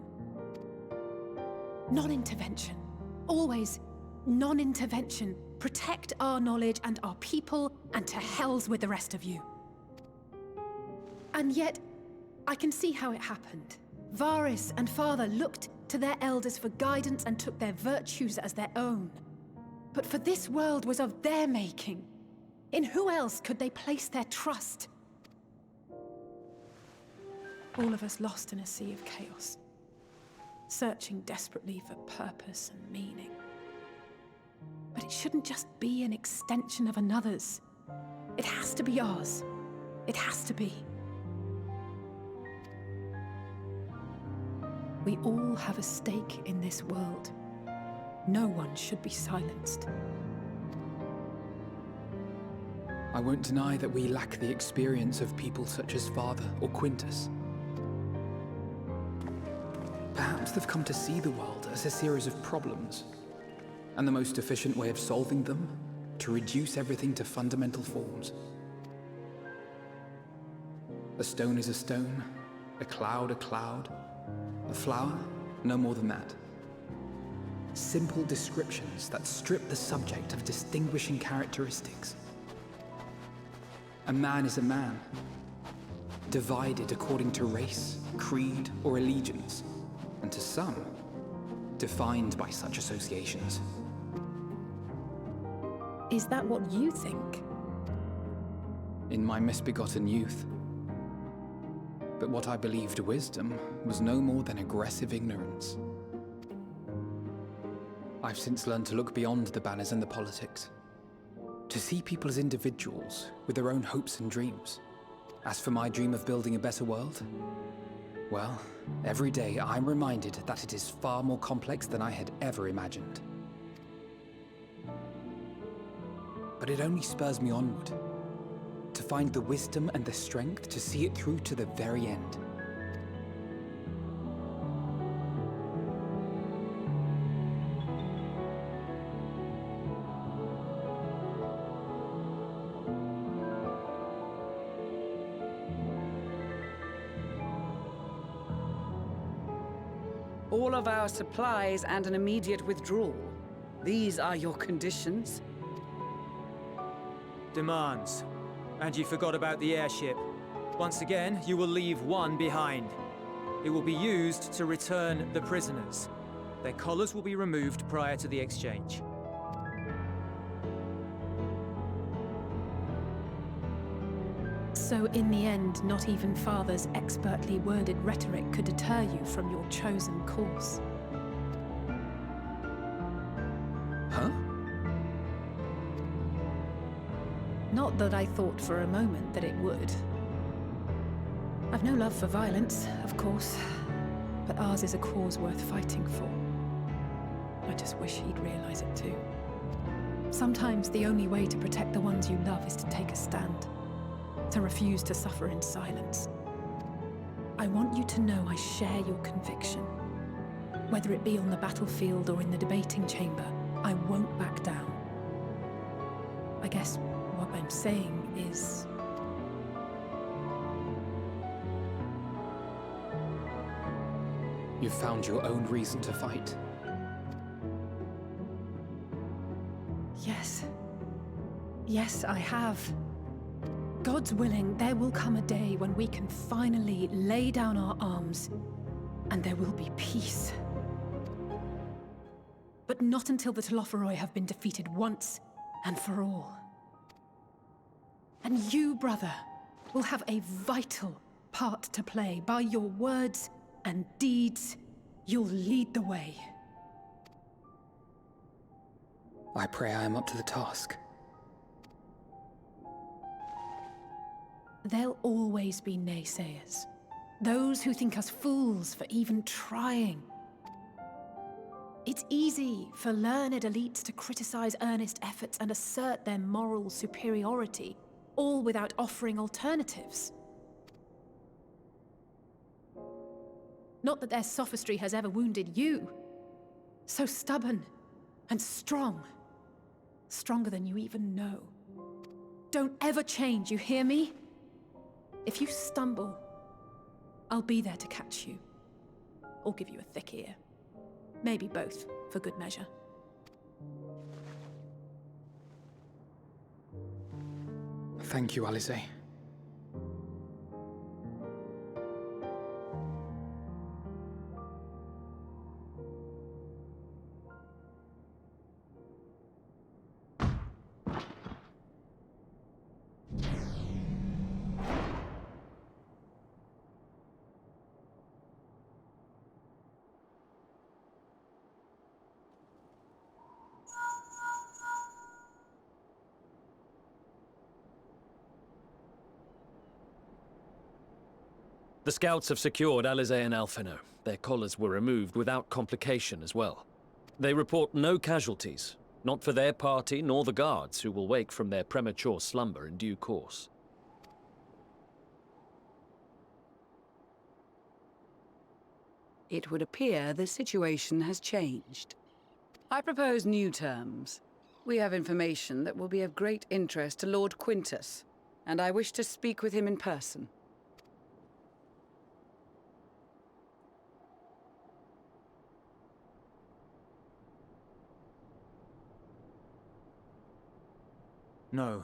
Non-intervention. Always non-intervention. Protect our knowledge and our people, and to hells with the rest of you. And yet, I can see how it happened. Varys and Father looked to their elders for guidance and took their virtues as their own. But for this world was of their making. In who else could they place their trust? All of us lost in a sea of chaos, searching desperately for purpose and meaning. But it shouldn't just be an extension of another's. It has to be ours. It has to be. We all have a stake in this world. No one should be silenced. I won't deny that we lack the experience of people such as Father or Quintus. Perhaps they've come to see the world as a series of problems, and the most efficient way of solving them, to reduce everything to fundamental forms. A stone is a stone, a cloud, a flower, no more than that. Simple descriptions that strip the subject of distinguishing characteristics. A man is a man, divided according to race, creed, or allegiance, and to some, defined by such associations. Is that what you think? In my misbegotten youth. But what I believed wisdom was no more than aggressive ignorance. I've since learned to look beyond the banners and the politics, to see people as individuals with their own hopes and dreams. As for my dream of building a better world, well, every day I'm reminded that it is far more complex than I had ever imagined. But it only spurs me onward, to find the wisdom and the strength to see it through to the very end. All of our supplies and an immediate withdrawal. These are your conditions? Demands. And you forgot about the airship. Once again, you will leave one behind. It will be used to return the prisoners. Their collars will be removed prior to the exchange. So in the end, not even Father's expertly worded rhetoric could deter you from your chosen course. Huh? Not that I thought for a moment that it would. I've no love for violence, of course, but ours is a cause worth fighting for. I just wish he'd realize it too. Sometimes the only way to protect the ones you love is to take a stand, to refuse to suffer in silence. I want you to know I share your conviction. Whether it be on the battlefield or in the debating chamber, I won't back down. I guess what I'm saying is... You've found your own reason to fight. Yes. Yes, I have. God's willing, there will come a day when we can finally lay down our arms, and there will be peace. But not until the Telophoroi have been defeated once and for all. And you, brother, will have a vital part to play. By your words and deeds, you'll lead the way. I pray I am up to the task. There'll always be naysayers. Those who think us fools for even trying. It's easy for learned elites to criticize earnest efforts and assert their moral superiority, all without offering alternatives. Not that their sophistry has ever wounded you. So stubborn and strong. Stronger than you even know. Don't ever change, you hear me? If you stumble, I'll be there to catch you. Or give you a thick ear. Maybe both, for good measure. Thank you, Alice. The scouts have secured Alizé and Alphino. Their collars were removed without complication as well. They report no casualties, not for their party nor the guards, who will wake from their premature slumber in due course. It would appear the situation has changed. I propose new terms. We have information that will be of great interest to Lord Quintus, and I wish to speak with him in person. No.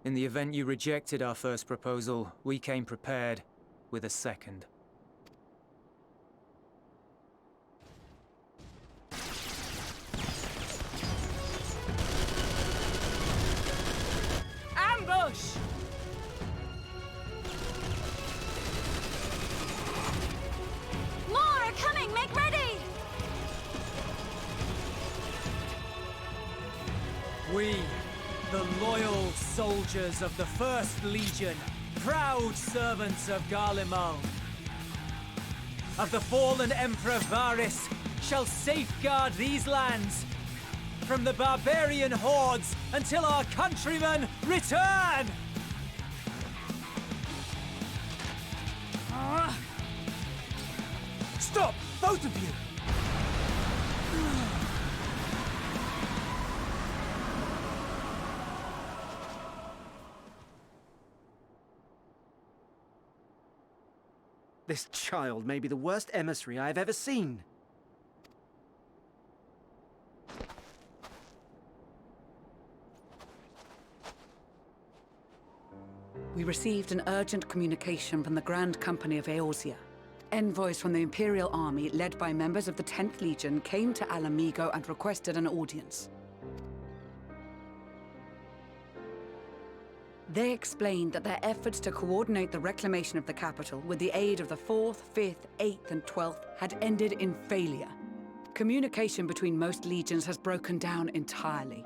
In the event you rejected our first proposal, we came prepared with a second. Ambush! More are coming! Make ready! We, the loyal soldiers of the First Legion, proud servants of Garlemald, of the fallen Emperor Varys, shall safeguard these lands from the barbarian hordes until our countrymen return! Stop! Both of you! This child may be the worst emissary I have ever seen. We received an urgent communication from the Grand Company of Eorzea. Envoys from the Imperial Army, led by members of the 10th Legion, came to Alamigo and requested an audience. They explained that their efforts to coordinate the reclamation of the capital with the aid of the 4th, 5th, 8th, and 12th had ended in failure. Communication between most legions has broken down entirely.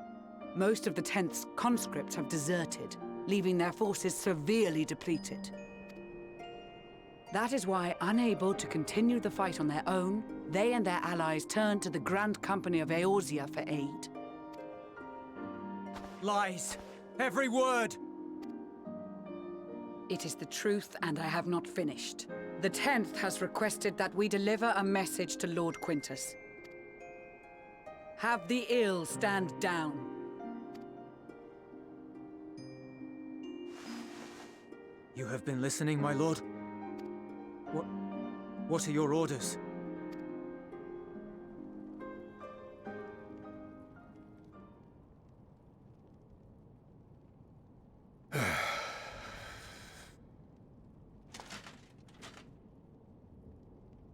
Most of the 10th's conscripts have deserted, leaving their forces severely depleted. That is why, unable to continue the fight on their own, they and their allies turned to the Grand Company of Eorzea for aid. Lies! Every word! It is the truth, and I have not finished. The 10th has requested that we deliver a message to Lord Quintus. Have the ill stand down. You have been listening, my lord? What are your orders?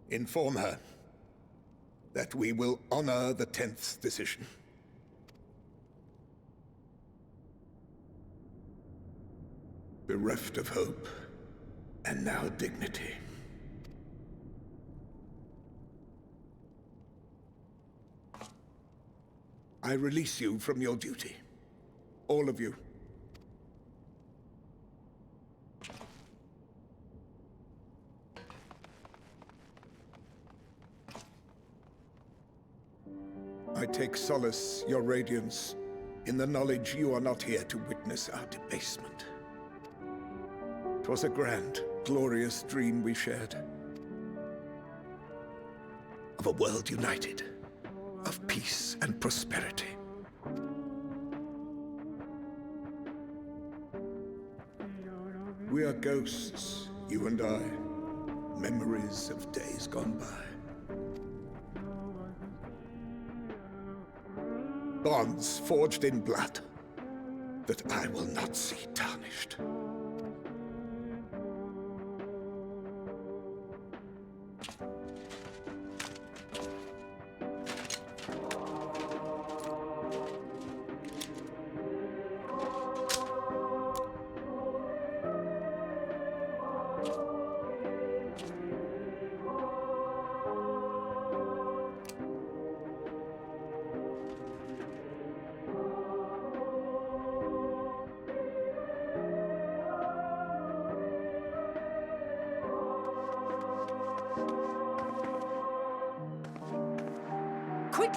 Inform her that we will honor the 10th's decision. Bereft of hope, and now dignity. I release you from your duty. All of you. I take solace, your radiance, in the knowledge you are not here to witness our debasement. 'Twas a grand, glorious dream we shared. Of a world united, of peace and prosperity. We are ghosts, you and I, memories of days gone by. Bonds forged in blood that I will not see tarnished.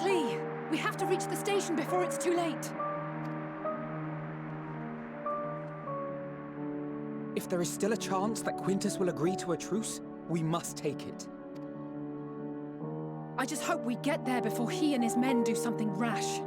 Quickly! We have to reach the station before it's too late. If there is still a chance that Quintus will agree to a truce, we must take it. I just hope we get there before he and his men do something rash.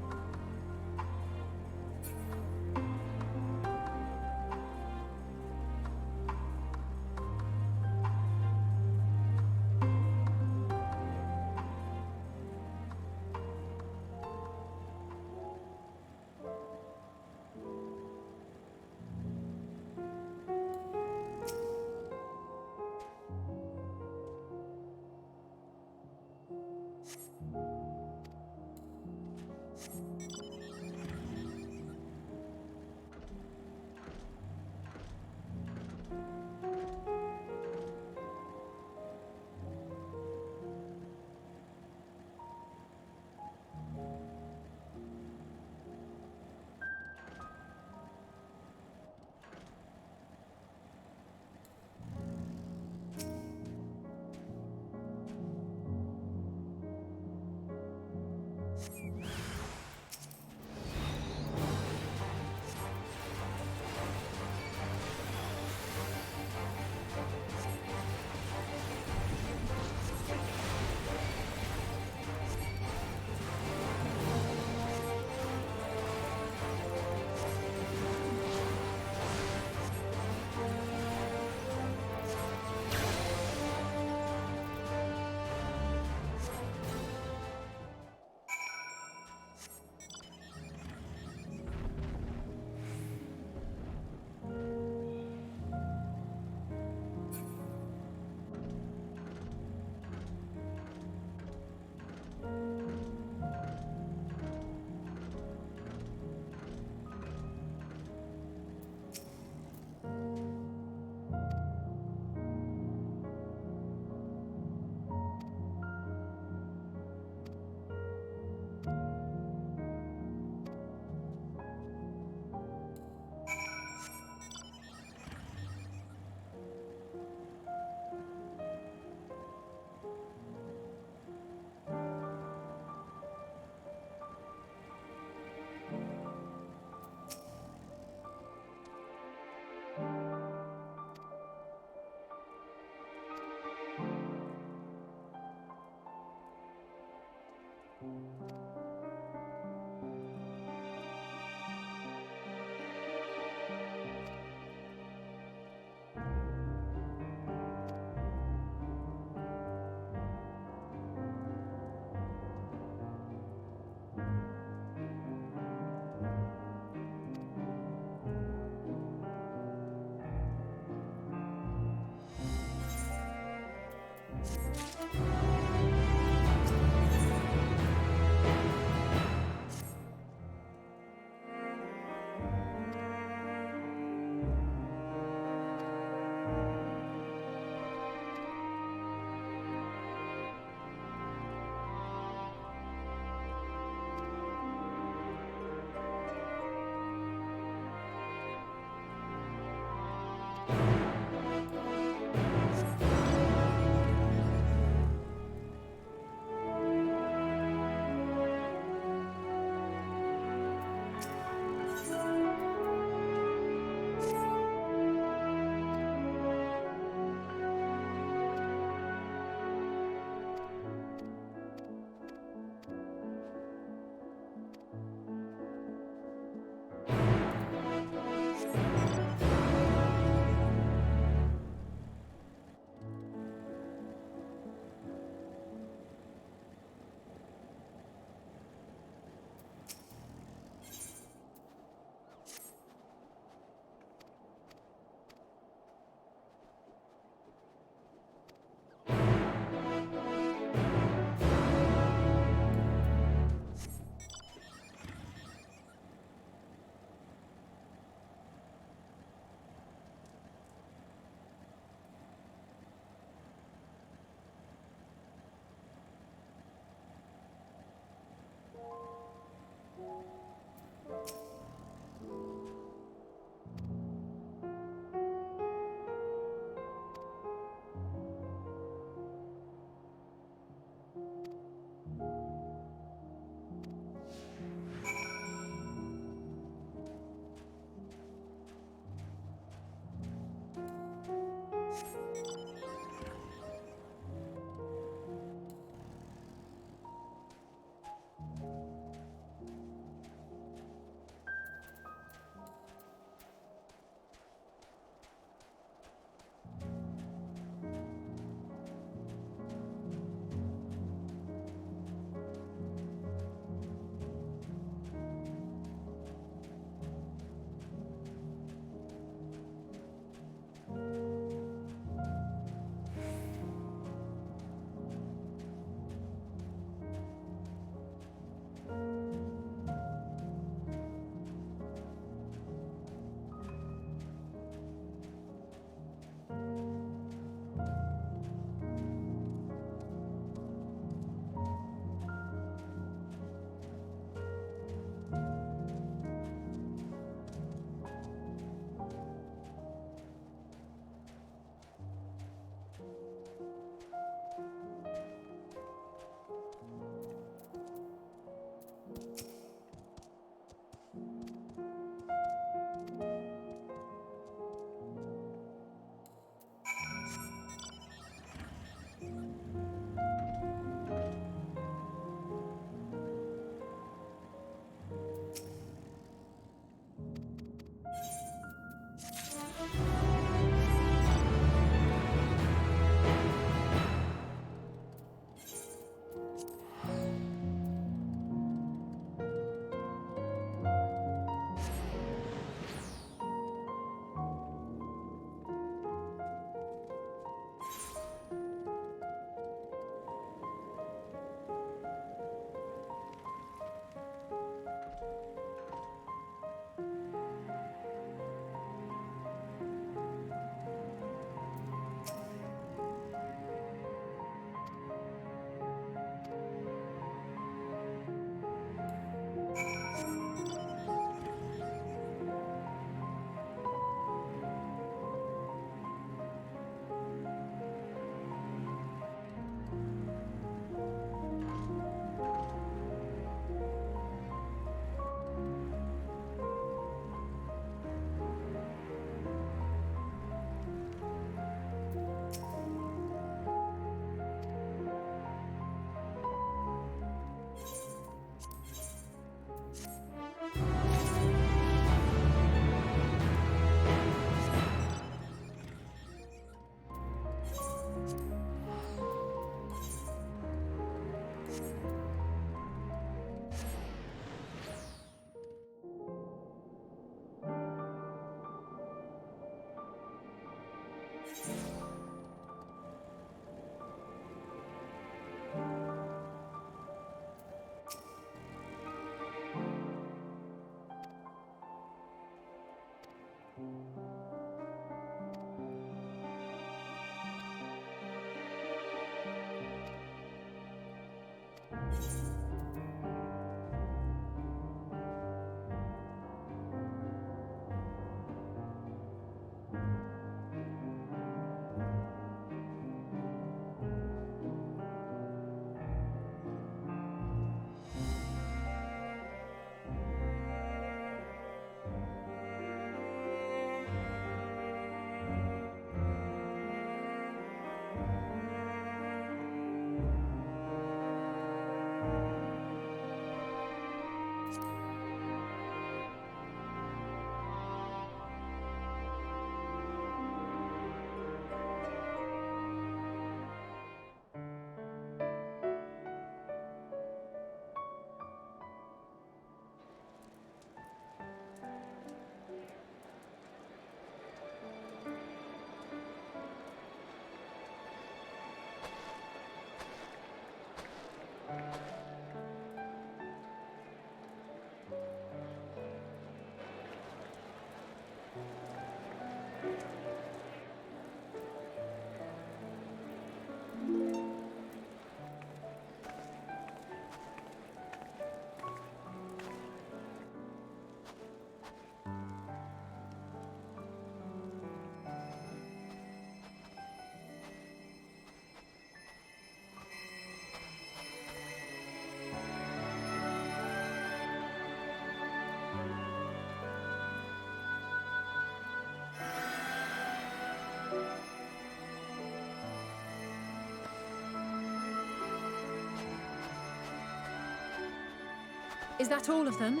Is that all of them?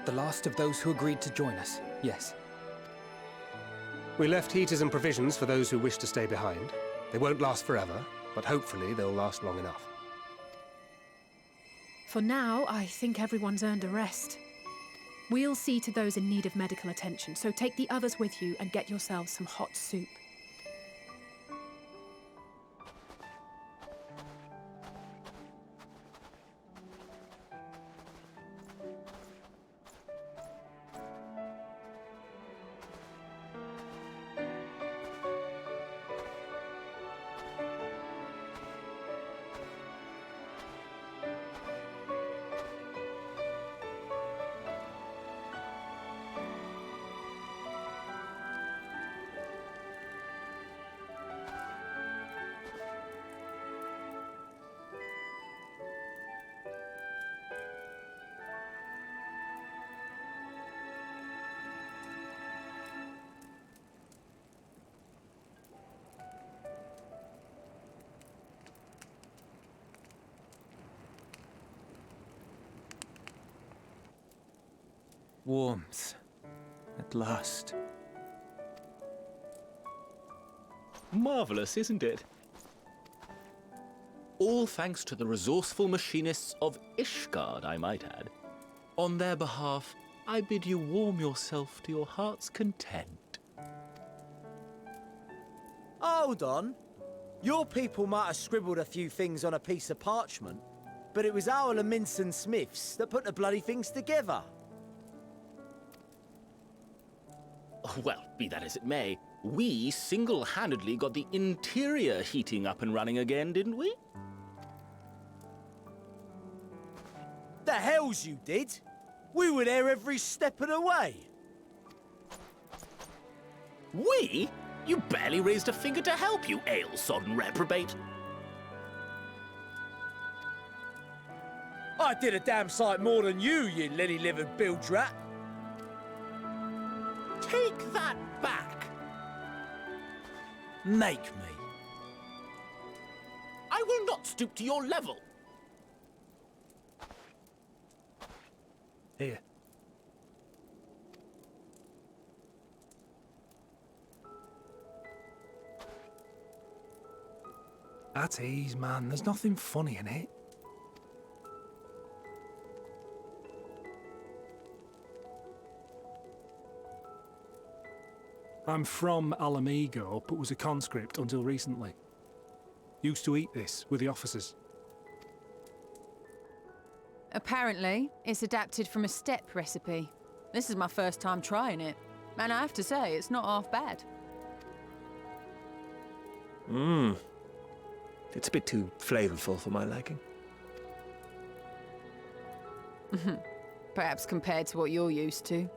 The last of those who agreed to join us, yes. We left heaters and provisions for those who wish to stay behind. They won't last forever, but hopefully they'll last long enough. For now, I think everyone's earned a rest. We'll see to those in need of medical attention, so take the others with you and get yourselves some hot soup. Warmth. At last. Marvelous, isn't it? All thanks to the resourceful machinists of Ishgard, I might add. On their behalf, I bid you warm yourself to your heart's content. Hold on. Your people might have scribbled a few things on a piece of parchment, but it was our Minson Smiths that put the bloody things together. Well, be that as it may, we single-handedly got the interior heating up and running again, didn't we? The hells you did! We were there every step of the way. We? You barely raised a finger to help, you ale-sodden reprobate. I did a damn sight more than you, you lily-livered bilge rat. Take that back! Make me. I will not stoop to your level. Here. At ease, man. There's nothing funny in it. I'm from Alamigo, but was a conscript until recently. Used to eat this with the officers. Apparently, it's adapted from a steppe recipe. This is my first time trying it, and I have to say, it's not half bad. It's a bit too flavorful for my liking. Perhaps compared to what you're used to.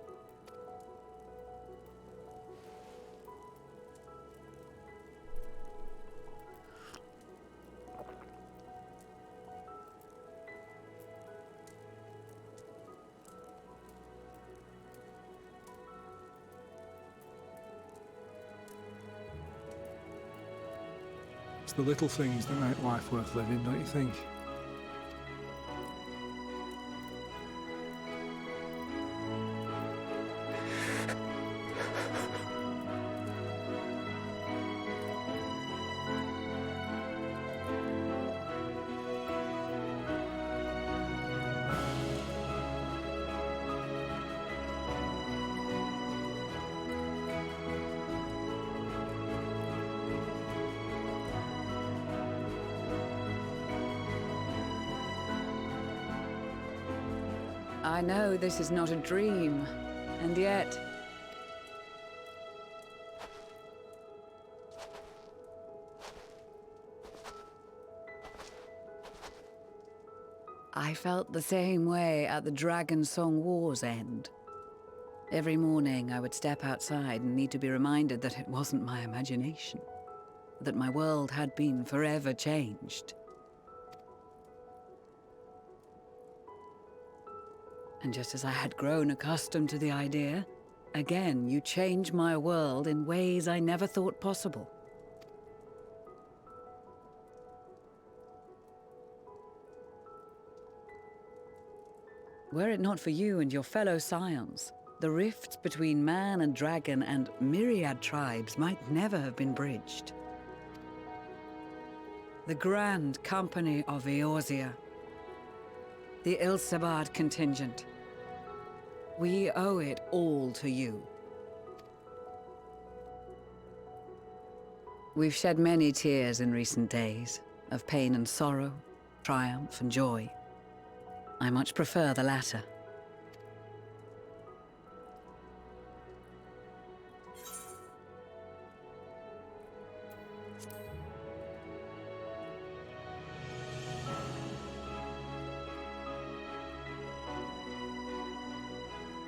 It's the little things that make life worth living, don't you think? I know this is not a dream, and yet... I felt the same way at the Dragon Song War's end. Every morning I would step outside and need to be reminded that it wasn't my imagination, that my world had been forever changed. And just as I had grown accustomed to the idea, again you change my world in ways I never thought possible. Were it not for you and your fellow scions, the rifts between man and dragon and myriad tribes might never have been bridged. The Grand Company of Eorzea, the Ilsabard contingent. We owe it all to you. We've shed many tears in recent days, of pain and sorrow, triumph and joy. I much prefer the latter.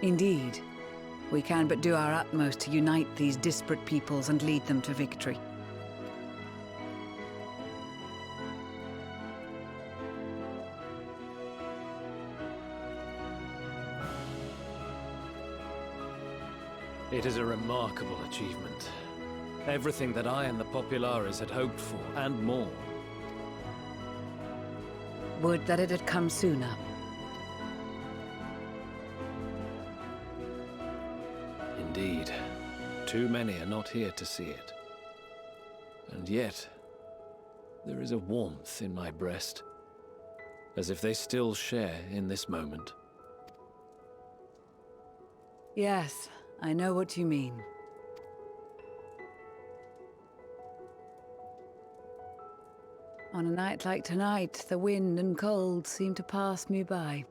Indeed, we can but do our utmost to unite these disparate peoples and lead them to victory. It is a remarkable achievement. Everything that I and the Populares had hoped for, and more. Would that it had come sooner. Indeed. Too many are not here to see it. And yet, there is a warmth in my breast, as if they still share in this moment. Yes, I know what you mean. On a night like tonight, the wind and cold seem to pass me by.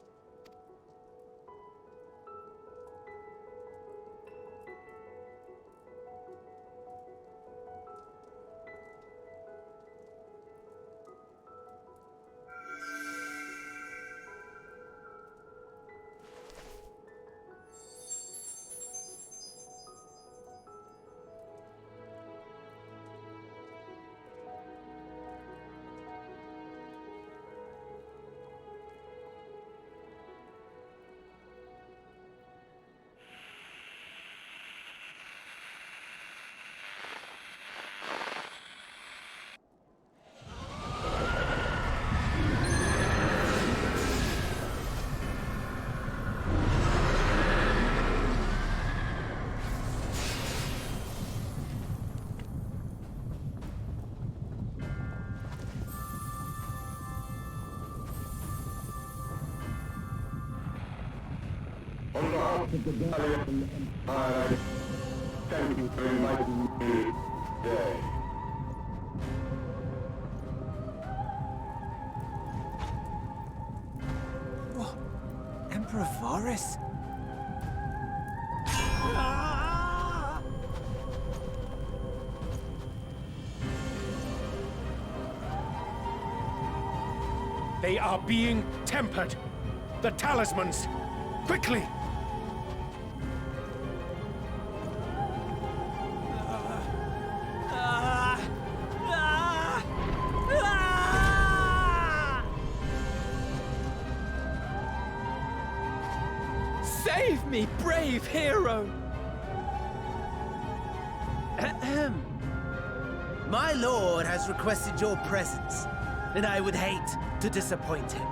On behalf of the Guardian Empire, thank you for inviting me today. What? Emperor Varys? They are being tempered. The talismans. Quickly! Save me, brave hero! Ahem. My lord has requested your presence, and I would hate to disappoint him.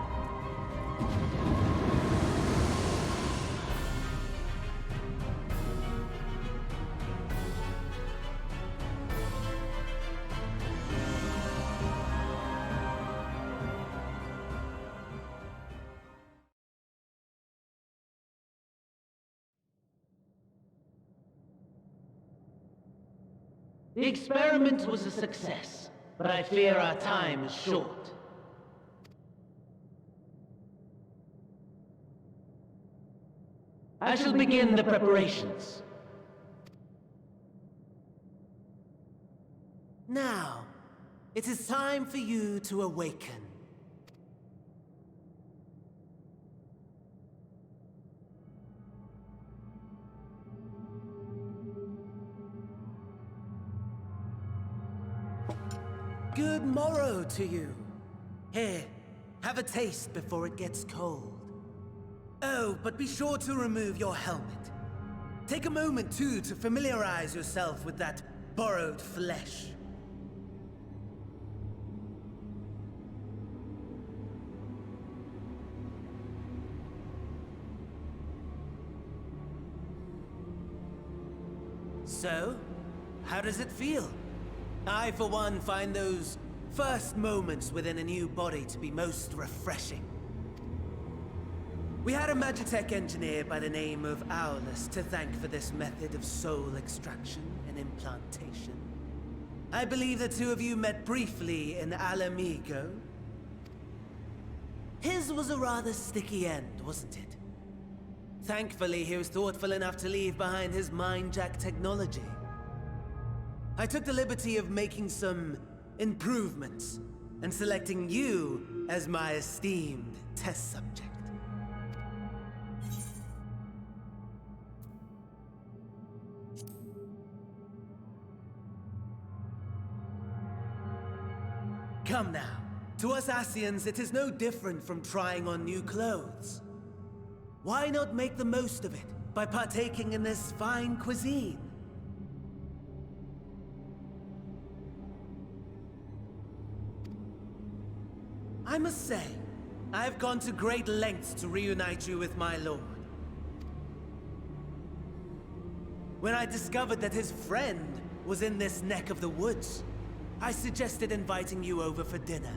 The experiment was a success, but I fear our time is short. I shall begin the preparations. Now, it is time for you to awaken. Good morrow to you. Here, have a taste before it gets cold. Oh, but be sure to remove your helmet. Take a moment, too, to familiarize yourself with that borrowed flesh. So, how does it feel? I, for one, find those first moments within a new body to be most refreshing. We had a Magitech engineer by the name of Aulus to thank for this method of soul extraction and implantation. I believe the two of you met briefly in Alamigo. His was a rather sticky end, wasn't it? Thankfully, he was thoughtful enough to leave behind his mind-jack technology. I took the liberty of making some improvements and selecting you as my esteemed test subject. Come now. To us Asians, it is no different from trying on new clothes. Why not make the most of it by partaking in this fine cuisine? I must say, I've gone to great lengths to reunite you with my lord. When I discovered that his friend was in this neck of the woods, I suggested inviting you over for dinner.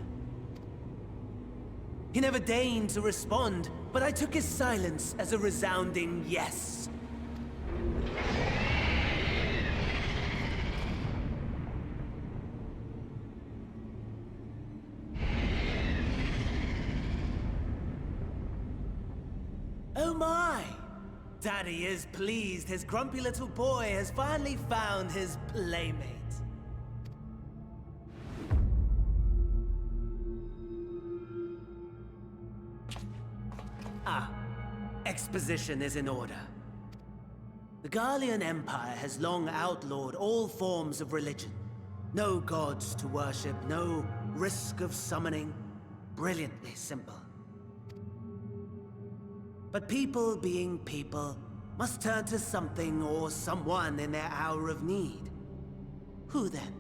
He never deigned to respond, but I took his silence as a resounding yes. Oh my! Daddy is pleased his grumpy little boy has finally found his playmate. Exposition is in order. The Garlean Empire has long outlawed all forms of religion. No gods to worship, no risk of summoning. Brilliantly simple. But people being people must turn to something or someone in their hour of need. Who then?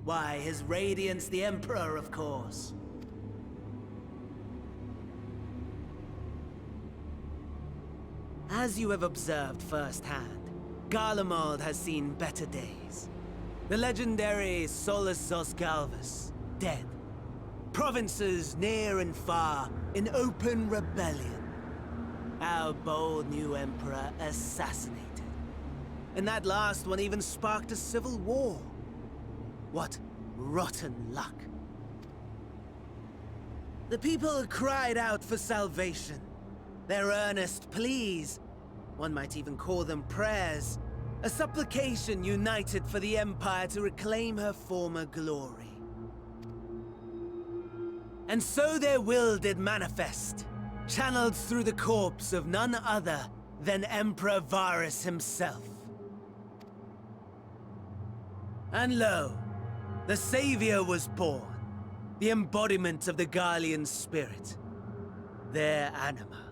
Why, His Radiance the Emperor, of course. As you have observed firsthand, Garlemald has seen better days. The legendary Solus Galvus, dead. Provinces near and far in open rebellion. Our bold new emperor assassinated. And that last one even sparked a civil war. What rotten luck. The people cried out for salvation. Their earnest pleas, one might even call them prayers, a supplication united for the Empire to reclaim her former glory. And so their will did manifest, channeled through the corpse of none other than Emperor Varus himself. And lo, the Savior was born, the embodiment of the Garlean spirit, their anima.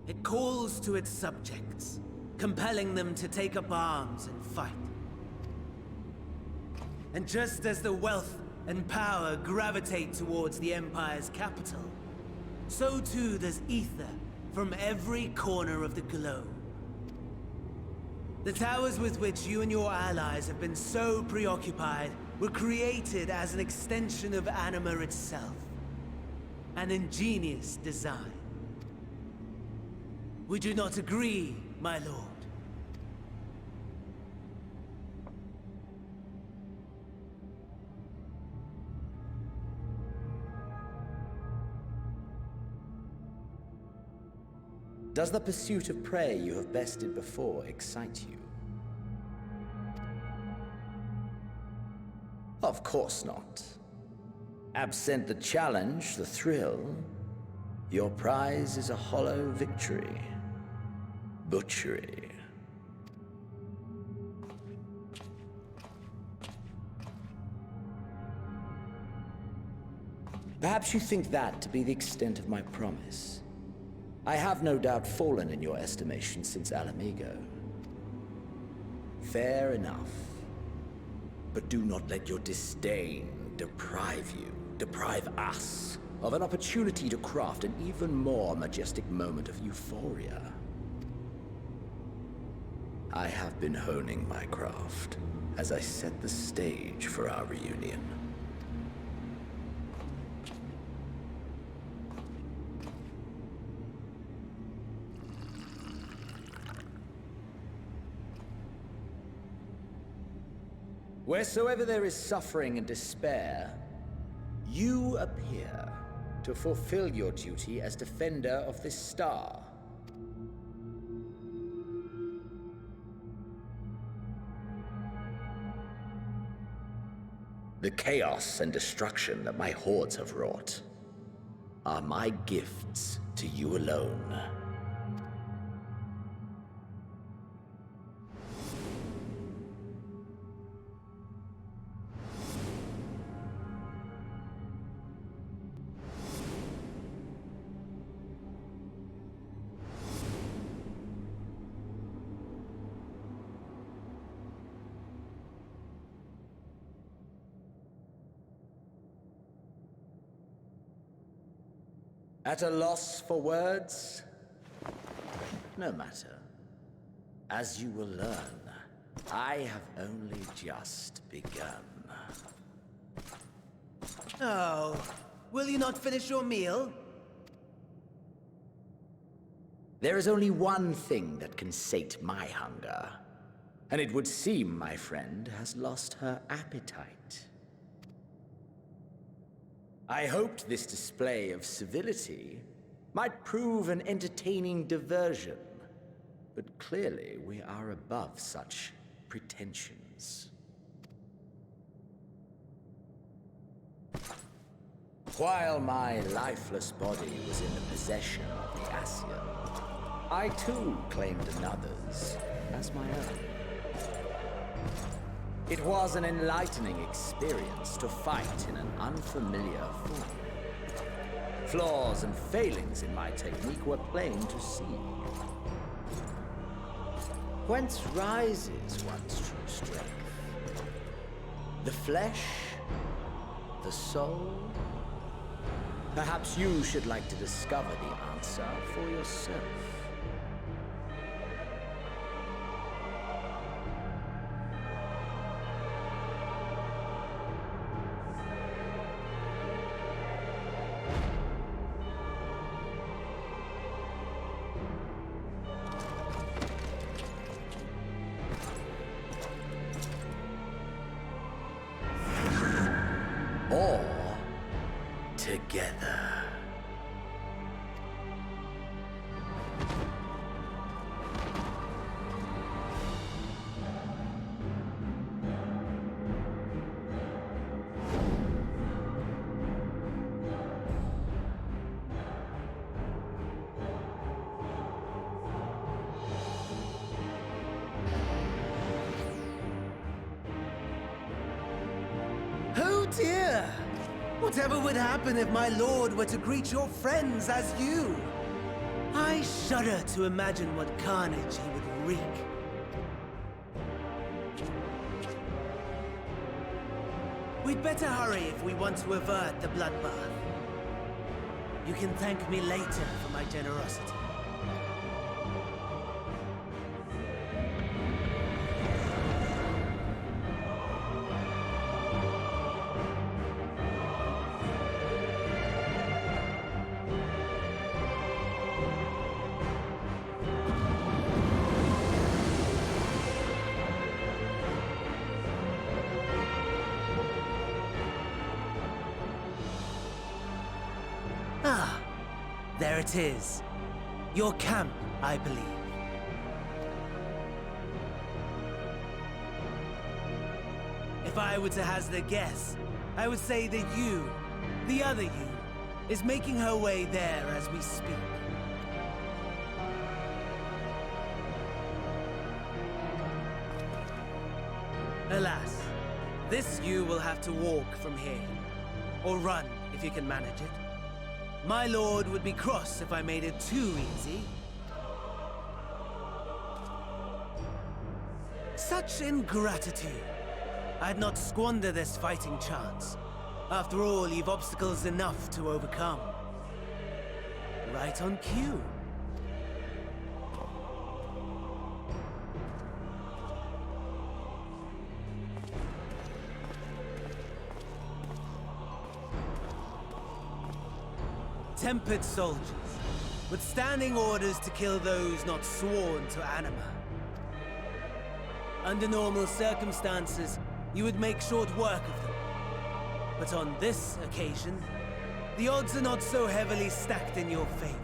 It calls to its subjects, compelling them to take up arms and fight. And just as the wealth and power gravitate towards the Empire's capital, so too does ether from every corner of the globe. The towers with which you and your allies have been so preoccupied were created as an extension of anima itself. An ingenious design. Would you not agree, my lord? Does the pursuit of prey you have bested before excite you? Of course not. Absent the challenge, the thrill, your prize is a hollow victory. Butchery. Perhaps you think that to be the extent of my promise. I have no doubt fallen in your estimation since Alamigo. Fair enough. But do not let your disdain deprive you deprive us of an opportunity to craft an even more majestic moment of euphoria. I have been honing my craft as I set the stage for our reunion. Wheresoever there is suffering and despair, you appear to fulfill your duty as defender of this star. The chaos and destruction that my hordes have wrought are my gifts to you alone. At a loss for words? No matter. As you will learn, I have only just begun. Oh, will you not finish your meal? There is only one thing that can sate my hunger, and it would seem my friend has lost her appetite. I hoped this display of civility might prove an entertaining diversion, but clearly we are above such pretensions. While my lifeless body was in the possession of the Ascian, I too claimed another's as my own. It was an enlightening experience to fight in an unfamiliar form. Flaws and failings in my technique were plain to see. Whence rises one's true strength? The flesh? The soul? Perhaps you should like to discover the answer for yourself. Or together. Oh dear! Whatever would happen if my lord were to greet your friends as you? I shudder to imagine what carnage he would wreak. We'd better hurry if we want to avert the bloodbath. You can thank me later for my generosity. Ah, there it is. Your camp, I believe. If I were to hazard a guess, I would say that you, the other you, is making her way there as we speak. Alas, this you will have to walk from here. Or run, if you can manage it. My lord would be cross if I made it too easy. Such ingratitude. I'd not squander this fighting chance. After all, you've obstacles enough to overcome. Right on cue. Tempered soldiers, with standing orders to kill those not sworn to anima. Under normal circumstances, you would make short work of them. But on this occasion, the odds are not so heavily stacked in your favor.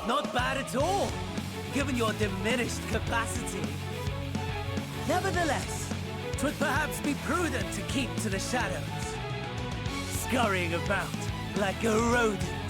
Not bad at all, given your diminished capacity. Nevertheless, 'twould perhaps be prudent to keep to the shadows, scurrying about like a rodent.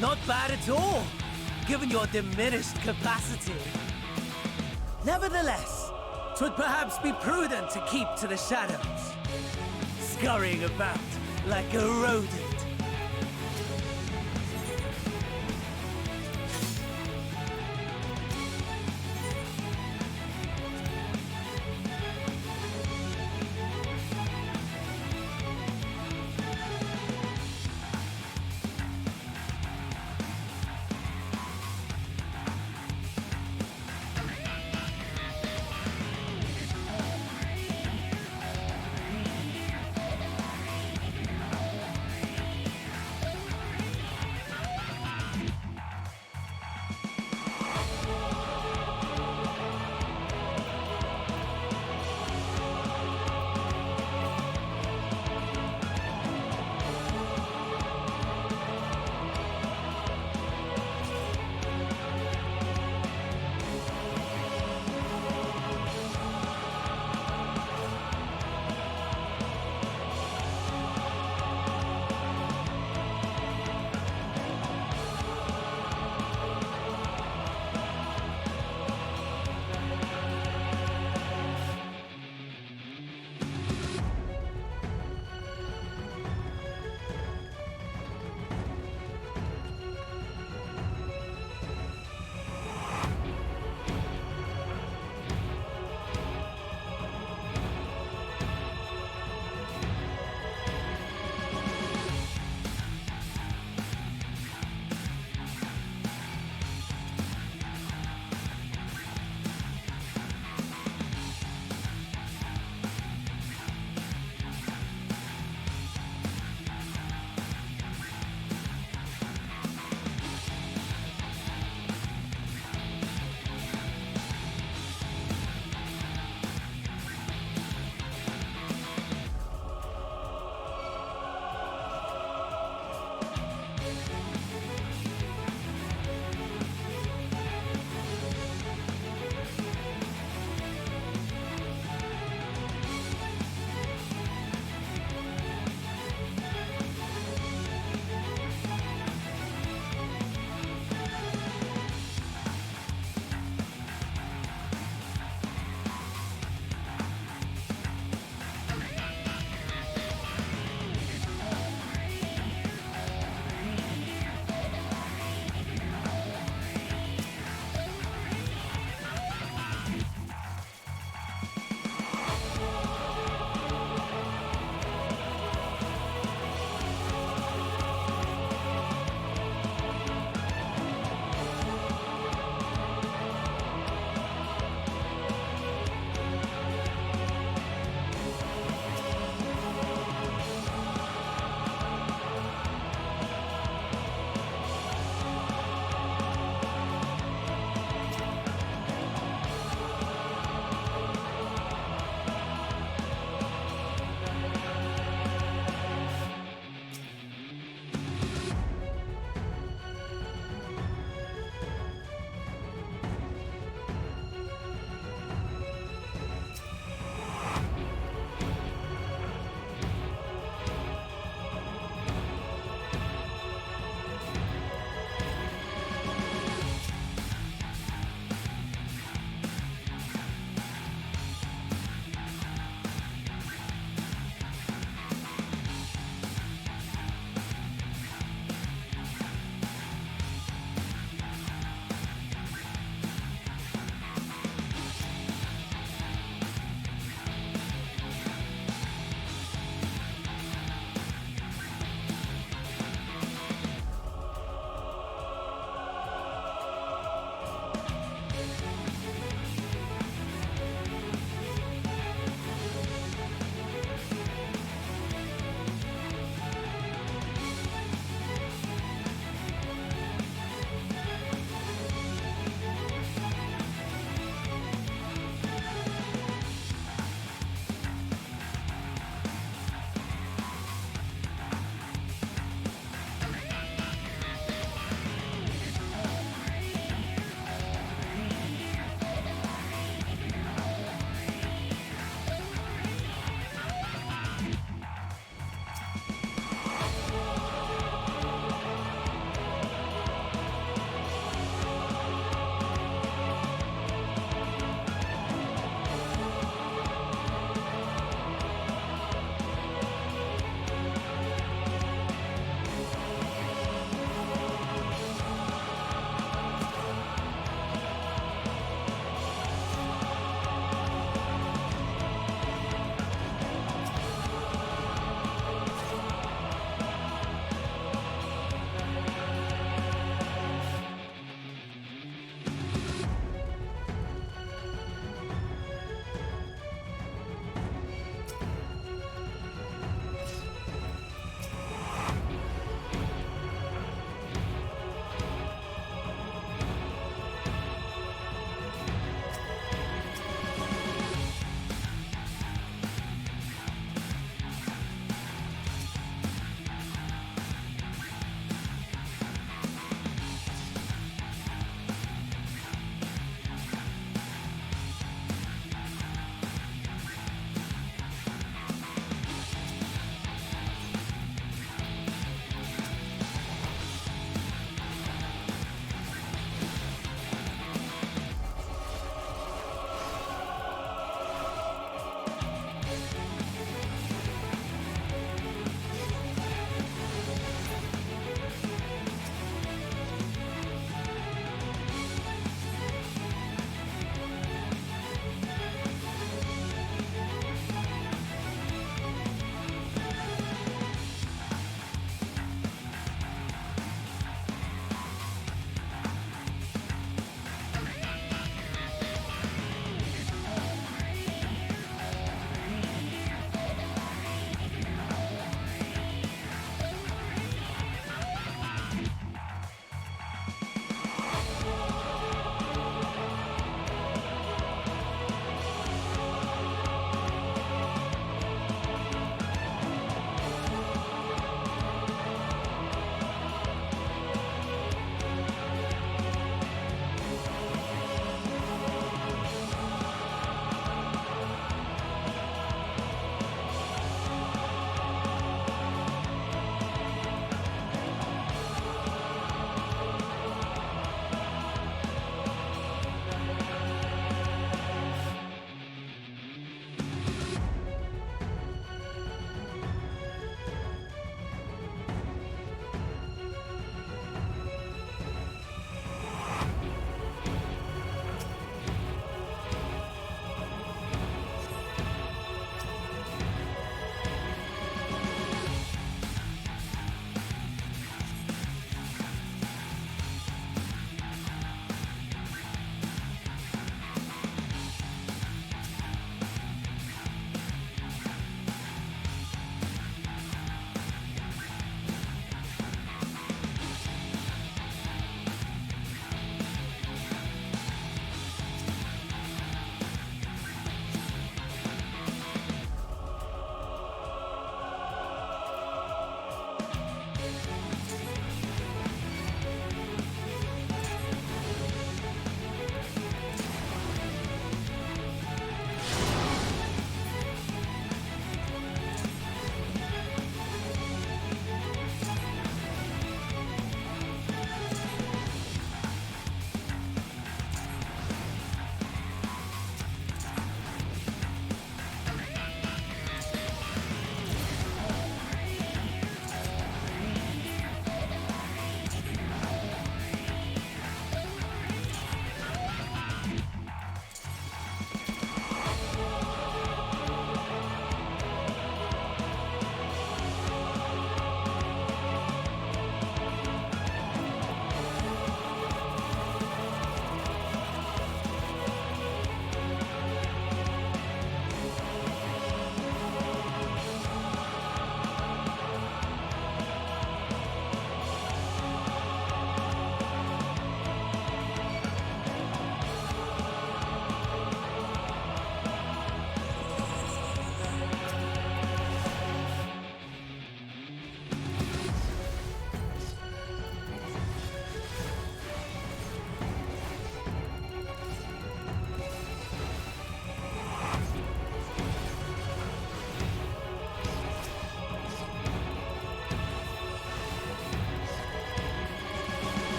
Not bad at all, given your diminished capacity. Nevertheless, 'twould perhaps be prudent to keep to the shadows, scurrying about like a rodent.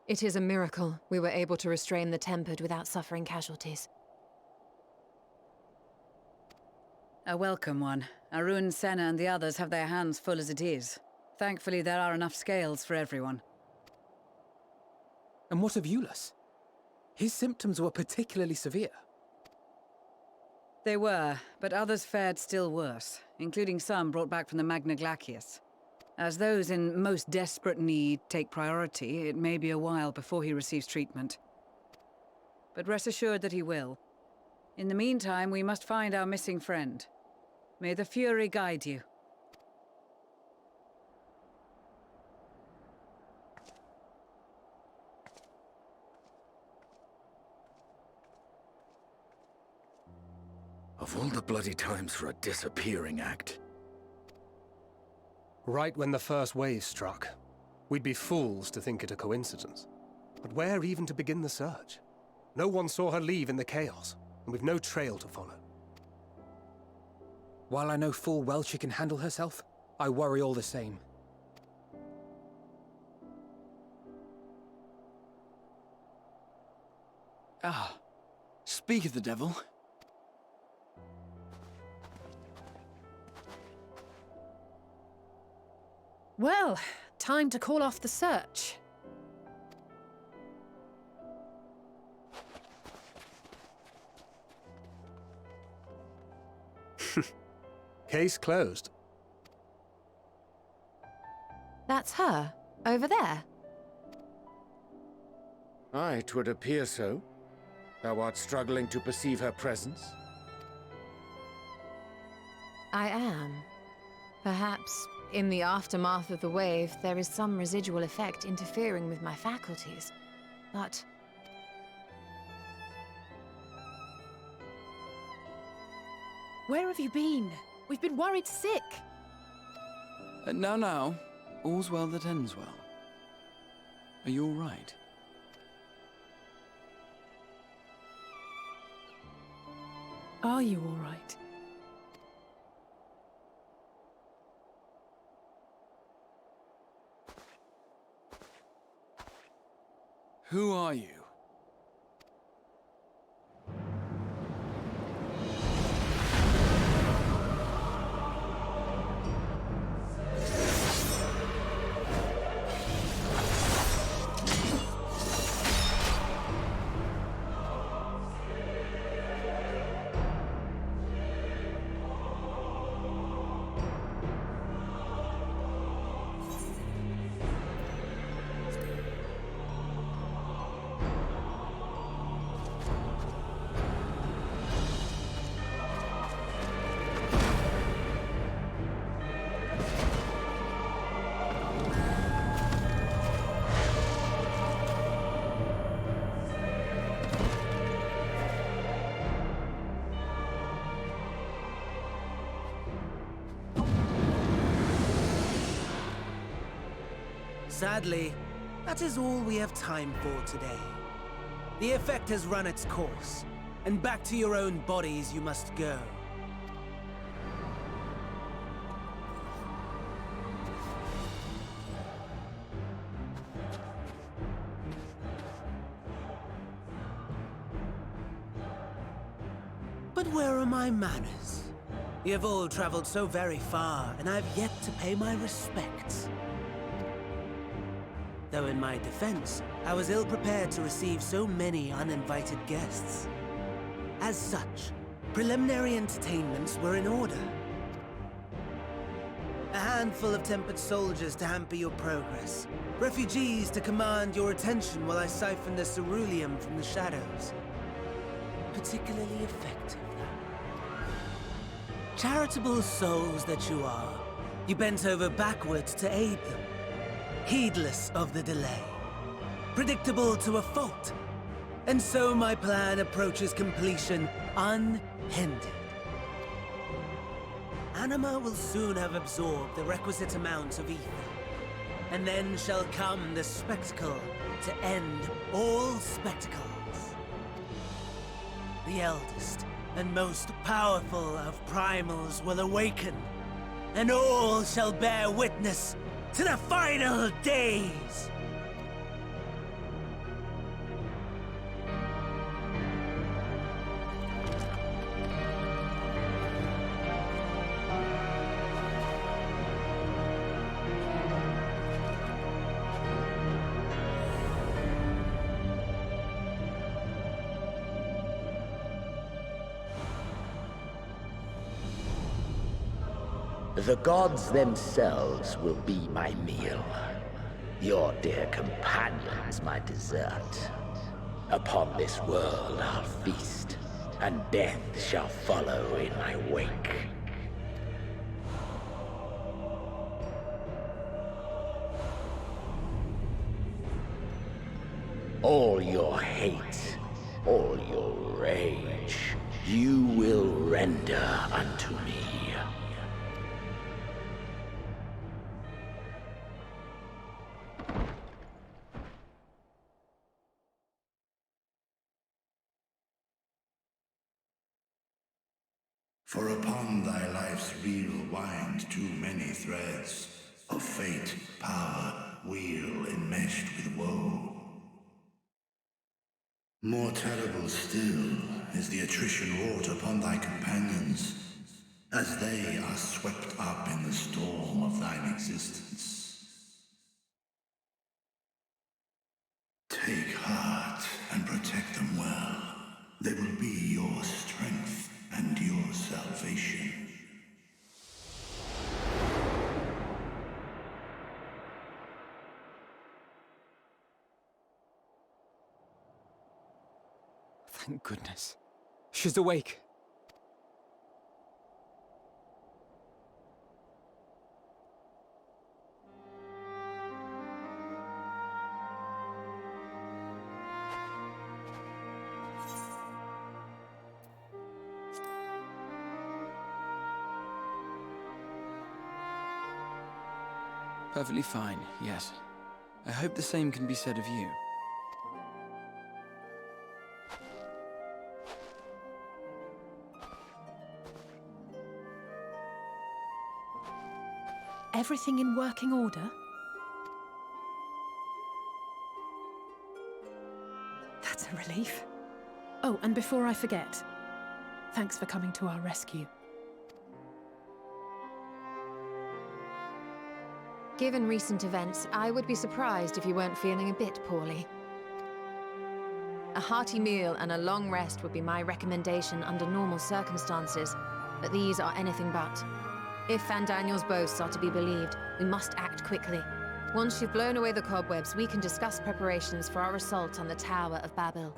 It is a miracle we were able to restrain the Tempered without suffering casualties. A welcome one. Arun, Senna, and the others have their hands full as it is. Thankfully, there are enough scales for everyone. And what of Eulus? His symptoms were particularly severe. They were, but others fared still worse, including some brought back from the Magna Glacius. As those in most desperate need take priority, it may be a while before he receives treatment. But rest assured that he will. In the meantime, we must find our missing friend. May the Fury guide you. Of all the bloody times for a disappearing act. Right when the first wave struck, we'd be fools to think it a coincidence. But where even to begin the search? No one saw her leave in the chaos, and we've no trail to follow. While I know full well she can handle herself, I worry all the same. Ah, speak of the devil. Well, time to call off the search. Case closed. That's her, over there. Aye, 'twould appear so. Thou art struggling to perceive her presence? I am. Perhaps, in the aftermath of the wave, there is some residual effect interfering with my faculties. But... Where have you been? We've been worried sick. Now, all's well that ends well. Are you all right? Are you all right? Who are you? Sadly, that is all we have time for today. The effect has run its course, and back to your own bodies you must go. But where are my manners? You have all traveled so very far, and I have yet to pay my respects. Though in my defense, I was ill-prepared to receive so many uninvited guests. As such, preliminary entertainments were in order. A handful of tempered soldiers to hamper your progress. Refugees to command your attention while I siphon the ceruleum from the shadows. Particularly effective, though. Charitable souls that you are, you bent over backwards to aid them. Heedless of the delay. Predictable to a fault. And so my plan approaches completion unhindered. Anima will soon have absorbed the requisite amount of ether. And then shall come the spectacle to end all spectacles. The eldest and most powerful of primals will awaken, and all shall bear witness to the final days! The gods themselves will be my meal. Your dear companions my dessert. Upon this world I'll feast, and death shall follow in my wake. All your hate, all your rage, you will render unto me. For upon thy life's reel wind too many threads of fate, power, weal enmeshed with woe. More terrible still is the attrition wrought upon thy companions, as they are swept up in the storm of thine existence. Take heart and protect them well. They will be your strength and your salvation. Thank goodness. She's awake. Perfectly fine, yes. I hope the same can be said of you. Everything in working order? That's a relief. Oh, and before I forget, thanks for coming to our rescue. Given recent events, I would be surprised if you weren't feeling a bit poorly. A hearty meal and a long rest would be my recommendation under normal circumstances, but these are anything but. If Van Daniel's boasts are to be believed, we must act quickly. Once you've blown away the cobwebs, we can discuss preparations for our assault on the Tower of Babel.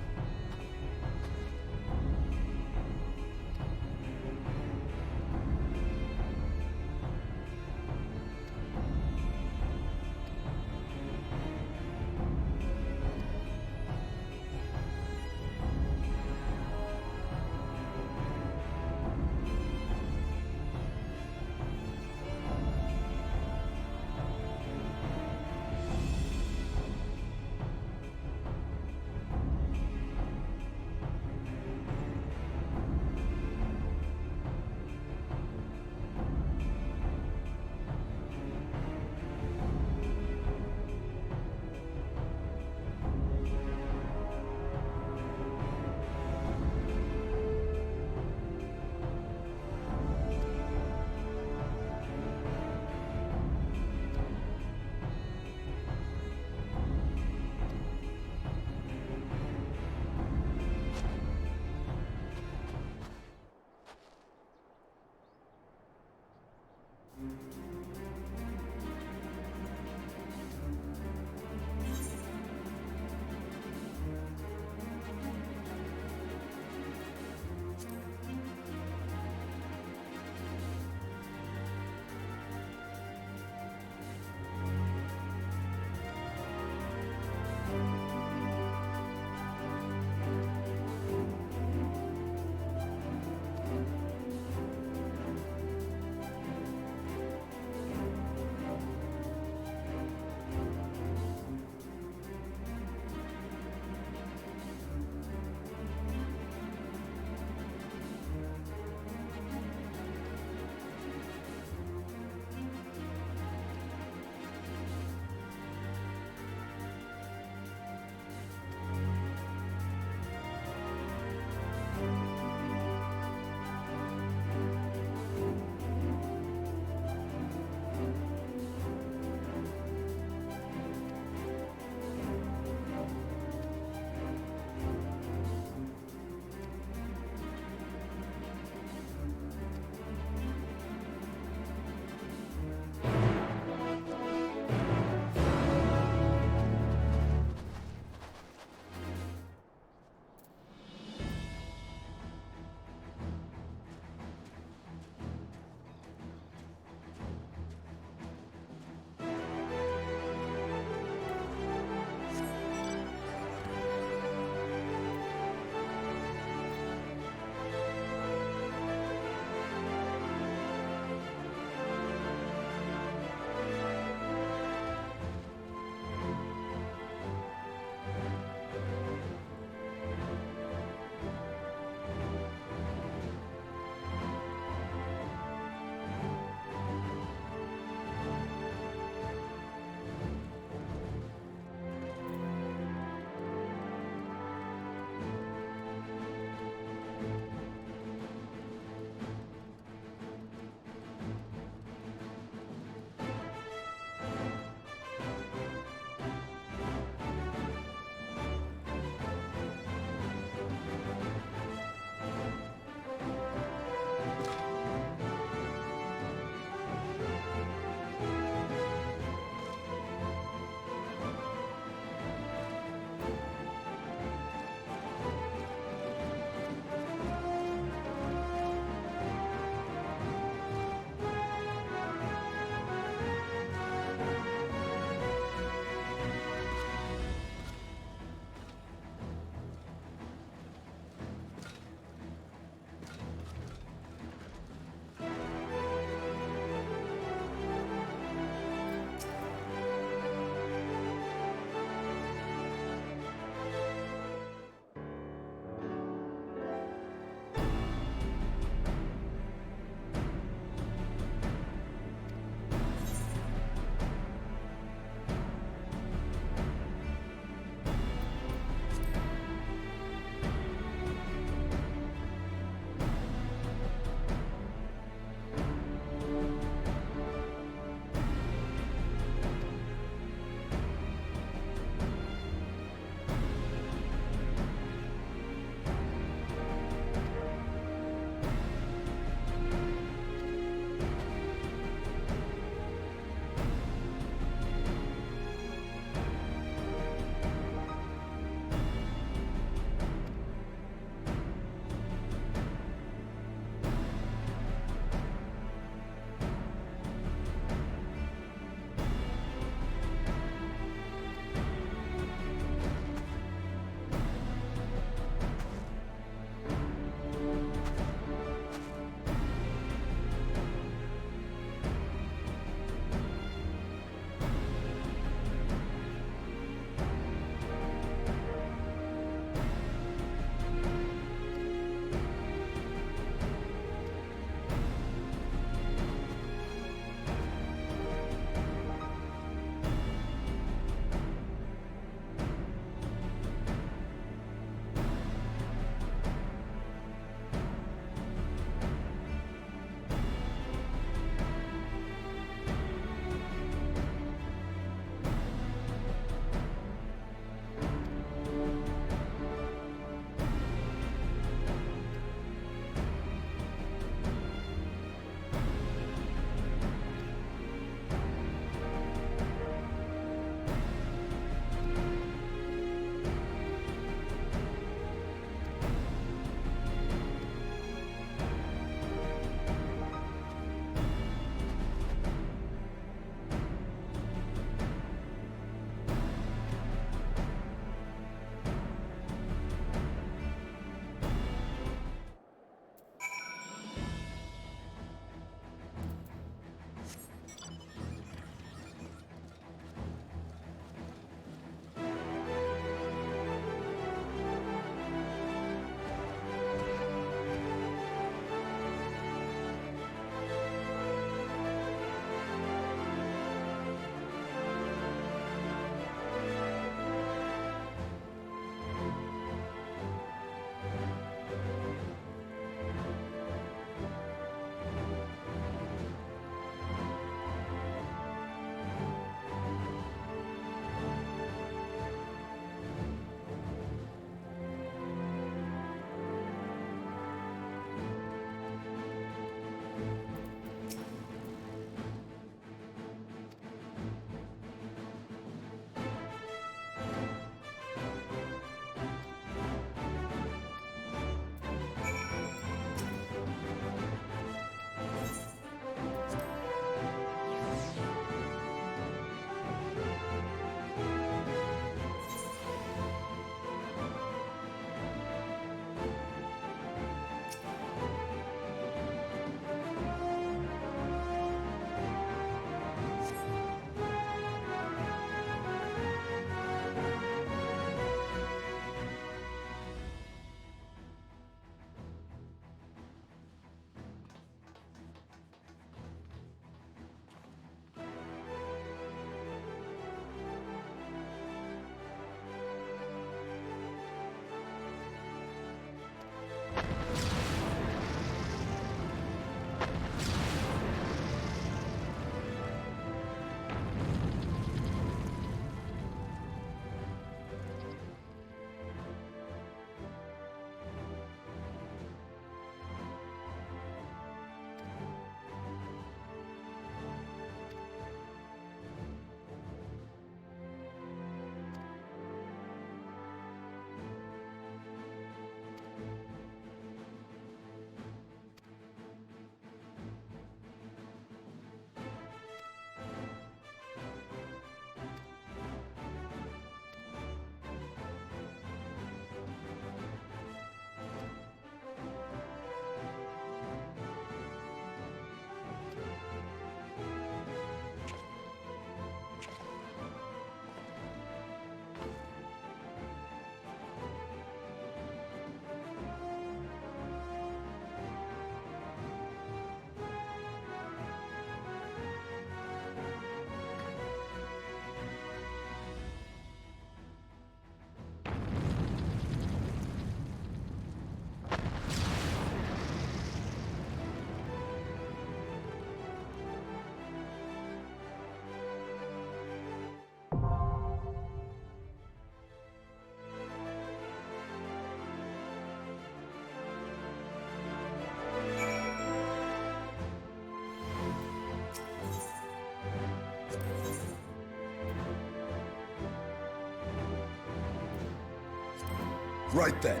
Right then.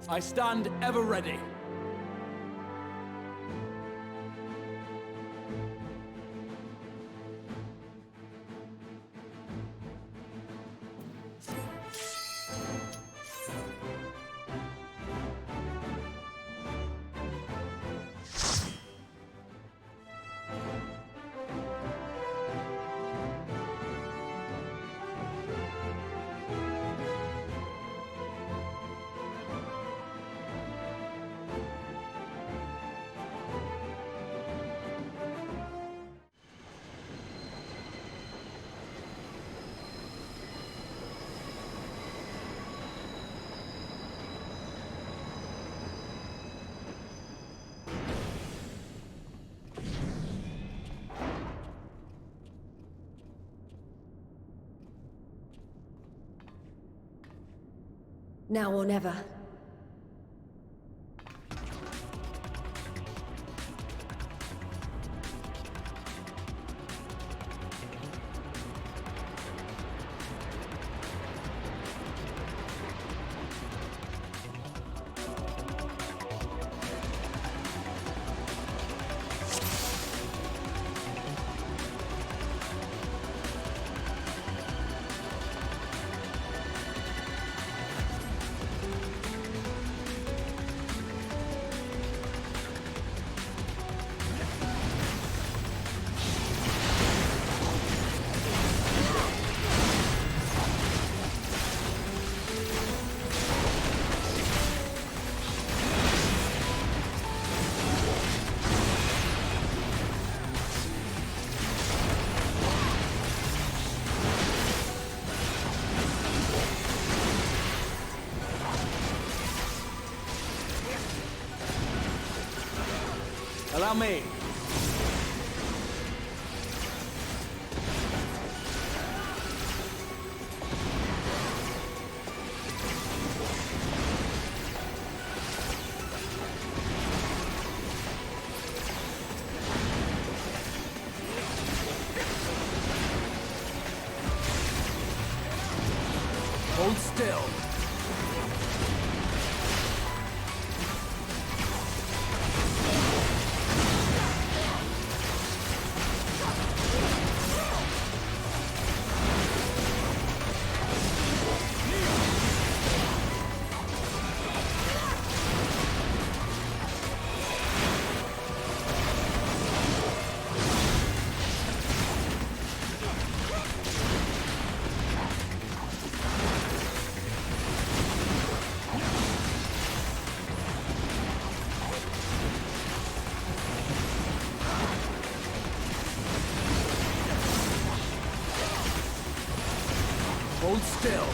I stand ever ready. Now or never. Allow me. Hold still. Hold still.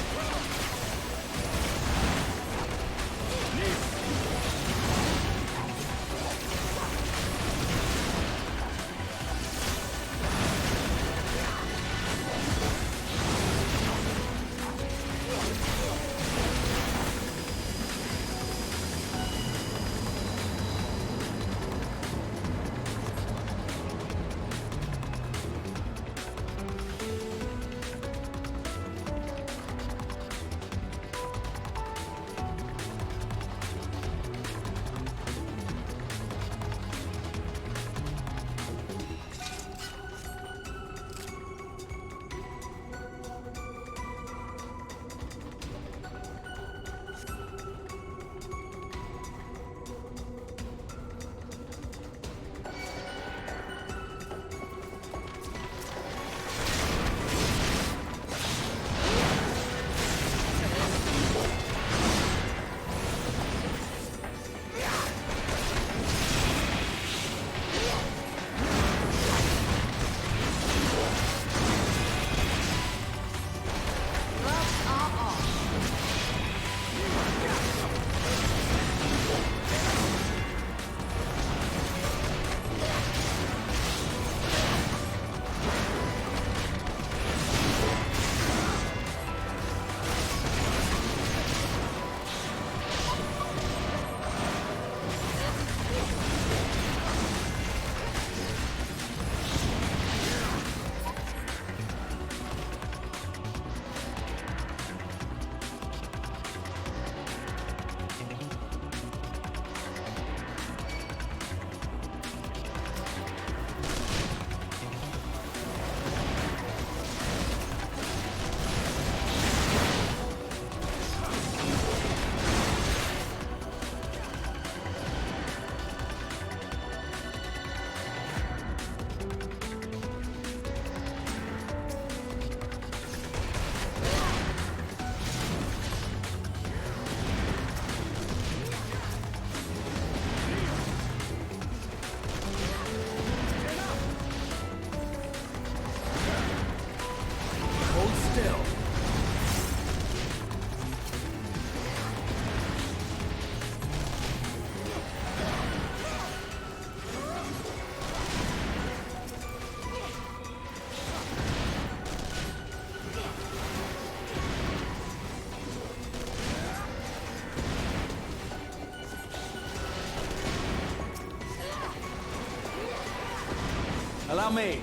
Allow me.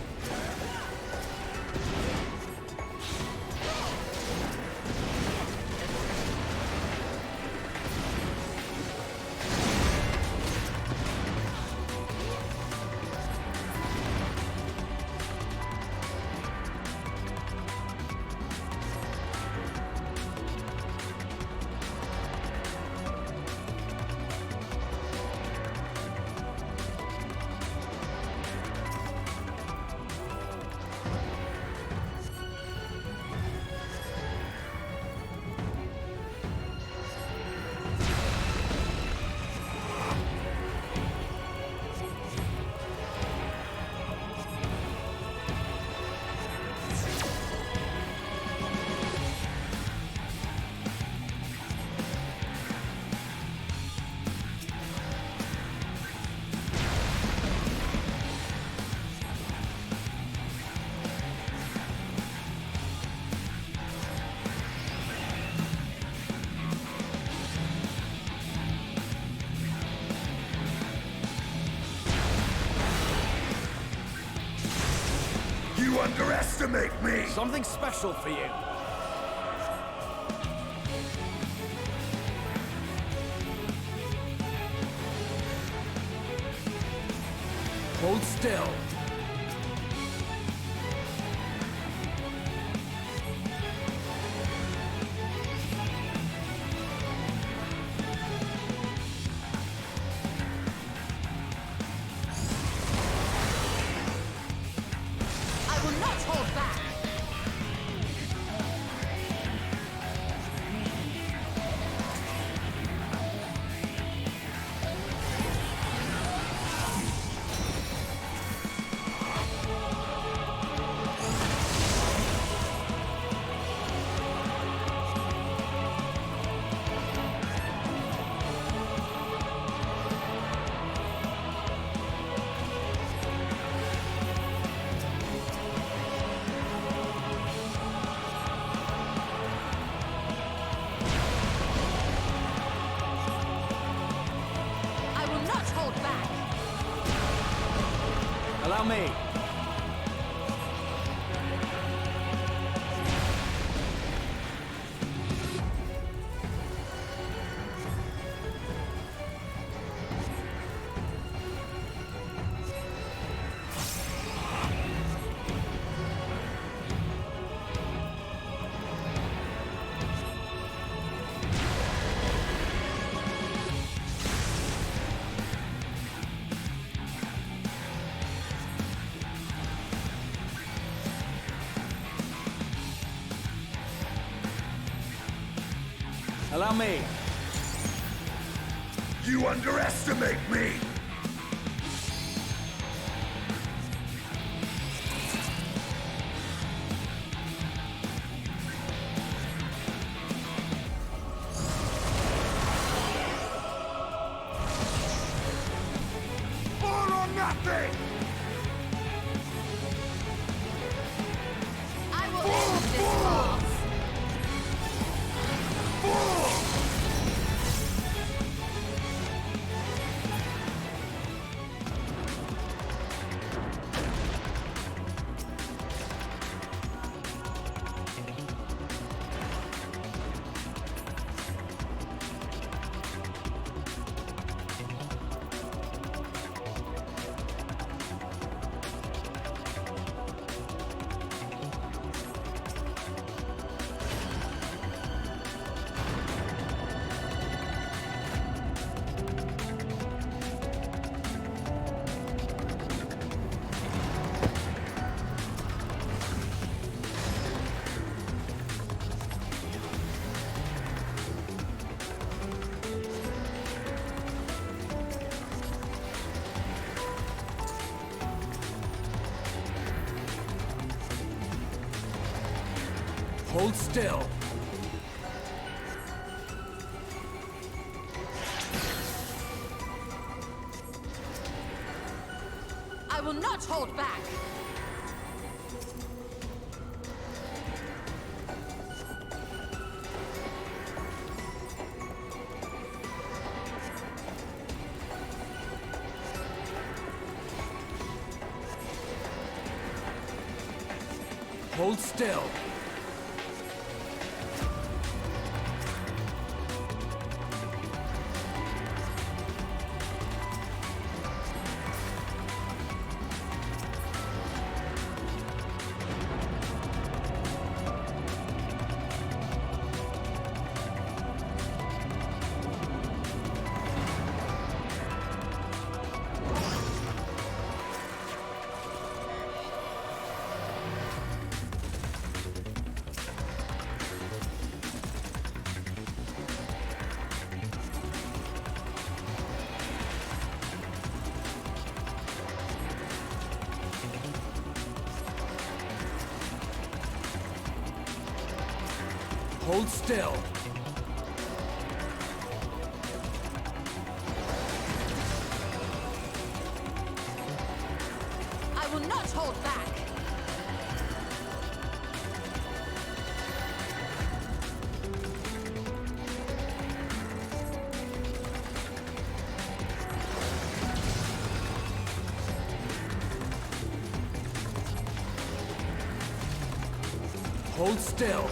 You underestimate me! Something special for you. Hold still. I will not hold back! I will not hold back! Allow me. Allow me. You underestimate me! All or nothing! I will end this farce! Hold still. I will not hold back! Hold still. Hold still. I will not hold back. Hold still.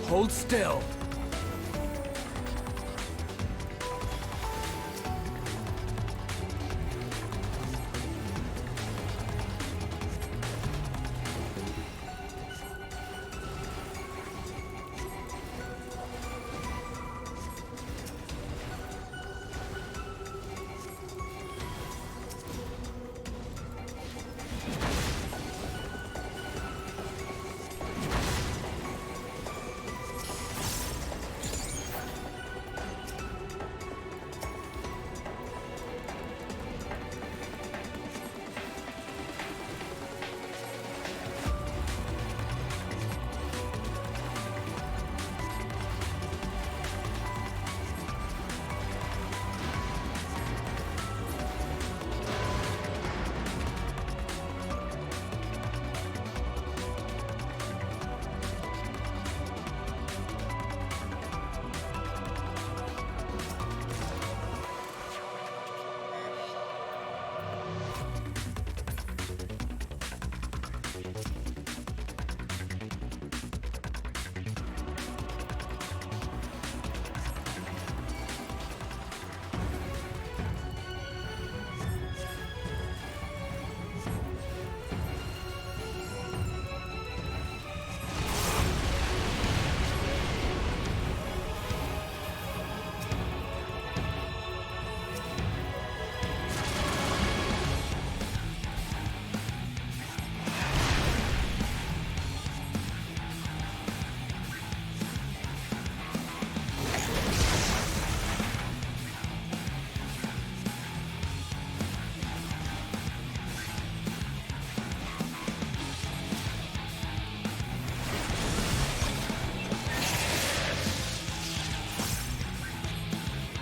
Hold still.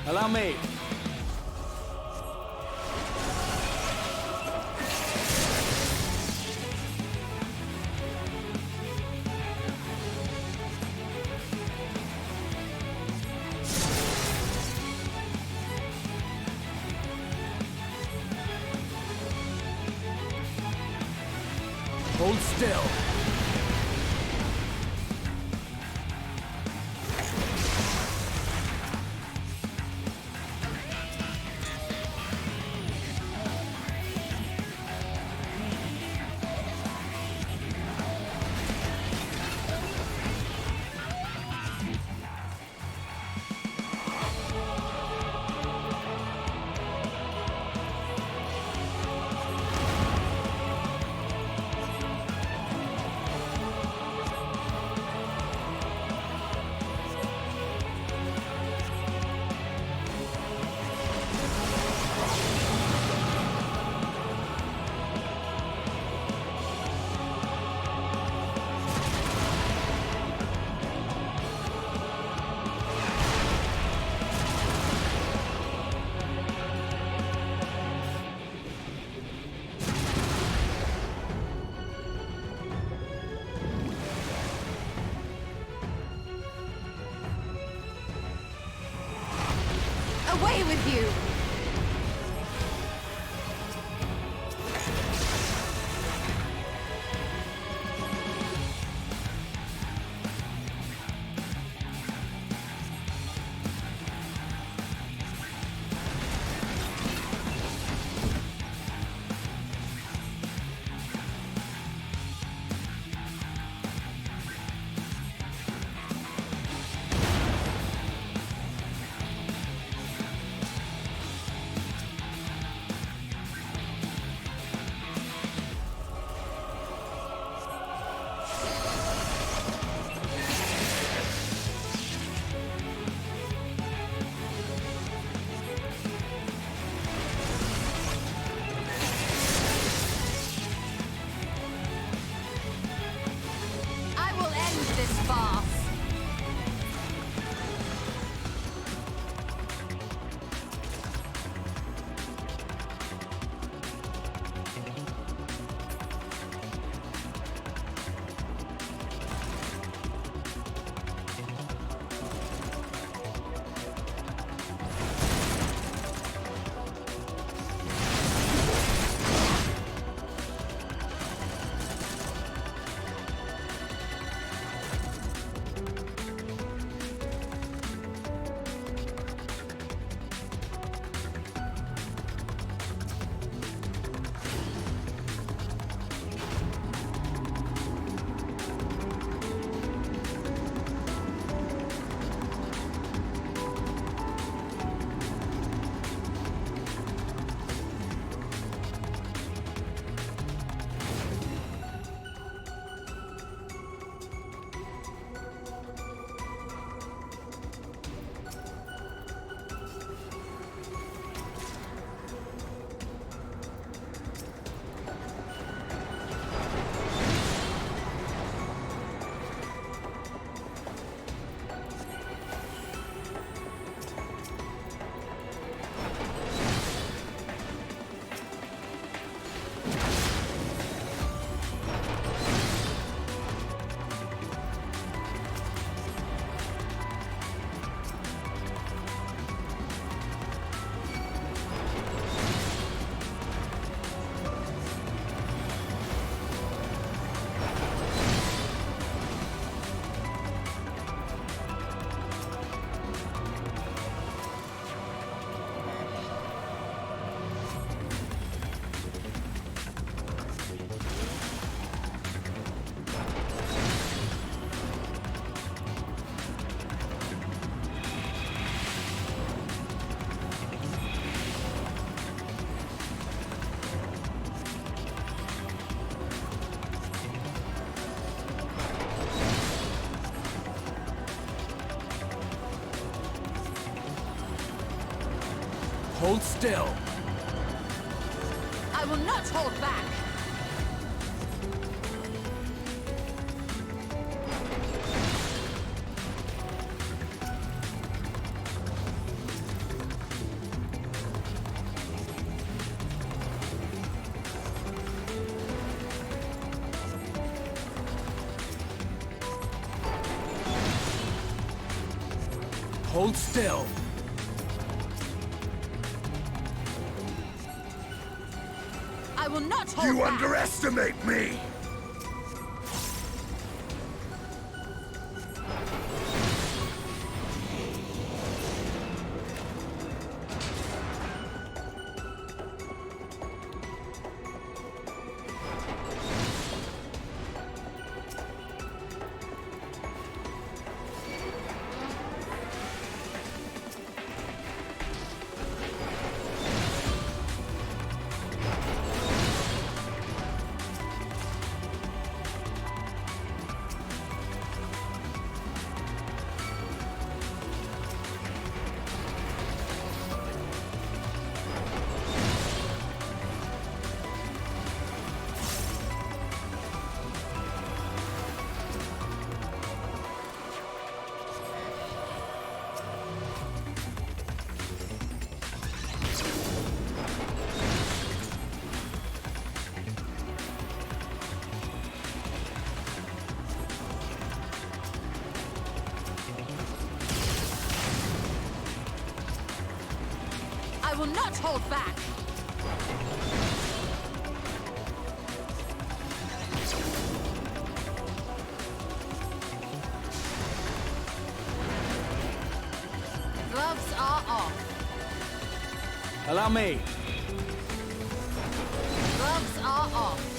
Allow me. Hold still. Away with you! This farce. Hold still. I will not hold back. Hold still. I will not hold You back. underestimate me! I will not hold back. Gloves are off. Allow me. Gloves are off.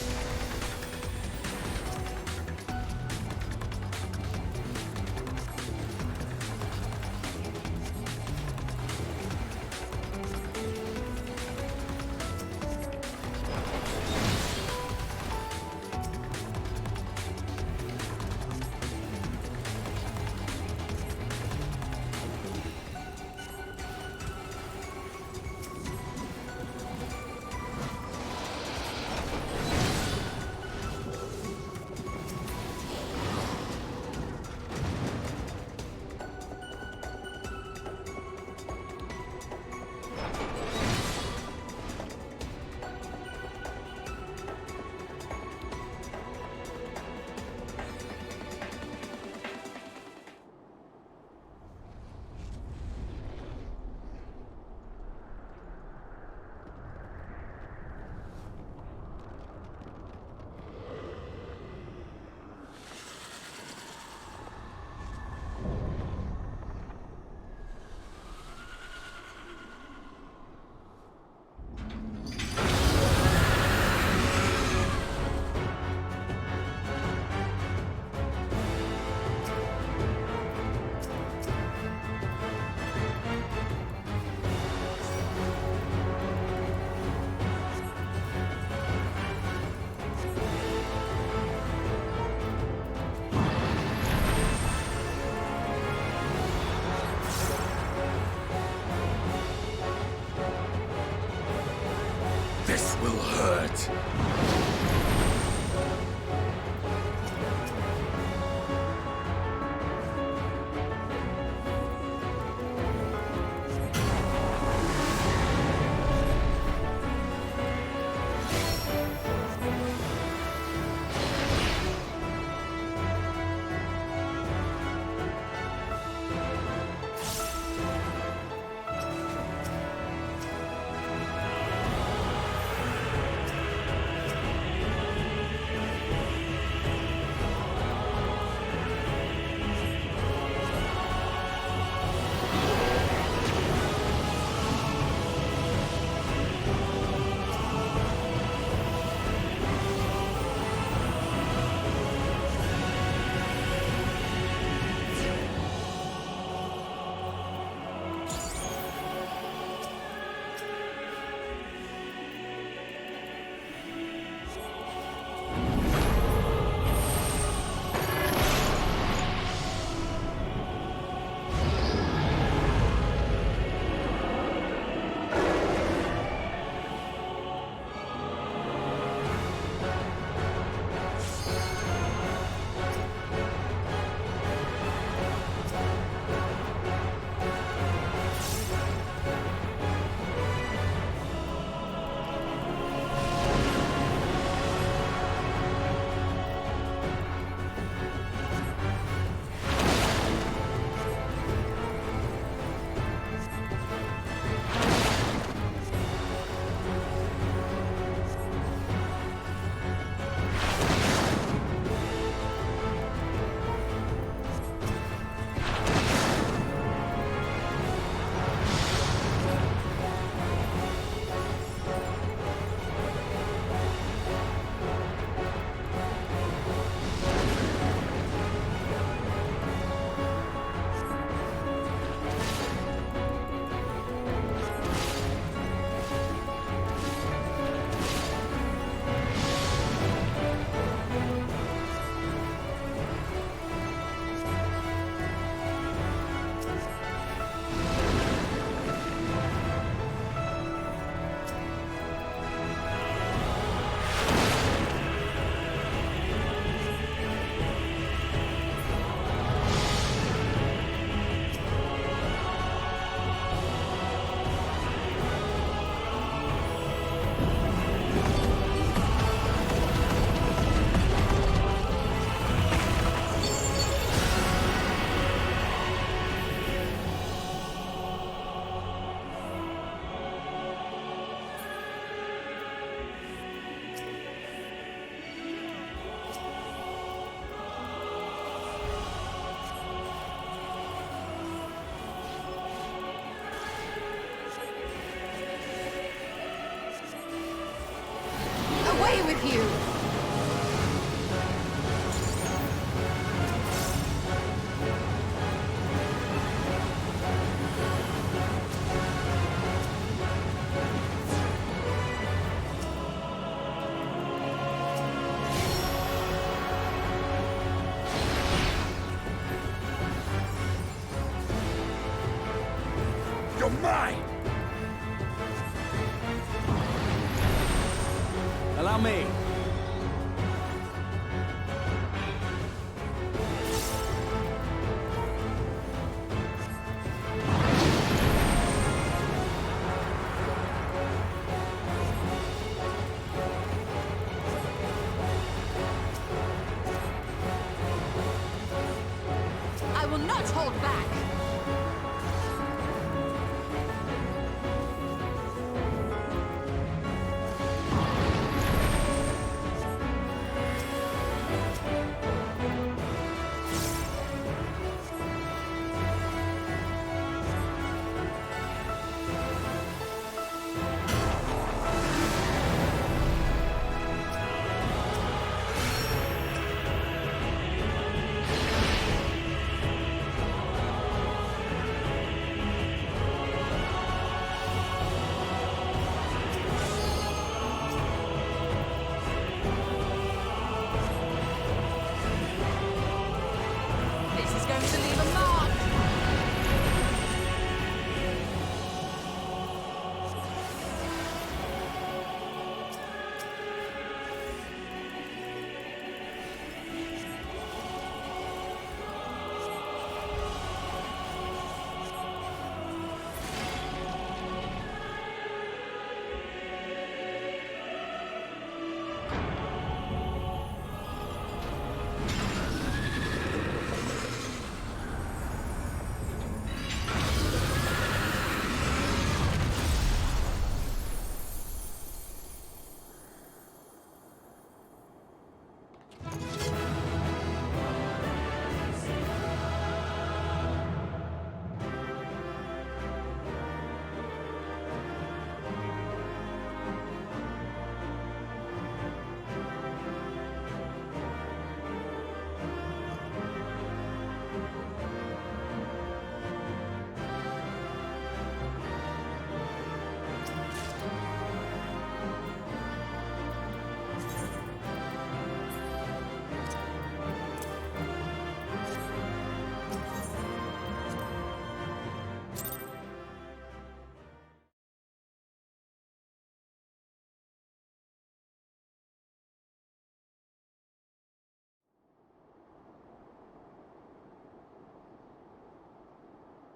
will not hold back!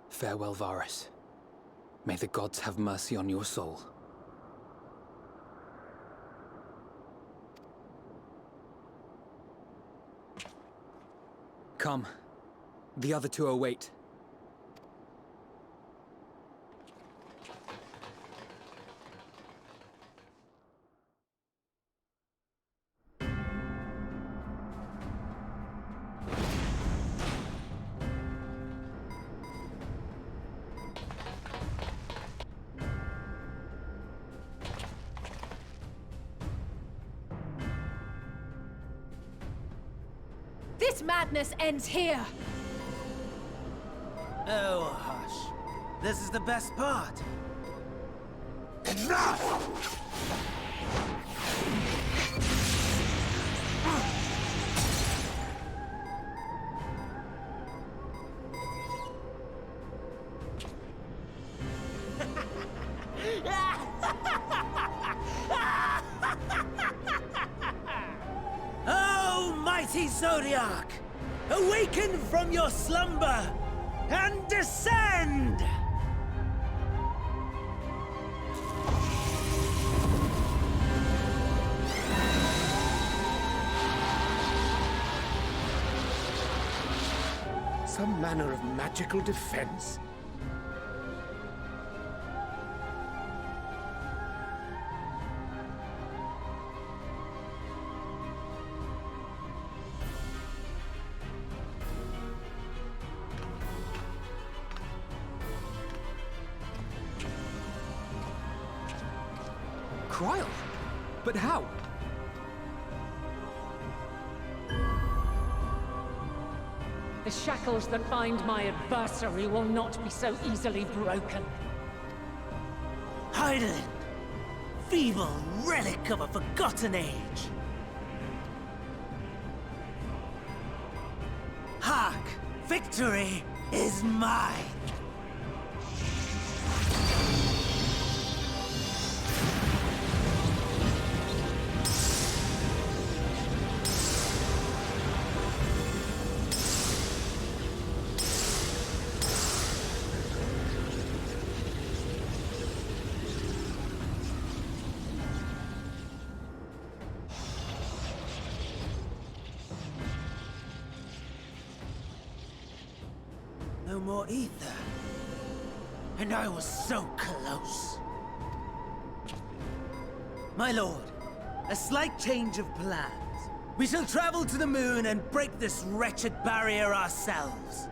Farewell, Varus. May the gods have mercy on your soul. Come. The other two await. This madness ends here! Oh, hush. This is the best part. Enough! Oh, mighty Zodiac! Awaken from your slumber and descend! Some manner of magical defense. Cryle? But how? The shackles that bind my adversary will not be so easily broken. Hydaelyn! Feeble relic of a forgotten age! Hark! Victory is mine! No more ether. And I was so close. My lord, a slight change of plans. We shall travel to the moon and break this wretched barrier ourselves.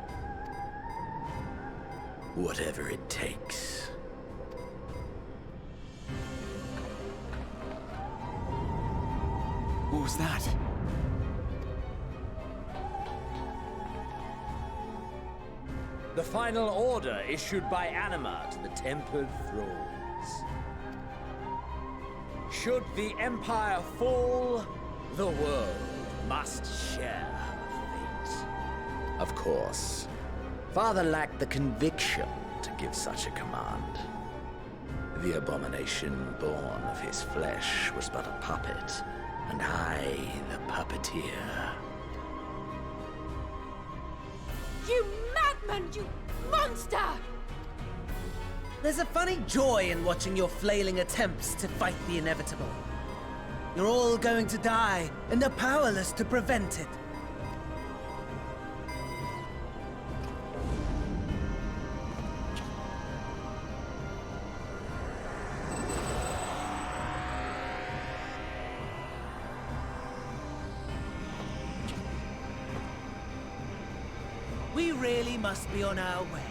Whatever it takes. What was that? The final order issued by Anima to the Tempered Thralls. Should the Empire fall, the world must share her fate. Of course. Father lacked the conviction to give such a command. The abomination born of his flesh was but a puppet, and I the puppeteer. You madman! You monster! There's a funny joy in watching your flailing attempts to fight the inevitable. You're all going to die, and are powerless to prevent it. We really must be on our way.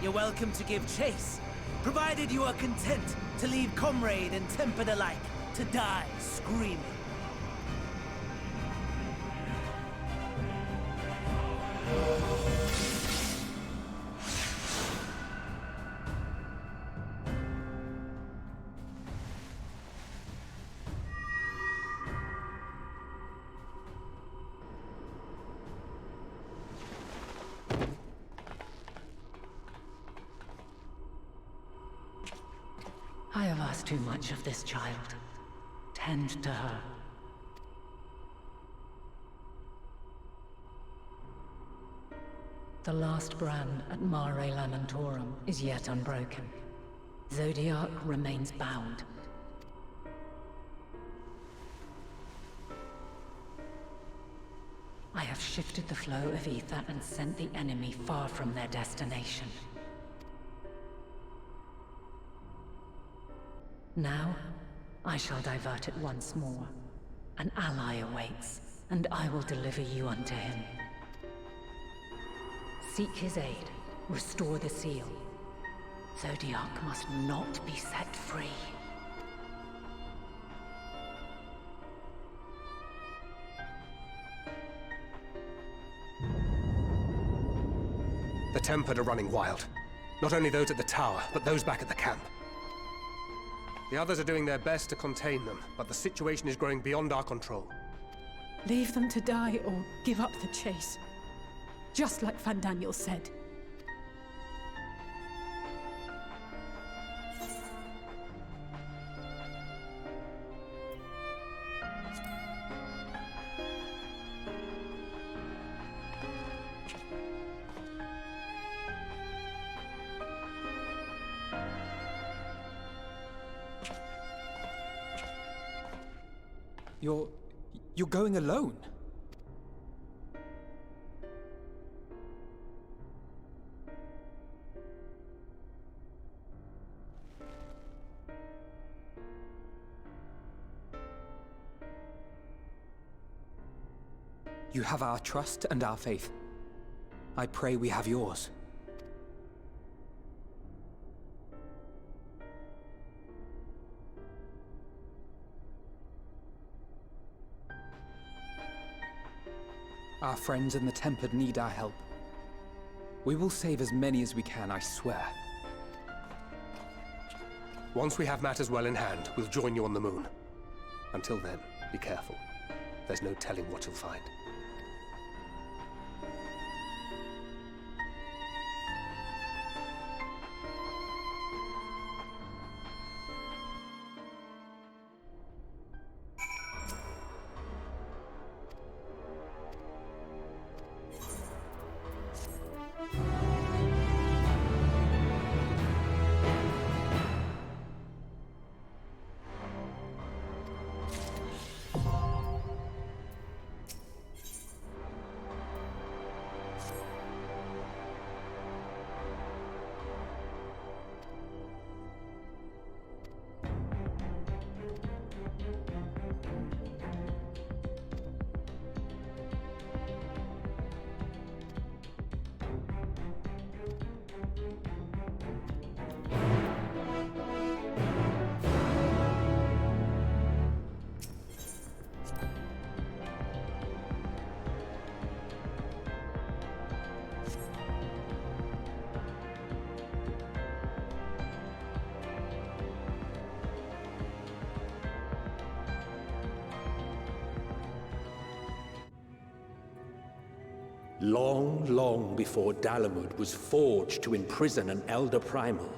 You're welcome to give chase, provided you are content to leave comrade and tempered alike to die screaming. I have asked too much of this child. Tend to her. The last brand at Mare Lamentorum is yet unbroken. Zodiac remains bound. I have shifted the flow of ether and sent the enemy far from their destination. Now, I shall divert it once more. An ally awaits, and I will deliver you unto him. Seek his aid, restore the seal. Zodiac must not be set free. The Tempered are running wild. Not only those at the tower, but those back at the camp. The others are doing their best to contain them, but the situation is growing beyond our control. Leave them to die or give up the chase. Just like Van Daniel said. You're going alone? You have our trust and our faith. I pray we have yours. Our friends in the Tempered need our help. We will save as many as we can, I swear. Once we have matters well in hand, we'll join you on the moon. Until then, be careful. There's no telling what you'll find. Long, long before Dalamud was forged to imprison an Elder Primal.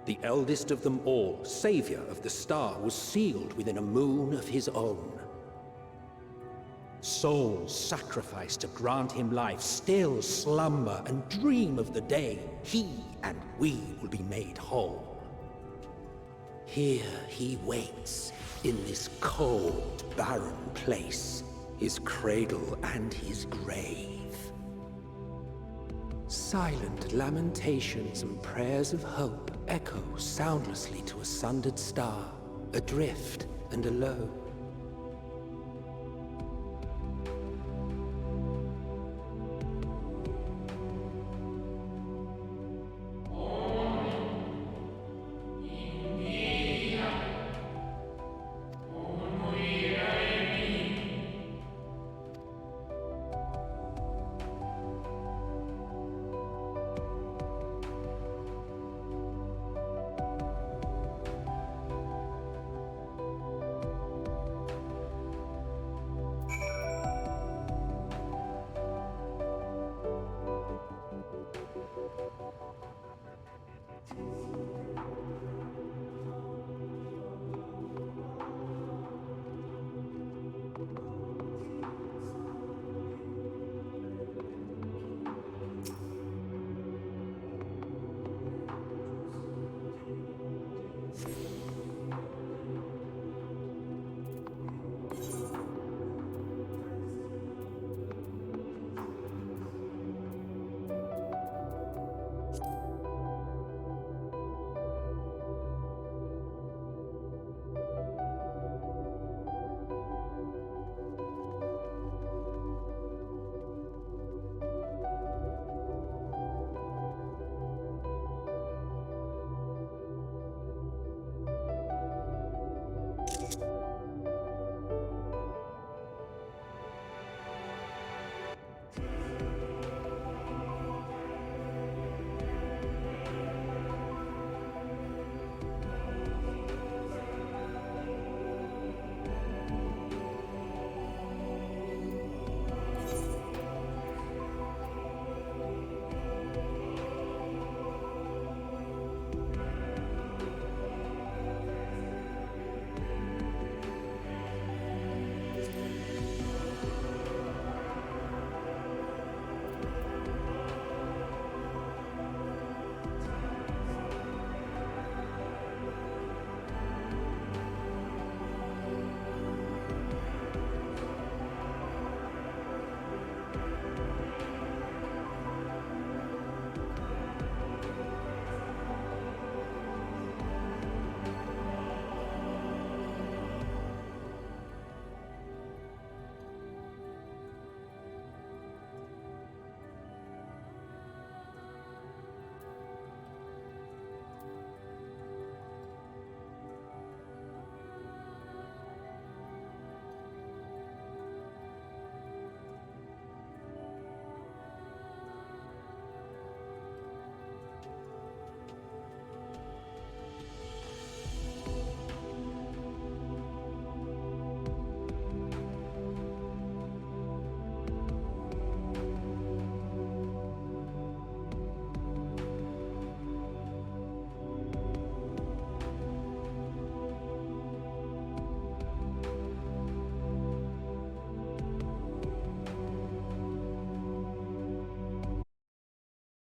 The eldest of them all, savior of the star, was sealed within a moon of his own. Souls sacrificed to grant him life still slumber and dream of the day he and we will be made whole. Here he waits, in this cold, barren place, his cradle and his grave. Silent lamentations and prayers of hope echo soundlessly to a sundered star, adrift and alone.